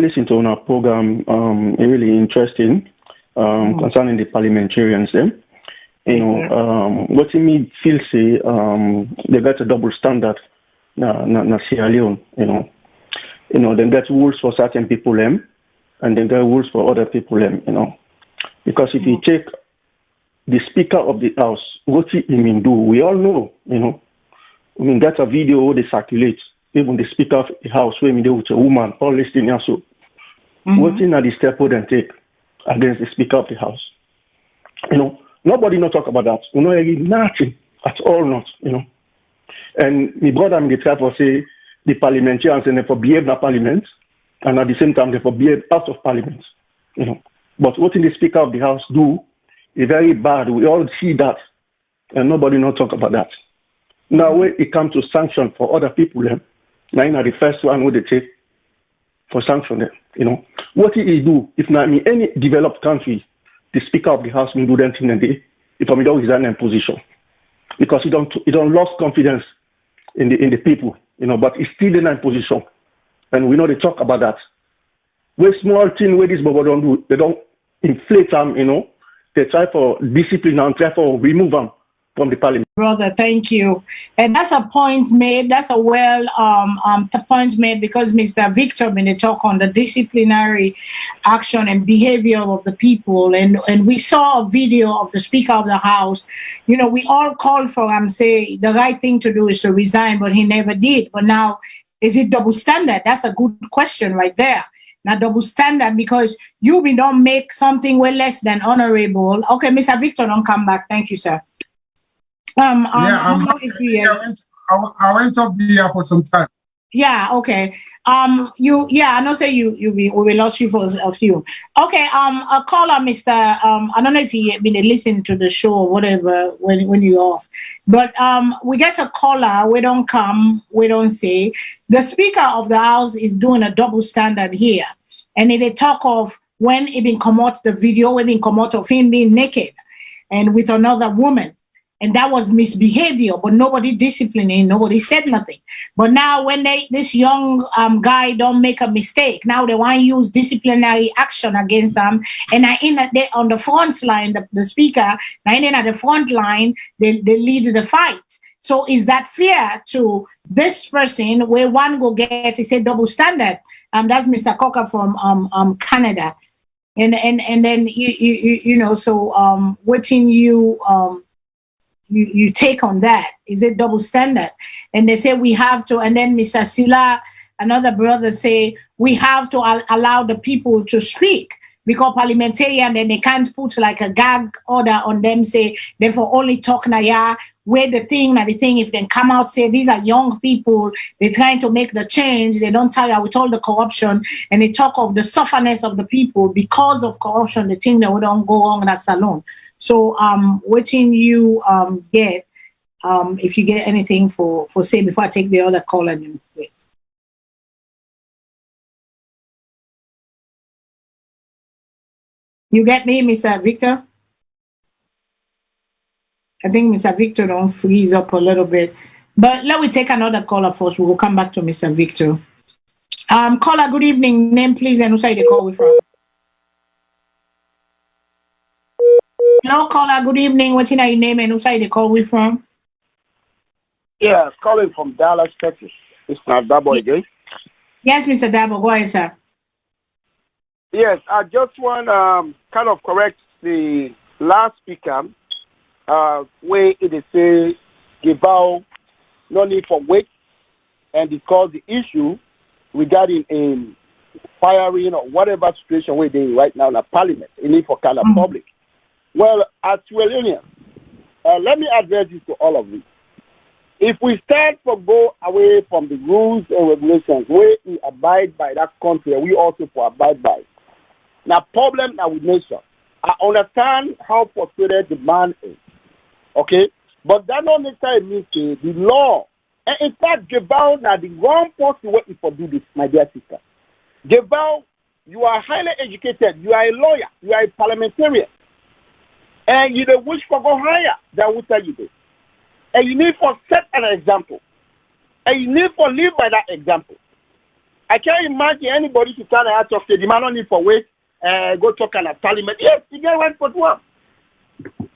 listen to our program. It's really interesting. Concerning the parliamentarians, then. You know, what me feel say, they got a double standard. Na Sierra Leone, you know, they get rules for certain people, and they get rules for other people, you know. Because if you take the Speaker of the House, what he mean do, we all know, you know. I mean, that's a video they circulate. Even the Speaker of the House, when they with a woman, all listening also. What in are the step they take against the Speaker of the House? You know, nobody not talk about that. You know, nothing at all, not, you know. And my brother in the try for say the parliamentarians and they for behave in parliament, and at the same time they for behave out of parliament, you know. But what in the Speaker of the House do is very bad. We all see that, and nobody not talk about that. Now when it comes to sanction for other people, now in the first one what they take for sanction them, you know. What he do if not in any developed country, the Speaker of the House will do that thing and they if I'm in resign in position. Because he don't lost confidence in the people, you know, but he's still in that position. And we know they talk about that. Where small thing where this Bobo don't do, they don't inflate them, you know. They try for discipline and try for remove them from the parliament. Brother, thank you. And that's a point made. That's a point made because Mr. Victor been talk on the disciplinary action and behavior of the people. And we saw a video of the Speaker of the House. You know, we all called for him, say the right thing to do is to resign, but he never did. But now, is it double standard? That's a good question right there. Now, double standard because you don't make something way less than honorable. Okay, Mr. Victor, don't come back. Thank you, sir. I went up there for some time. Yeah, okay. I know say we lost you for a few. Okay, a caller, Mr. I don't know if you been listening to the show or whatever when you're off. But we get a caller, we don't come, we don't say. The Speaker of the House is doing a double standard here. And they talk of when it been come out the video, when it come out of him being naked and with another woman. And that was misbehavior, but nobody disciplined him, nobody said nothing. But now when this young guy don't make a mistake, now they want to use disciplinary action against them. And on the front line, the speaker, now in at the front line, they lead the fight. So is that fair to this person where one go get, he said double standard? That's Mr. Cocker from Canada. And then you know, so waiting you take on that. Is it double standard? And they say we have to, and then Mr. Sila, another brother, say we have to allow the people to speak because parliamentarian, then they can't put like a gag order on them, say therefore only talk na where the thing, if they come out, say these are young people, they're trying to make the change, they don't tire with all the corruption, and they talk of the sufferness of the people because of corruption, the thing that would don't go wrong in that Salone. So waiting you get, if you get anything for say before I take the other call and you please. You get me, Mr. Victor? I think Mr. Victor don't freeze up a little bit. But let me take another caller first. We will come back to Mr. Victor. Caller, good evening. Name please and who side they call we from? Hello, caller. Good evening. What's your name and who side they call we from? Yeah, calling from Dallas, Texas. It's not Dabo again. Yes, Mr. Dabo. Go ahead, sir. Yes, I just want kind of correct the last speaker where it say about no need for wait and discuss the issue regarding firing or whatever situation we're in right now in the parliament, in it for kind of public. Well, as Suelonians, let me address this to all of you. If we start to go away from the rules and regulations, we abide by that country, we also for abide by. Now, problem now with nation. I understand how frustrated the man is, okay? But that don't necessarily mean the law. And in fact, Gebal, now the wrong person waiting for do this, my dear sister. Gebal, you are highly educated, you are a lawyer, you are a parliamentarian, and you don't wish for go higher than we tell you this. And you need to set an example. And you need to live by that example. I can't imagine anybody to tell her to say, the man don't need for wait, go talk in a parliament. Yes, you get right for one.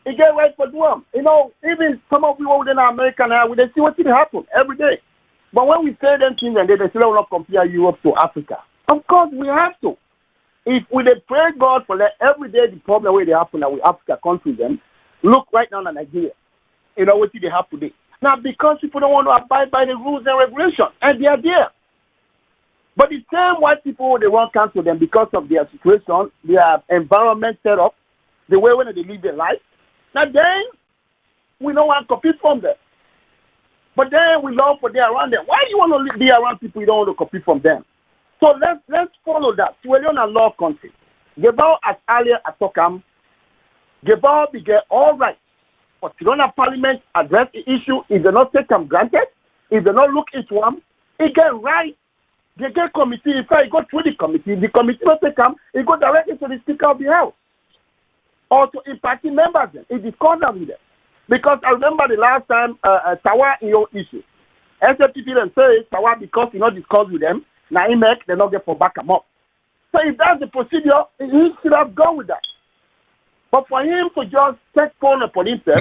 You get right for one. You know, even some of you within America now, we see what happen every day. But when we say them things and they still will not compare Europe to Africa. Of course, we have to. If we pray God for that every day, the problem where they happen now with Africa countries, then look right now in Nigeria. You know what they have today. Now, because people don't want to abide by the rules and regulations, and they are there. But the same white people, they won't cancel them because of their situation, their environment set up, the way when they live their life. Now, then, we don't want to compete from them. But then we love for they around them. Why do you want to be around people you don't want to compete from them? So let's follow that. We're in a law country. Gebal, as earlier as Tokam, Gebal began all right. But Tirana Parliament address the issue. If they not take them granted, if they not look into them, it get right. They get committee. If I go through the committee not take them, it go directly to the Speaker of the House. Or to in-party members then. It discuss them with them. Because I remember the last time Tawa in your issue. SFPP then say Tawa because you not discuss with them, now he make they not get for back them up. So if that's the procedure, he should have gone with that. But for him to just take phone upon himself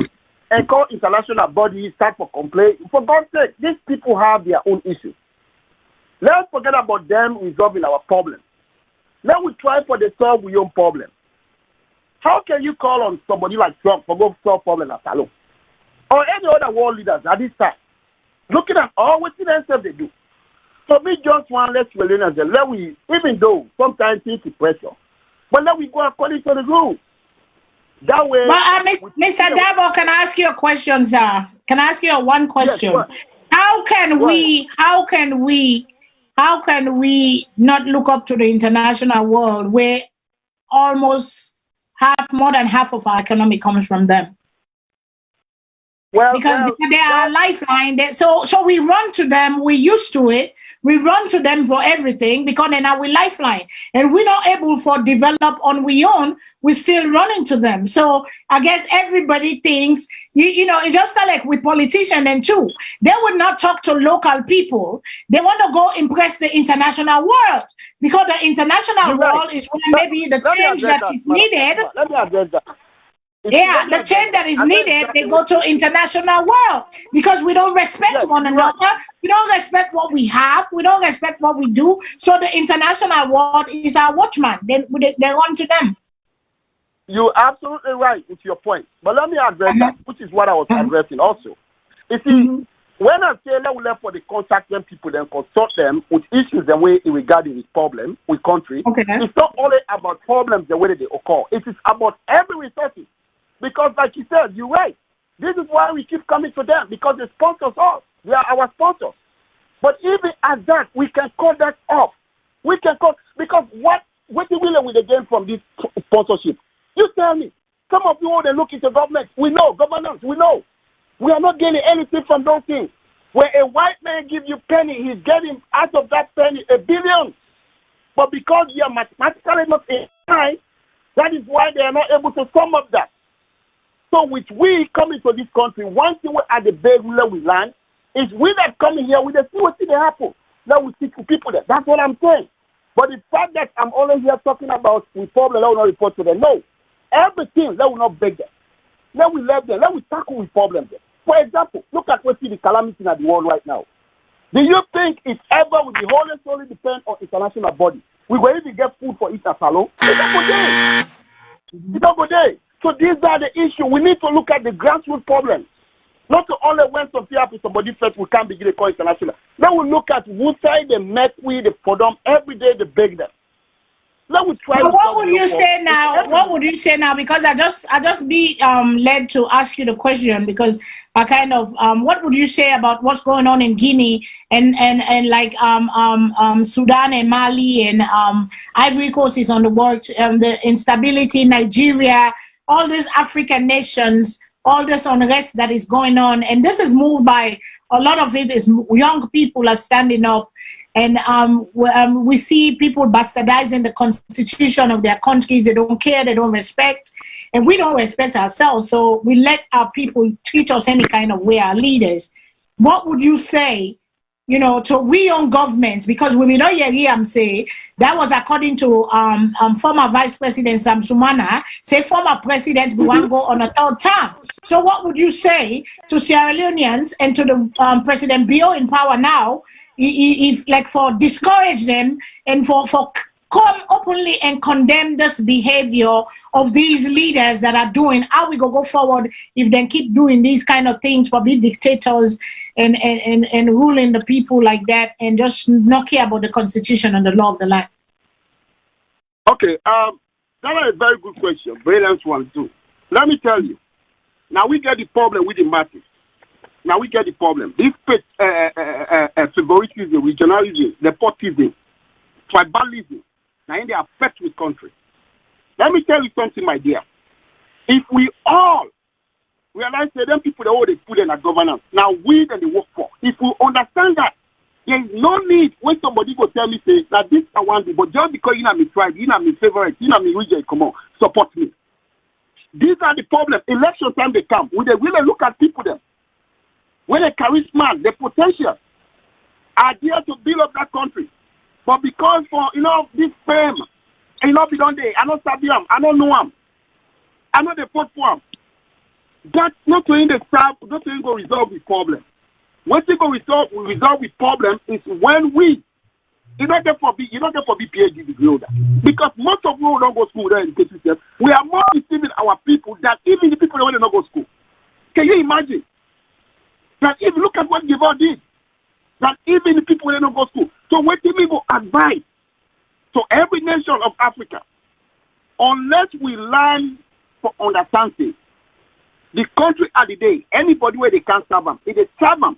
and call international bodies, start for complaint, for God's sake, these people have their own issues. Let's forget about them resolving our problems. Let we try for the solve your own problem. How can you call on somebody like Trump for go solve problem at Salone? Or any other world leaders at this time? Looking at all what themselves they do. So we just want let's let we, even though sometimes it's pressure, but let we go according to the rules. That way. But Mr. Dabo, can I ask you a question, sir? Can I ask you one question? Yes, how can we not look up to the international world where almost more than half of our economy comes from them? Because they are a lifeline. So we run to them. We're used to it. We run to them for everything because they're our lifeline. And we're not able to develop on we own. We're still running to them. So I guess everybody thinks, you know, it's just like with politicians and too. They would not talk to local people. They want to go impress the international world because the international world is where maybe the change that is needed. Let me address that. Yeah, the change that is needed, they go to international world because we don't respect one another. We don't respect what we have. We don't respect what we do. So the international world is our watchman. They run to them. You're absolutely right with your point. But let me address that, which is what I was addressing also. You see, when I say let we left for the contact them people, then consult them with issues the way regarding this problem with country, it's not only about problems the way they occur. It is about every resources. Because like you said, you're right. This is why we keep coming to them, because they sponsor us. They are our sponsors. But even at that, we can cut that off. We can cut, because what do we learn with the gain from this sponsorship? You tell me. Some of you, they look into government. We know, governance, we know. We are not getting anything from those things. Where a white man gives you penny, he's getting out of that penny $1 billion. But because we are mathematically not in time, that is why they are not able to sum up that. So with we coming to this country, one thing we at the base where we land is we that coming here with the see what they happen. Now we speak to people there. That's what I'm saying. But the fact that I'm only here talking about we problem, let we not report to them. No. Everything, let we not beg them. Let we let them. Let we tackle with problems there. For example, look at what see the calamity in the world right now. Do you think it ever will be wholly solely depend on international body? We will even get food for each Salone. It's not good day. It's not good day. So these are the issues. We need to look at the grassroots problems. Not only when something happens, somebody first we can't begin to call international. Now we look at who side they met with, the for them every day they beg them. Now we try. But what would you say now? What would you say now? Because I just be led to ask you the question because I kind of what would you say about what's going on in Guinea and like Sudan and Mali and Ivory Coast is on the work, the instability in Nigeria, all these African nations, all this unrest that is going on, and this is moved by a lot of it is young people are standing up. And we see people bastardizing the constitution of their countries. They don't care, they don't respect, and we don't respect ourselves. So we let our people treat us any kind of way, our leaders. What would you say, you know, to we on government? Because we know Yeriam say that was according to former Vice President Sam Sumana, say former president we want to go on a third term. So what would you say to Sierra Leoneans and to the President Bio in power now? If like for discourage them and for come openly and condemn this behavior of these leaders that are doing, how we go forward if they keep doing these kind of things for big dictators and ruling the people like that and just not care about the constitution and the law of the land? Okay, that is a very good question. Brilliant one too. Let me tell you. Now we get the problem with the masses. Now we get the problem. This favoritism, regionalism, nepotism, tribalism, now they affect the country. Let me tell you something, my dear. If we all realize that them people, they put in a governance, now we then they work for. If we understand that, there is no need when somebody go tell me, say, that this I want to, but just because you know me tribe, you know me favorite, you know me region, come on, support me. These are the problems. Election time they come. We they really look at people them. When the charisma, the potential are there to build up that country. But because for, you know, this fame, and you know, be done there, I don't sabi him, I don't know him, I know the vote for him. That's not going to resolve the problem. What they go resolve the problem is when we, you don't get for PhD degree holder. Because most of you don't go to school, there in the we are more deceiving our people than even the people that want to not go to school. Can you imagine? That if you look at what Givor did, that even the people that don't go to school. So what do we go advise to every nation of Africa? Unless we learn for understanding, the country at the day, anybody where they can't serve them, it is serve them.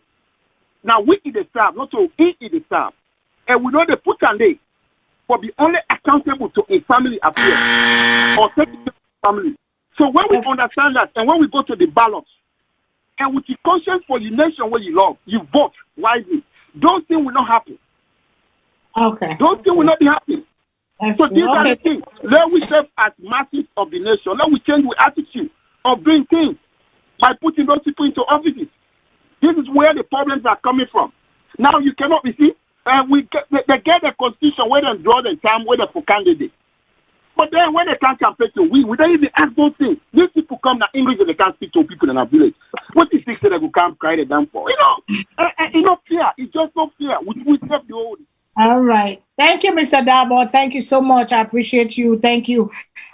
Now we it is serve, not to eat it is serve. And we know they put on day, but be only accountable to a family affairs or take it to family. So when we understand that and when we go to the ballots, and with the conscience for the nation where you love, you vote wisely. Those things will not happen. Okay. Those things will not be happening. So these are the things. Let we serve as masses of the nation. Let we change the attitude of doing things by putting those people into offices. This is where the problems are coming from. Now you cannot be see. They get the constitution where they draw the time where they for candidates. But then when they can't campaign to win, we don't even ask those things. These people come to English and they can't speak to people in our village. What is it that they will come cry them for? You know, it's not fair. It's just not fair. We serve the old. All right. Thank you, Mr. Dabo. Thank you so much. I appreciate you. Thank you.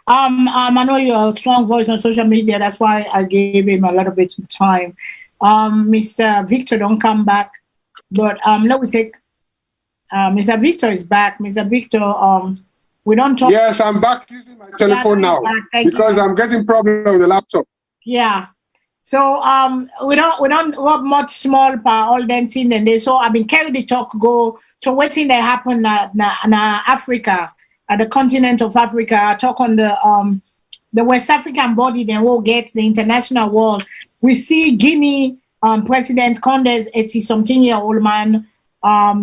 I know you're a strong voice on social media. That's why I gave him a little bit of time. Mr. Victor, don't come back. But let me take Mr. Victor is back. Mr. Victor, we don't talk. Yes, I'm back using my telephone now because I'm getting problem with the laptop. Yeah. So we don't have much small all denting and they so I've been carried the talk go to waiting that happen in Africa, at the continent of Africa. Talk on the West African body, then we'll get the international world. We see Guinea President Conde's 80-something-year-old man.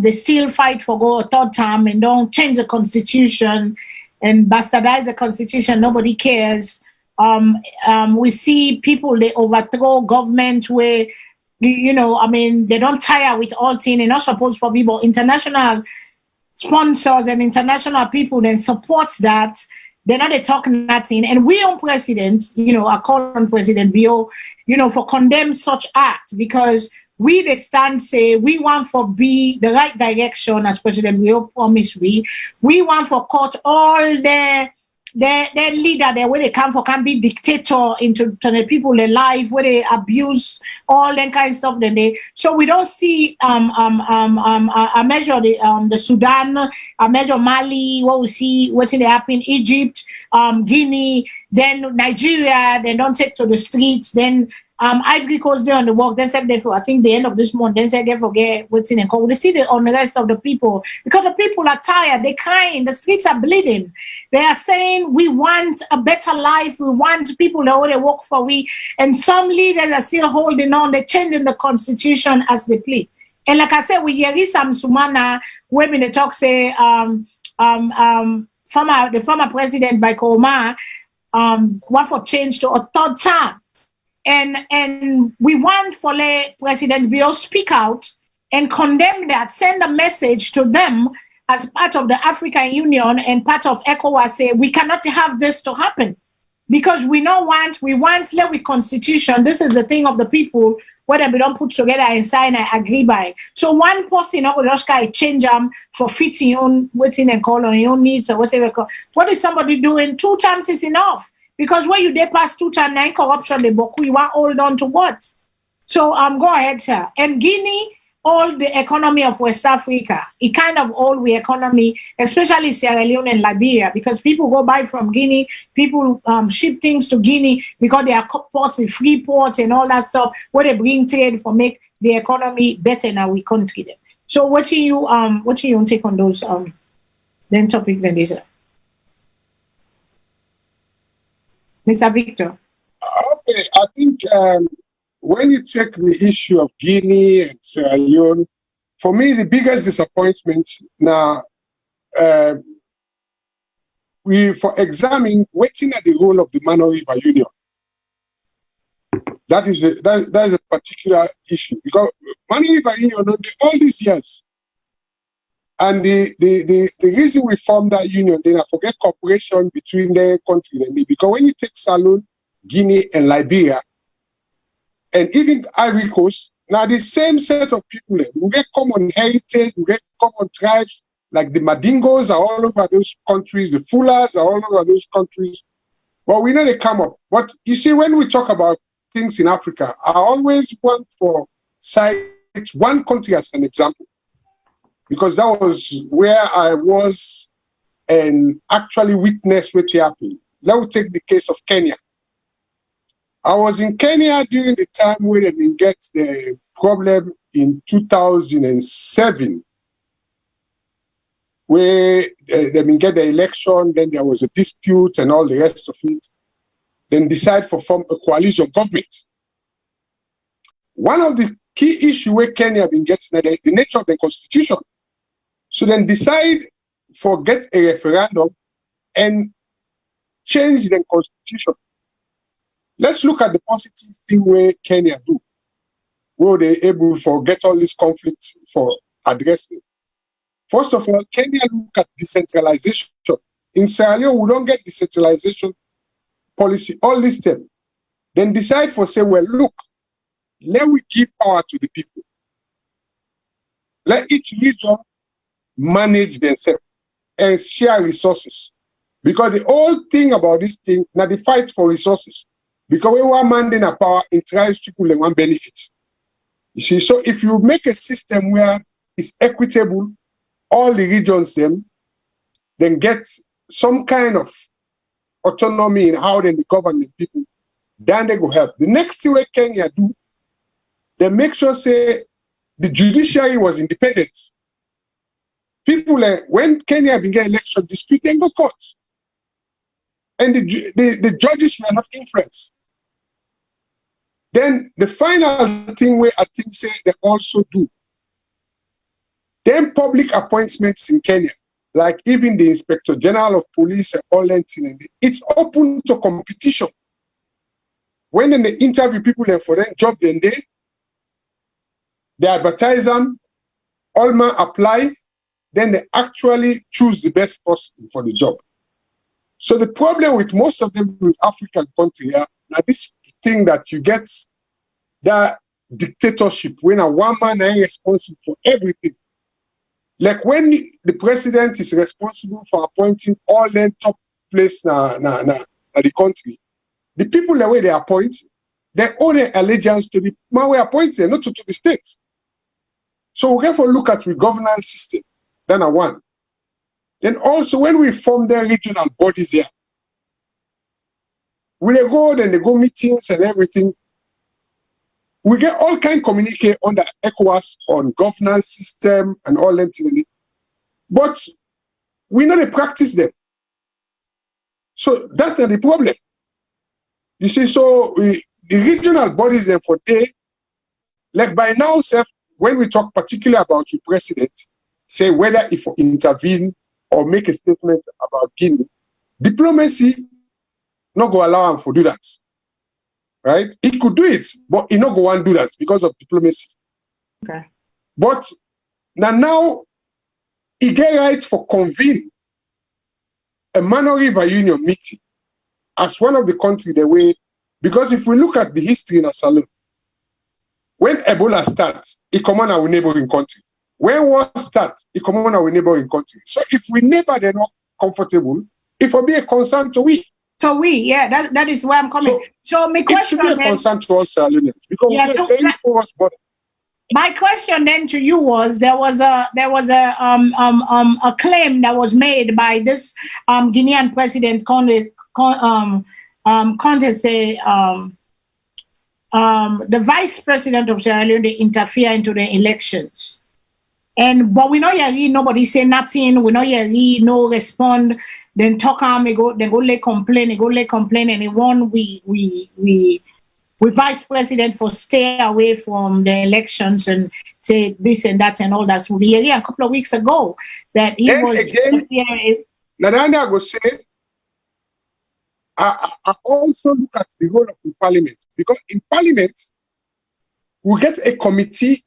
They still fight for go a third term and don't change the constitution and bastardize the constitution. Nobody cares. We see people, they overthrow government where, you know, I mean, they don't tire with all things. They're not supposed for people. International sponsors and international people then supports that. They're not talking nothing. And we on president, you know, I call on President Bio, you know, for condemn such act because we the stand say we want for be the right direction as President Bio promised we want for cut all the their leader there where they come for can be dictator to the people their life where they abuse all that kind of stuff. So we don't see a measure the Sudan, a measure Mali, what we see what's in happen Egypt, Guinea, then Nigeria. They don't take to the streets. Then Ivory Coast there on the walk. Then said therefore I think the end of this month. Then said they forget what's in the. We see the unrest of the people because the people are tired. They're crying. The streets are bleeding. They are saying we want a better life. We want people that want to work for we. And some leaders are still holding on. They're changing the constitution as they plead. And like I said, we hear some Sumana women they talk say the former president by Koma want for change to a third term. And we want for the President Bio speak out and condemn that, send a message to them as part of the African Union and part of ECOWAS, say we cannot have this to happen because we want let constitution. This is the thing of the people whether we don't put together and sign and agree by. So one person will just change them for fitting on waiting and call on your needs or whatever. What is somebody doing? 2 times is enough. Because when you dey pass 2 times 9 corruption, they boku, you want hold on to what? So go ahead, sir. And Guinea, all the economy of West Africa, it kind of all the economy, especially Sierra Leone and Liberia, because people go buy from Guinea, people ship things to Guinea because they are ports and free port and all that stuff, where they bring trade for make the economy better in our country. Then. So what do you take on those then topic then, Lisa? Mr. Victor. Okay, I think when you take the issue of Guinea and Sierra Leone, for me, the biggest disappointment now, for examining waiting at the role of the Mano River Union. That is a particular issue because Mano River Union all these years, and the reason we formed that union, then I forget cooperation between the countries, because when you take Salone, Guinea, and Liberia, and even Ivory Coast, now the same set of people, we get common heritage, we get common tribes, like the Madingos are all over those countries, the Fulas are all over those countries, but we know they come up. But you see, when we talk about things in Africa, I always want to cite one country as an example, because that was where I was and actually witnessed what happened. Let me take the case of Kenya. I was in Kenya during the time where they didn't get the problem in 2007, where they didn't get the election, then there was a dispute and all the rest of it, then decide to form a coalition government. One of the key issues where Kenya been getting the nature of the constitution. So then decide for get a referendum and change the constitution. Let's look at the positive thing where Kenya do, where they're able to get all these conflicts for addressing. First of all, Kenya look at decentralization. In Sierra Leone, we don't get decentralization policy, all this time. Then decide for say, well, look, let we give power to the people. Let each region manage themselves and share resources. Because the whole thing about this thing, now the fight for resources. Because we want mandate a power, it tries people and want benefits. You see, so if you make a system where it's equitable, all the regions then get some kind of autonomy in how they govern the people, then they go help. The next thing what Kenya do, they make sure say the judiciary was independent. People, when Kenya began election dispute, they go court. And the judges were not influenced. Then the final thing where I think say they also do, then public appointments in Kenya, like even the Inspector General of Police and all that, it's open to competition. When they interview people for that job, then they advertise them, all men apply, then they actually choose the best person for the job. So the problem with most of them with African countries, now this thing that you get that dictatorship when a one man is responsible for everything. Like when the president is responsible for appointing all the top place na the country, the people the way they appoint, they owe their allegiance to the man we appoint them, not to the state. So we therefore look at the governance system, then a one. Then also when we form the regional bodies here, when they go, then they go meetings and everything. We get all kind of communicate under ECOWAS on governance system and all that. But we know they practice them. So that's the problem. You see, so the regional bodies then for day, like by now, sir, when we talk particularly about the president, say whether if intervene or make a statement about Guinea, diplomacy not go allow him to do that. Right? He could do it, but he not go and do that because of diplomacy. Okay. But now he get right for convene a Mano River Union meeting as one of the country the way, because if we look at the history in Salone, when Ebola starts, it come on our neighboring country. When war starts, it come on our neighboring country. So if we neighbor they're not comfortable, it will be a concern to we. So yeah, that is where I'm coming. So my question it should be a concern to us Salonians because yeah, we're very porous border. My question then to you was there was a claim that was made by this Guinean president Conde say the vice president of Sierra Leone they interfere into the elections. But we know nobody say nothing, we know no respond, then talk they go lay complain, and they want we vice president for stay away from the elections and say this and that and all that. So we hear a couple of weeks ago that he then was again. Nadanda go say, I also look at the role of the parliament because in parliament we get a committee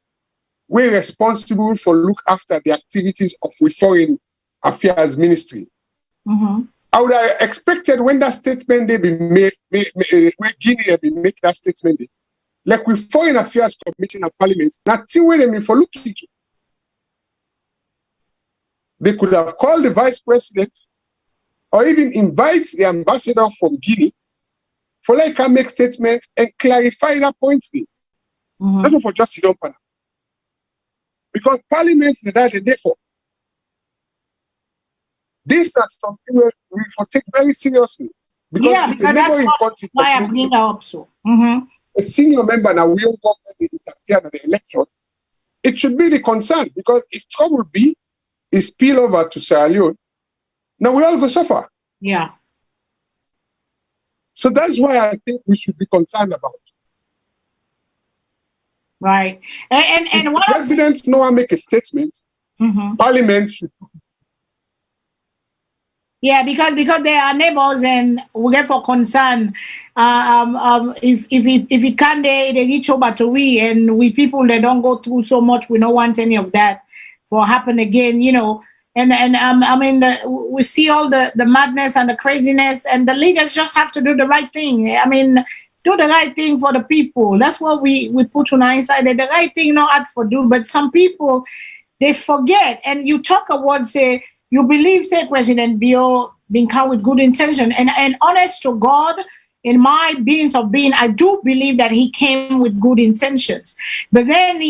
we're responsible for look after the activities of the foreign affairs ministry. Mm-hmm. I would have expected when that statement they be made, when Guinea be make that statement, like with Foreign Affairs Committee and Parliament, nothing where they for looking into. They could have called the vice president or even invite the ambassador from Guinea for like a make statement and clarify that point. Mm-hmm. Not for just sit down. Because Parliament is that the day for. This is something we will take very seriously. Because if a neighboring country why I'm bringing up so. Mm-hmm. A senior member now will government interfere in the election, it should be the concern because if trouble is spill over to Sierra Leone, now we all go suffer. Yeah. So that's why I think we should be concerned about. Right. And if what the president no make a statement, mm-hmm. Parliament should. Yeah, because they are neighbors and we get for concern. If it can't they reach over to we and we people they don't go through so much, we don't want any of that for happen again, And I mean we see all the madness and the craziness and the leaders just have to do the right thing. I mean, do the right thing for the people. That's what we put on our inside. The right thing not hard for do, but some people they forget. And you talk about say you believe, say, President Bio being come with good intention. And honest to God, in my beings of being, I do believe that he came with good intentions. But then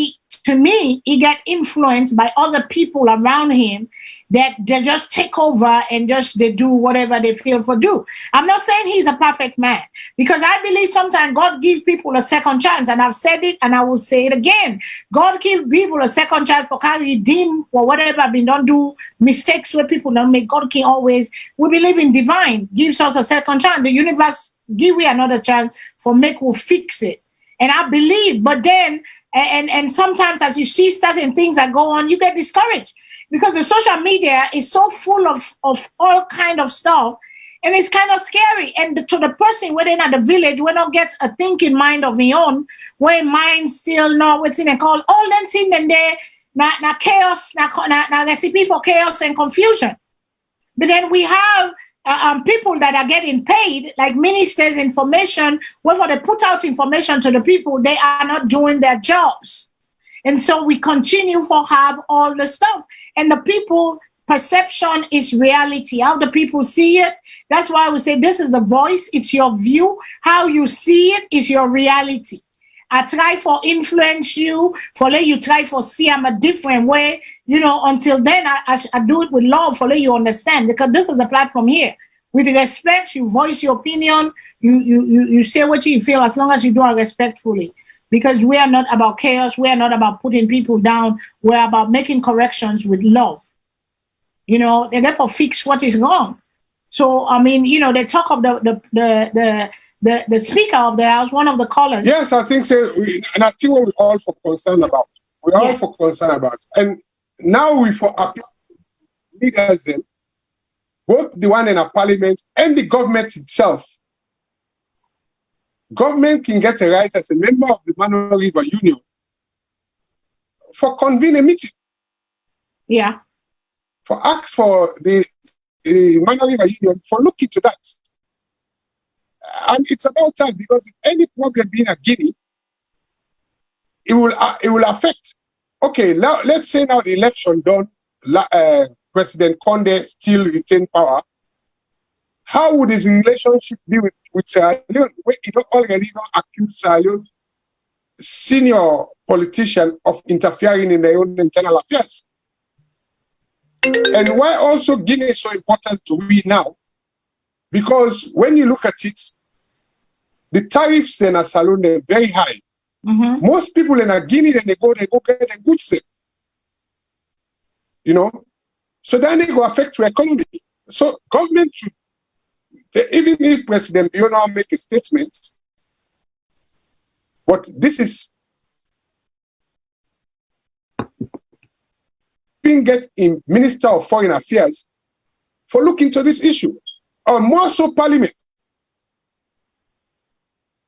to me, he got influenced by other people around him that they just take over and they do whatever they feel for do. I'm not saying he's a perfect man because I believe sometimes God gives people a second chance, and I've said it and I will say it again. God gives people a second chance for can redeem or whatever been don't do mistakes where people don't make. God can always, we believe in divine, gives us a second chance. The universe give we another chance for make we fix it. And I believe, but then, and sometimes as you see certain things that go on, you get discouraged because the social media is so full of all kind of stuff, and it's kind of scary. And to the person within at the village, we don't get a thinking mind of his own, where mind still know what's in and call all them things and they na chaos, na recipe for chaos and confusion. But then we have people that are getting paid, like ministers, information, whether they put out information to the people, they are not doing their jobs. And so we continue to have all the stuff. And the people perception is reality. How the people see it. That's why we say this is the voice. It's your view. How you see it is your reality. I try for influence you, for let you try for see I'm a different way, until then I do it with love for let you understand, because this is a platform here. With respect, you voice your opinion, you say what you feel, as long as you do it respectfully. Because we are not about chaos, we are not about putting people down, we're about making corrections with love. They therefore fix what is wrong. So I mean, they talk of the speaker of the house, one of the callers. Yes, I think so. And I think what we're all for concern about. We're all for concern about. And now we for leaders, both the one in a parliament and the government itself. Government can get a right as a member of the Mano River Union for convene a meeting. Yeah. For ask for the Mano River Union for look into that. And it's about time, because if any problem being a Guinea, it will affect. Okay, now let's say now the election done, President Condé still retain power. How would his relationship be with Sierra Leone? He don't already accuse Sierra Leone senior politician of interfering in their own internal affairs. And why also Guinea is so important to we now? Because when you look at it, the tariffs in a Salone are very high. Mm-hmm. Most people in a Guinea, then they go get the goods there. So then they go affect your economy. So government should, even if President Biona make a statement, but this is being get in Minister of Foreign Affairs for looking into this issue, or more so Parliament.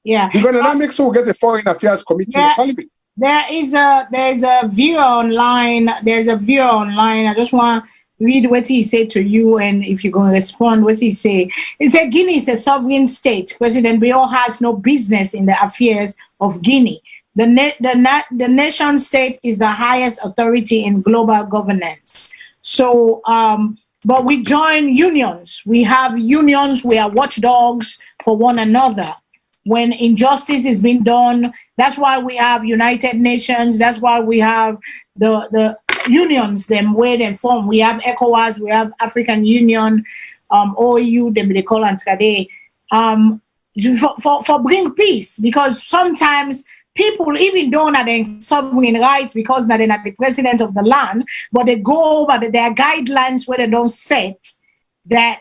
Yeah, because that makes so we get a Foreign Affairs Committee in Parliament. There is a viewer online. There's a viewer online. I just want to read what he said to you, and if you're going to respond, what he said. He said Guinea is a sovereign state. President Bion has no business in the affairs of Guinea. The nation state is the highest authority in global governance. So, but we join unions. We have unions. We are watchdogs for one another. When injustice is being done, that's why we have United Nations. That's why we have the unions, them where they form. We have ECOWAS, we have African Union, OEU, them they call today, for bring peace. Because sometimes people, even though not they sovereign rights, because they're not the president of the land, but they go over their guidelines where they don't set that,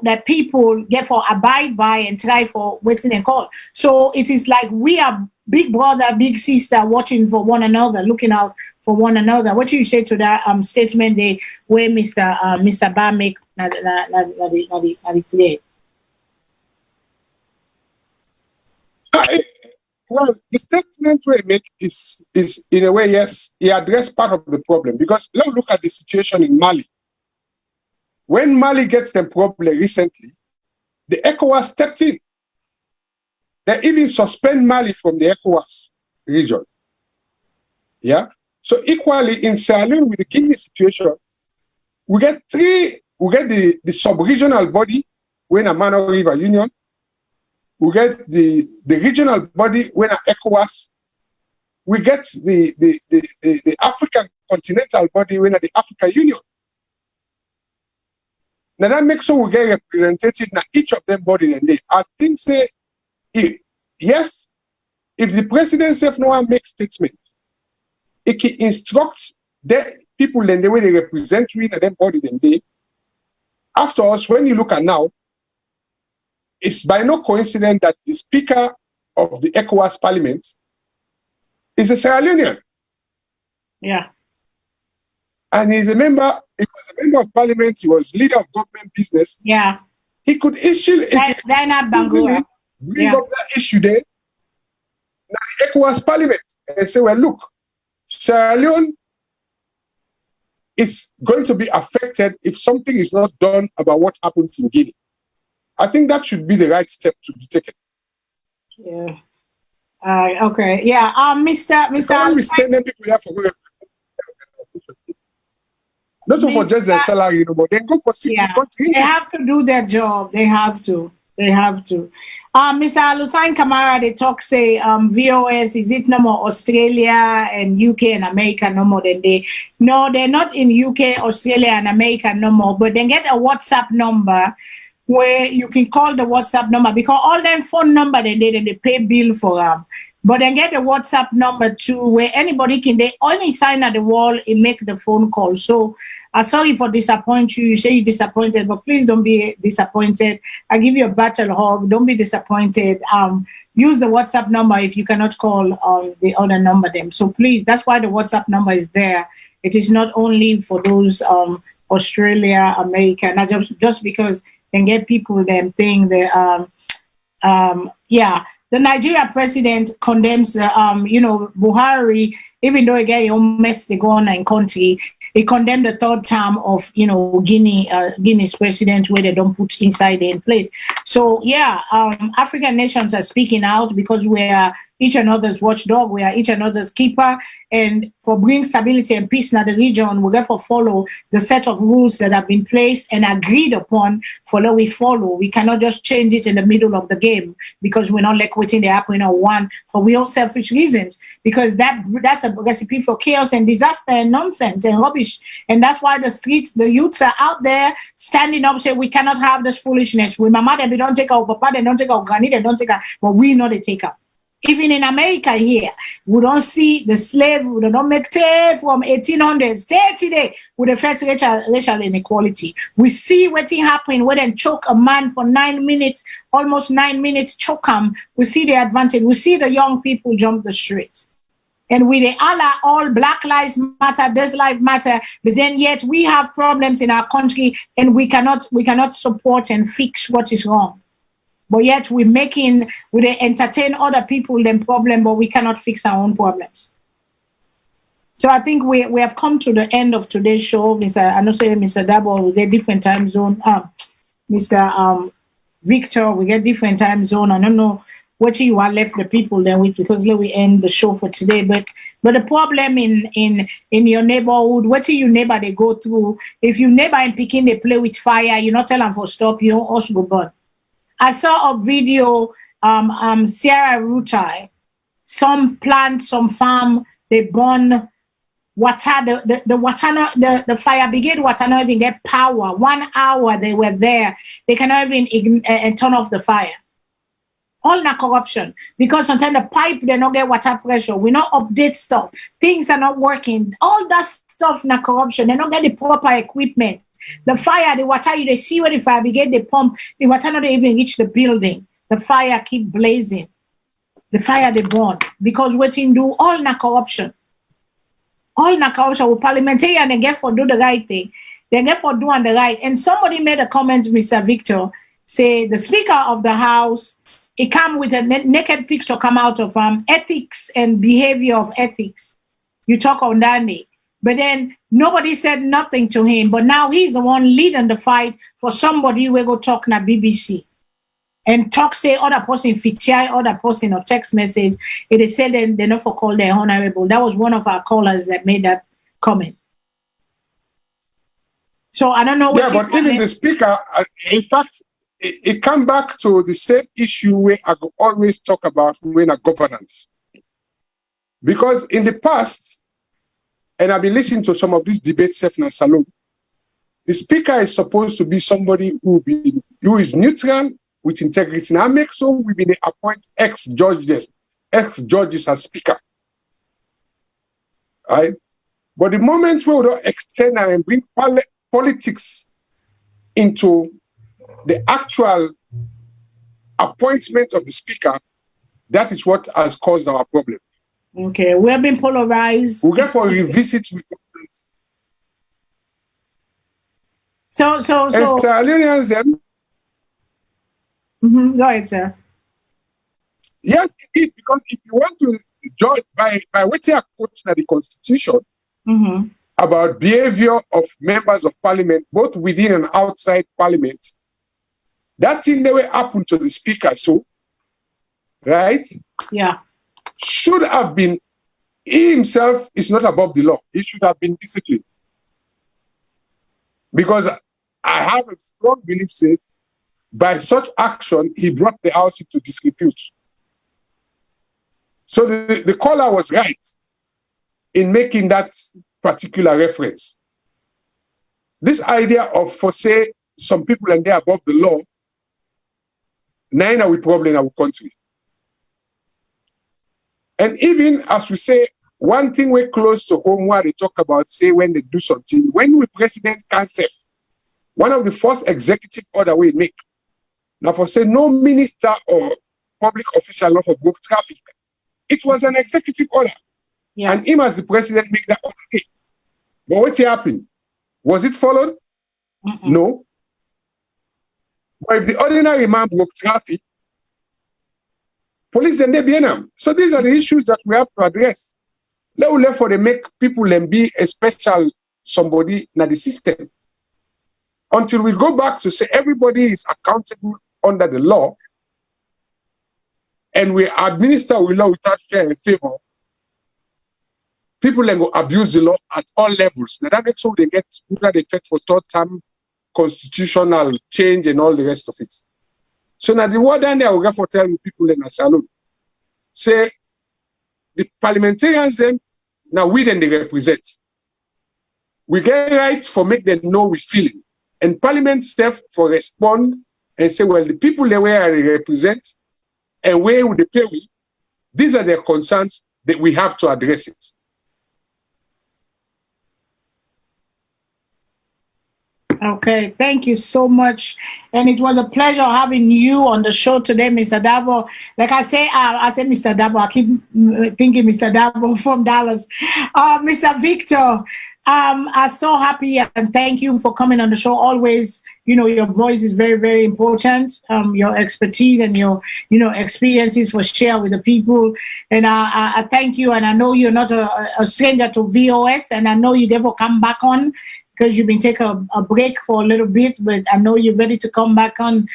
that people therefore abide by and try for waiting and call. So it is like we are big brother, big sister watching for one another, looking out for one another. What do you say to that statement there where Mr. Ba make today? Well, the statement we make is in a way, yes, he addressed part of the problem, because let's look at the situation in Mali. When Mali gets the problem recently, the ECOWAS stepped in. They even suspend Mali from the ECOWAS region. Yeah. So equally in Sierra Leone with the Guinea situation, we get the sub-regional body when a Mano River Union. We get the regional body when a ECOWAS. We get the African continental body when a the African Union. Now that makes sure we get representative in each of them body and day. I think say yes, if the president said no one makes statement, it can instruct the people in the way they represent you in them body and day. After us, when you look at now, it's by no coincidence that the speaker of the ECOWAS parliament is a Sierra Leonean. Yeah. And he was a member of parliament, he was leader of government business. Yeah. He could easily bring up that issue there, now the ECOWAS parliament, and say, well, look, Sierra Leone is going to be affected if something is not done about what happens in Guinea. I think that should be the right step to be taken. Yeah. Okay. Yeah. Mr. Not for just their salary, but then go for they have to do their job. They have to. Mr. Alusain Kamara, they talk say VOS, is it no more Australia and UK and America no more than they? No, they're not in UK, Australia and America no more, but they get a WhatsApp number where you can call the WhatsApp number because all them phone number they pay bill for them. But then get the WhatsApp number too, where anybody can, they only sign at the wall and make the phone call. So I'm sorry for disappoint you. You say you're disappointed, but please don't be disappointed. I give you a battle hug. Don't be disappointed. Use the WhatsApp number if you cannot call the other number them. So please, that's why the WhatsApp number is there. It is not only for those Australia, America, not just because they get people them think that the Nigeria president condemns Buhari, even though again he mess the go on in country. He condemned the third term of Guinea's president where they don't put inside in place. So African nations are speaking out because we are each another's watchdog, we are each another's keeper, and for bringing stability and peace in the region, we therefore follow the set of rules that have been placed and agreed upon for that we follow. We cannot just change it in the middle of the game because we're not like waiting to happen or one for we all selfish reasons, because that's a recipe for chaos and disaster and nonsense and rubbish. And that's why the streets, the youths are out there standing up saying we cannot have this foolishness. We mama they don't take our papa, they don't take our granny, they don't take our, but we know they take up. Even in America here, we don't see the slave, we don't make tea from 1800s, today with the first racial inequality. We see what happened when they choke a man for 9 minutes, almost 9 minutes, choke him. We see the advantage. We see the young people jump the streets. And we all Black Lives Matter, this life matter, but then yet we have problems in our country and we cannot support and fix what is wrong. But yet we entertain other people them problem, but we cannot fix our own problems. So I think we have come to the end of today's show. Mr. Dabo, we get different time zone. Mr. Victor, we get different time zone. I don't know what you are left the people then with because let we end the show for today. But the problem in your neighborhood, what your neighbor they go through, if your neighbor in Peking they play with fire, you not tell them for stop, you also go burn. I saw a video, Sierra Rutai, some plant, some farm, they burn water, the fire brigade water not even get power. 1 hour they were there. They cannot even turn off the fire. All na corruption. Because sometimes the pipe, they don't get water pressure. We not update stuff. Things are not working. All that stuff na corruption. They don't get the proper equipment. The fire, the water, they see where the fire brigade, they pump, the water not even reach the building. The fire keep blazing. The fire, they burn. Because what you do, all na corruption. All na corruption. With parliamentarian, they get for do the right thing. They get for doing the right. And somebody made a comment, Mr. Victor, say the Speaker of the House, it come with a naked picture come out of ethics and behavior of ethics. You talk on that day. But then nobody said nothing to him. But now he's the one leading the fight for somebody who will go talk na BBC. And talk say other person feature, other person or text message. It is said they not for call their honorable. That was one of our callers that made that comment. So I don't know what. Yeah, but even the speaker, in fact, it come back to the same issue where I always talk about when a governance. Because in the past, and I've been listening to some of these debates in Salone, the speaker is supposed to be somebody who is neutral with integrity. Now make so we been appoint ex-judges as speaker. Right? But the moment we will extend and bring politics into the actual appointment of the speaker, that is what has caused our problem. Okay, we have been polarized. We'll get for a revisit with governance. So. And Sierra Leoneans them. Go ahead, sir. Yes, indeed, because if you want to judge by what you are quoting at the Constitution about behavior of members of Parliament, both within and outside Parliament, that thing never happened to the speaker. So, right? Yeah. Should have been, he himself is not above the law. He should have been disciplined. Because I have a strong belief that by such action, he brought the house into disrepute. So the caller was right in making that particular reference. This idea of, for say, some people and they are above the law, nine are we problem in our country. And even as we say, one thing we're close to home where they talk about, say, when they do something, when we President Kansef, one of the first executive order we make, now for say no minister or public official law for book traffic, it was an executive order. Yeah. And him as the president make that order. But what's happened? Was it followed? No. But if the ordinary man broke traffic, police and they be in them. So these are the issues that we have to address. Let for they make people and be a special somebody in the system. Until we go back to say everybody is accountable under the law and we administer with law without fear and favor, people then go abuse the law at all levels. Now that makes sure they get good effect for third term constitutional change and all the rest of it. So now the word and I will go tell people in a salon. Say the parliamentarians then now we then they represent. We get rights for make them know we feeling. And Parliament step for respond and say, well, the people they where they represent and where would they pay with, these are their concerns that we have to address it. Okay, thank you so much. And it was a pleasure having you on the show today, Mr. Dabo. Like I say Mr. Dabo, I keep thinking Mr. Dabo from Dallas. Mr. Victor, I'm so happy and thank you for coming on the show. Always, your voice is very, very important. Your expertise and your, experiences for share with the people. And I thank you. And I know you're not a stranger to VOS, and I know you never come back on, because you've been taking a break for a little bit, but I know you're ready to come back on,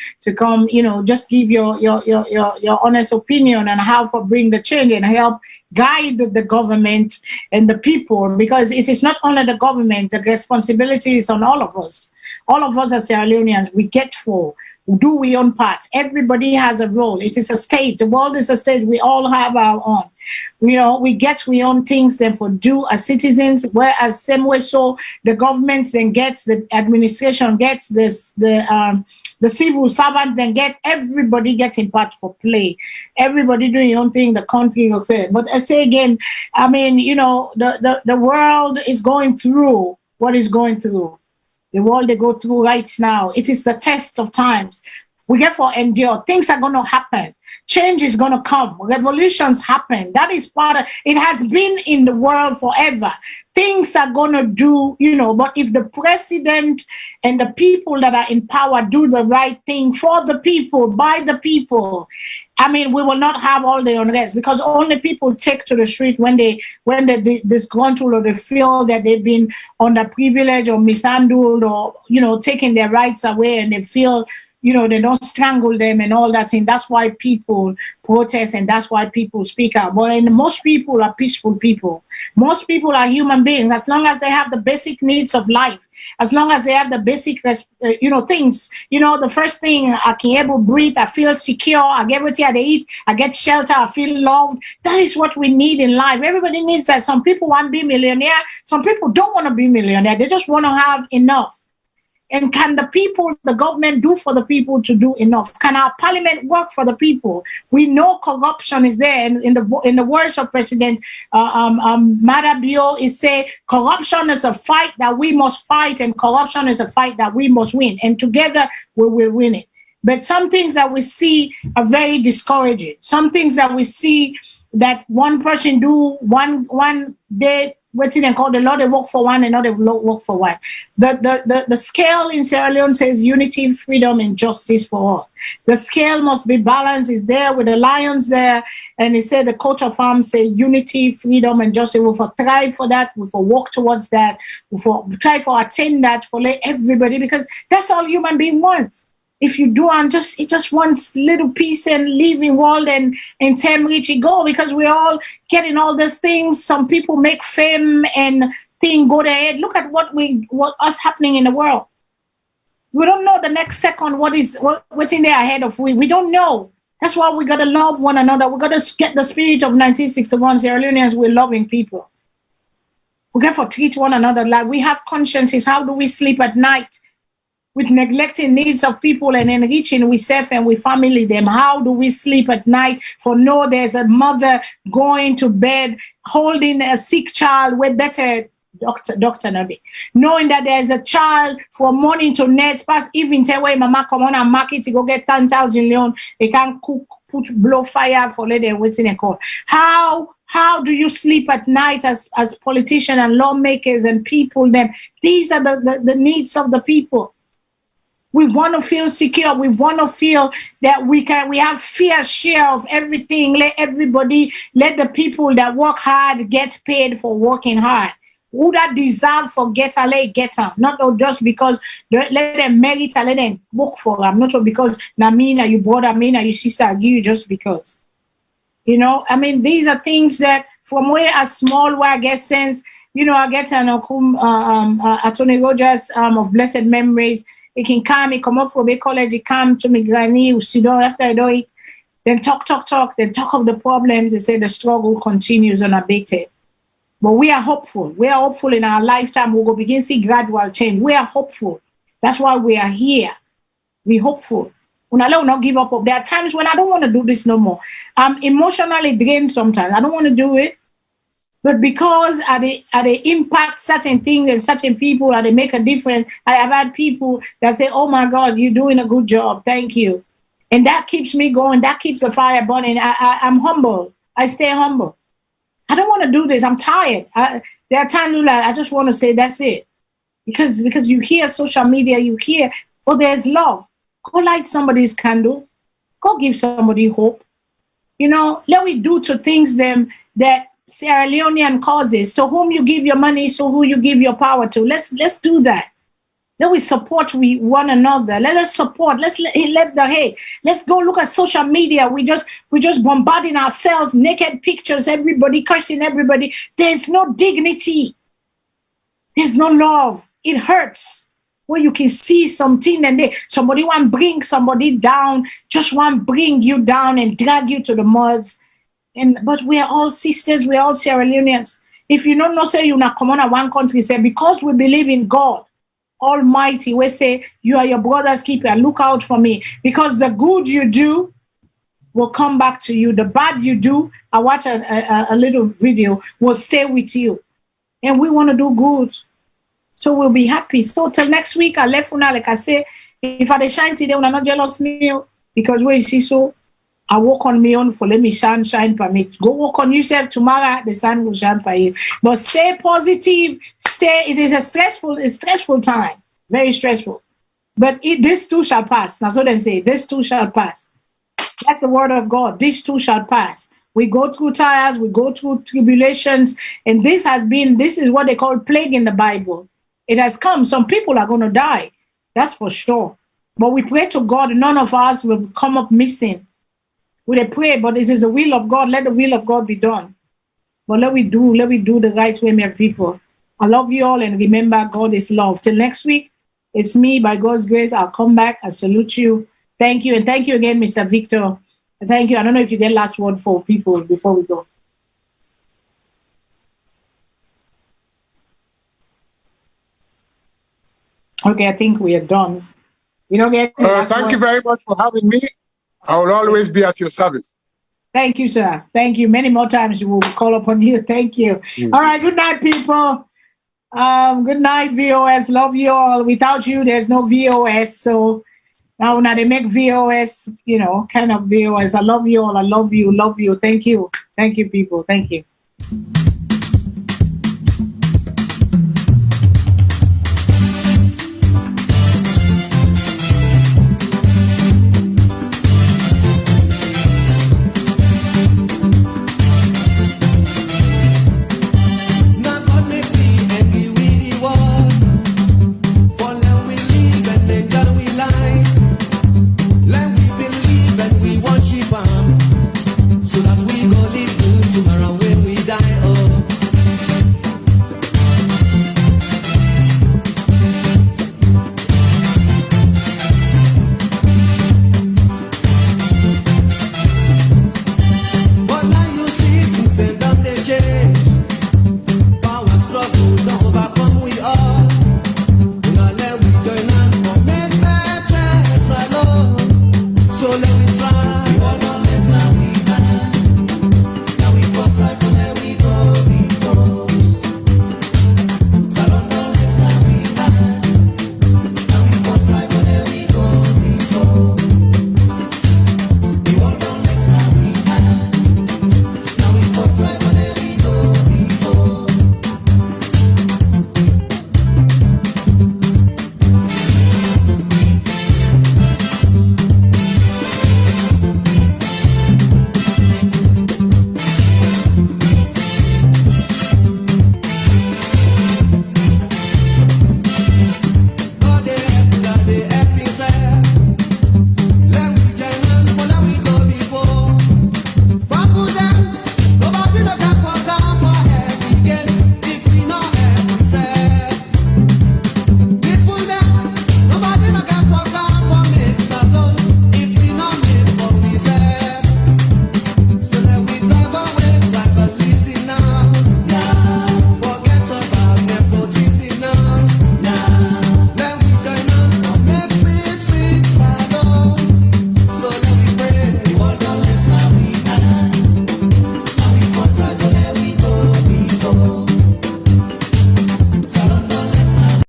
just give your honest opinion on how to bring the change and help guide the government and the people, because it is not only the government, the responsibility is on all of us. All of us as Sierra Leoneans, we get for. Do we own part? Everybody has a role. It is a state. The world is a state. We all have our own. We own things then for do as citizens, whereas same way so the government then gets, the administration gets this, the civil servant then get, everybody getting part for play. Everybody doing your own thing, the country okay. But I say again, I mean, the world is going through what is going through. The world they go through right now. It is the test of times. We get for endure. Things are going to happen. Change is going to come. Revolutions happen. That is part of it. Has been in the world forever. Things are going to do, but if the president and the people that are in power do the right thing for the people, by the people, I mean, we will not have all the unrest, because only people take to the street when they disgruntled or they feel that they've been underprivileged or mishandled or, taking their rights away, and they feel, they don't strangle them and all that thing. That's why people protest and that's why people speak out. But most people are peaceful people. Most people are human beings. As long as they have the basic needs of life, as long as they have the basic, things, the first thing, I can able to breathe, I feel secure, I get what I eat, I get shelter, I feel loved. That is what we need in life. Everybody needs that. Some people want to be millionaire. Some people don't want to be millionaire. They just want to have enough. And can the people, the government do for the people to do enough? Can our parliament work for the people? We know corruption is there. And in the words of President Madabio, is say corruption is a fight that we must fight, and corruption is a fight that we must win. And together we will win it. But some things that we see are very discouraging. Some things that we see that one person do one day, what's it called? The Lord they work for one, another work for one. The scale in Sierra Leone says unity, freedom, and justice for all. The scale must be balanced. It's there with the lions there, and it said the coat of arms say unity, freedom, and justice. We will try for that. We will work towards that. We will try for attain that for everybody, because that's all human being wants. If you do, it just wants little peace and living world and time reach it go, because we're all getting all these things. Some people make fame and thing go ahead. Look at what's happening in the world. We don't know the next second what's in there ahead of we. We don't know. That's why we gotta love one another. We gotta get the spirit of 1961. Sierra Leoneans, we're loving people. We got to treat one another like we have consciences. How do we sleep at night with neglecting needs of people and enriching we self and we family them? How do we sleep at night for no there's a mother going to bed holding a sick child? We're better, Dr. Nabi. Knowing that there's a child from morning to night, past even tell where mama come on and market to go get 10,000 leon. They can cook, blow fire for let them waiting and call. How do you sleep at night as politicians and lawmakers and people? Them these are the needs of the people. We want to feel secure. We want to feel that we have fair share of everything. Let the people that work hard get paid for working hard. Who that deserve for get them. Not just because let them merit and let them work for them. Not because Namina, you brother, Mina, you sister, I give you just because. You know, I mean, these are things that from where a small where I get sense, you know, I get an Attorney Rogers of blessed memories. He can come, he come up from a college, he come to me granny, who sit down after I do it, then talk, then talk of the problems. They say the struggle continues unabated. But we are hopeful. We are hopeful in our lifetime. We'll go begin to see gradual change. We are hopeful. That's why we are here. We're hopeful. I will not give up. There are times when I don't want to do this no more. I'm emotionally drained sometimes. I don't want to do it. But because they impact certain things and certain people, and they make a difference, I have had people that say, oh my God, you're doing a good job. Thank you. And that keeps me going. That keeps the fire burning. I'm humble. I stay humble. I don't want to do this. I'm tired. There are times like I just want to say that's it. Because you hear social media, you hear, oh, there's love. Go light somebody's candle. Go give somebody hope. You know, let we do to things them that Sierra Leonean causes. To whom you give your money, so who you give your power to. Let's do that. Let we support one another. Let us support. Let's left the hate. Let's go look at social media. We just bombarding ourselves, naked pictures, everybody cursing everybody. There's no dignity. There's no love. It hurts. Where you can see something and somebody want to bring somebody down, just want to bring you down and drag you to the muds. But we are all sisters, we are all Sierra Leoneans. If you don't know, say you're not common at one country, say because we believe in God Almighty, we say you are your brother's keeper. Look out for me. Because the good you do will come back to you. The bad you do, I watch a little video, will stay with you. And we want to do good. So we'll be happy. So till next week, I left una, like I say, if I shine today, una not jealous me, because where you see so, I work on me on for let me shine for me. Go work on yourself tomorrow, the sun will shine for you. But stay positive, it is a stressful time, very stressful. But this too shall pass. That's what they say, this too shall pass. That's the word of God, this too shall pass. We go through trials, we go through tribulations, and this is what they call plague in the Bible. It has come. Some people are going to die. That's for sure. But we pray to God, none of us will come up missing. We pray, but it is the will of God. Let the will of God be done. But let we do the right way, my people. I love you all, and remember, God is love. Till next week, it's me. By God's grace, I'll come back. I salute you. Thank you. And thank you again, Mr. Victor. Thank you. I don't know if you get last word for people before we go. Okay, I think we are done. You don't get. Thank you very much for having me. I will always be at your service. Thank you, sir. Thank you. Many more times we will call upon you. Thank you. All right. Good night, people. Good night, VOS. Love you all. Without you, there's no VOS. So now they make VOS, kind of VOS. I love you all. I love you. Love you. Thank you. Thank you, people. Thank you.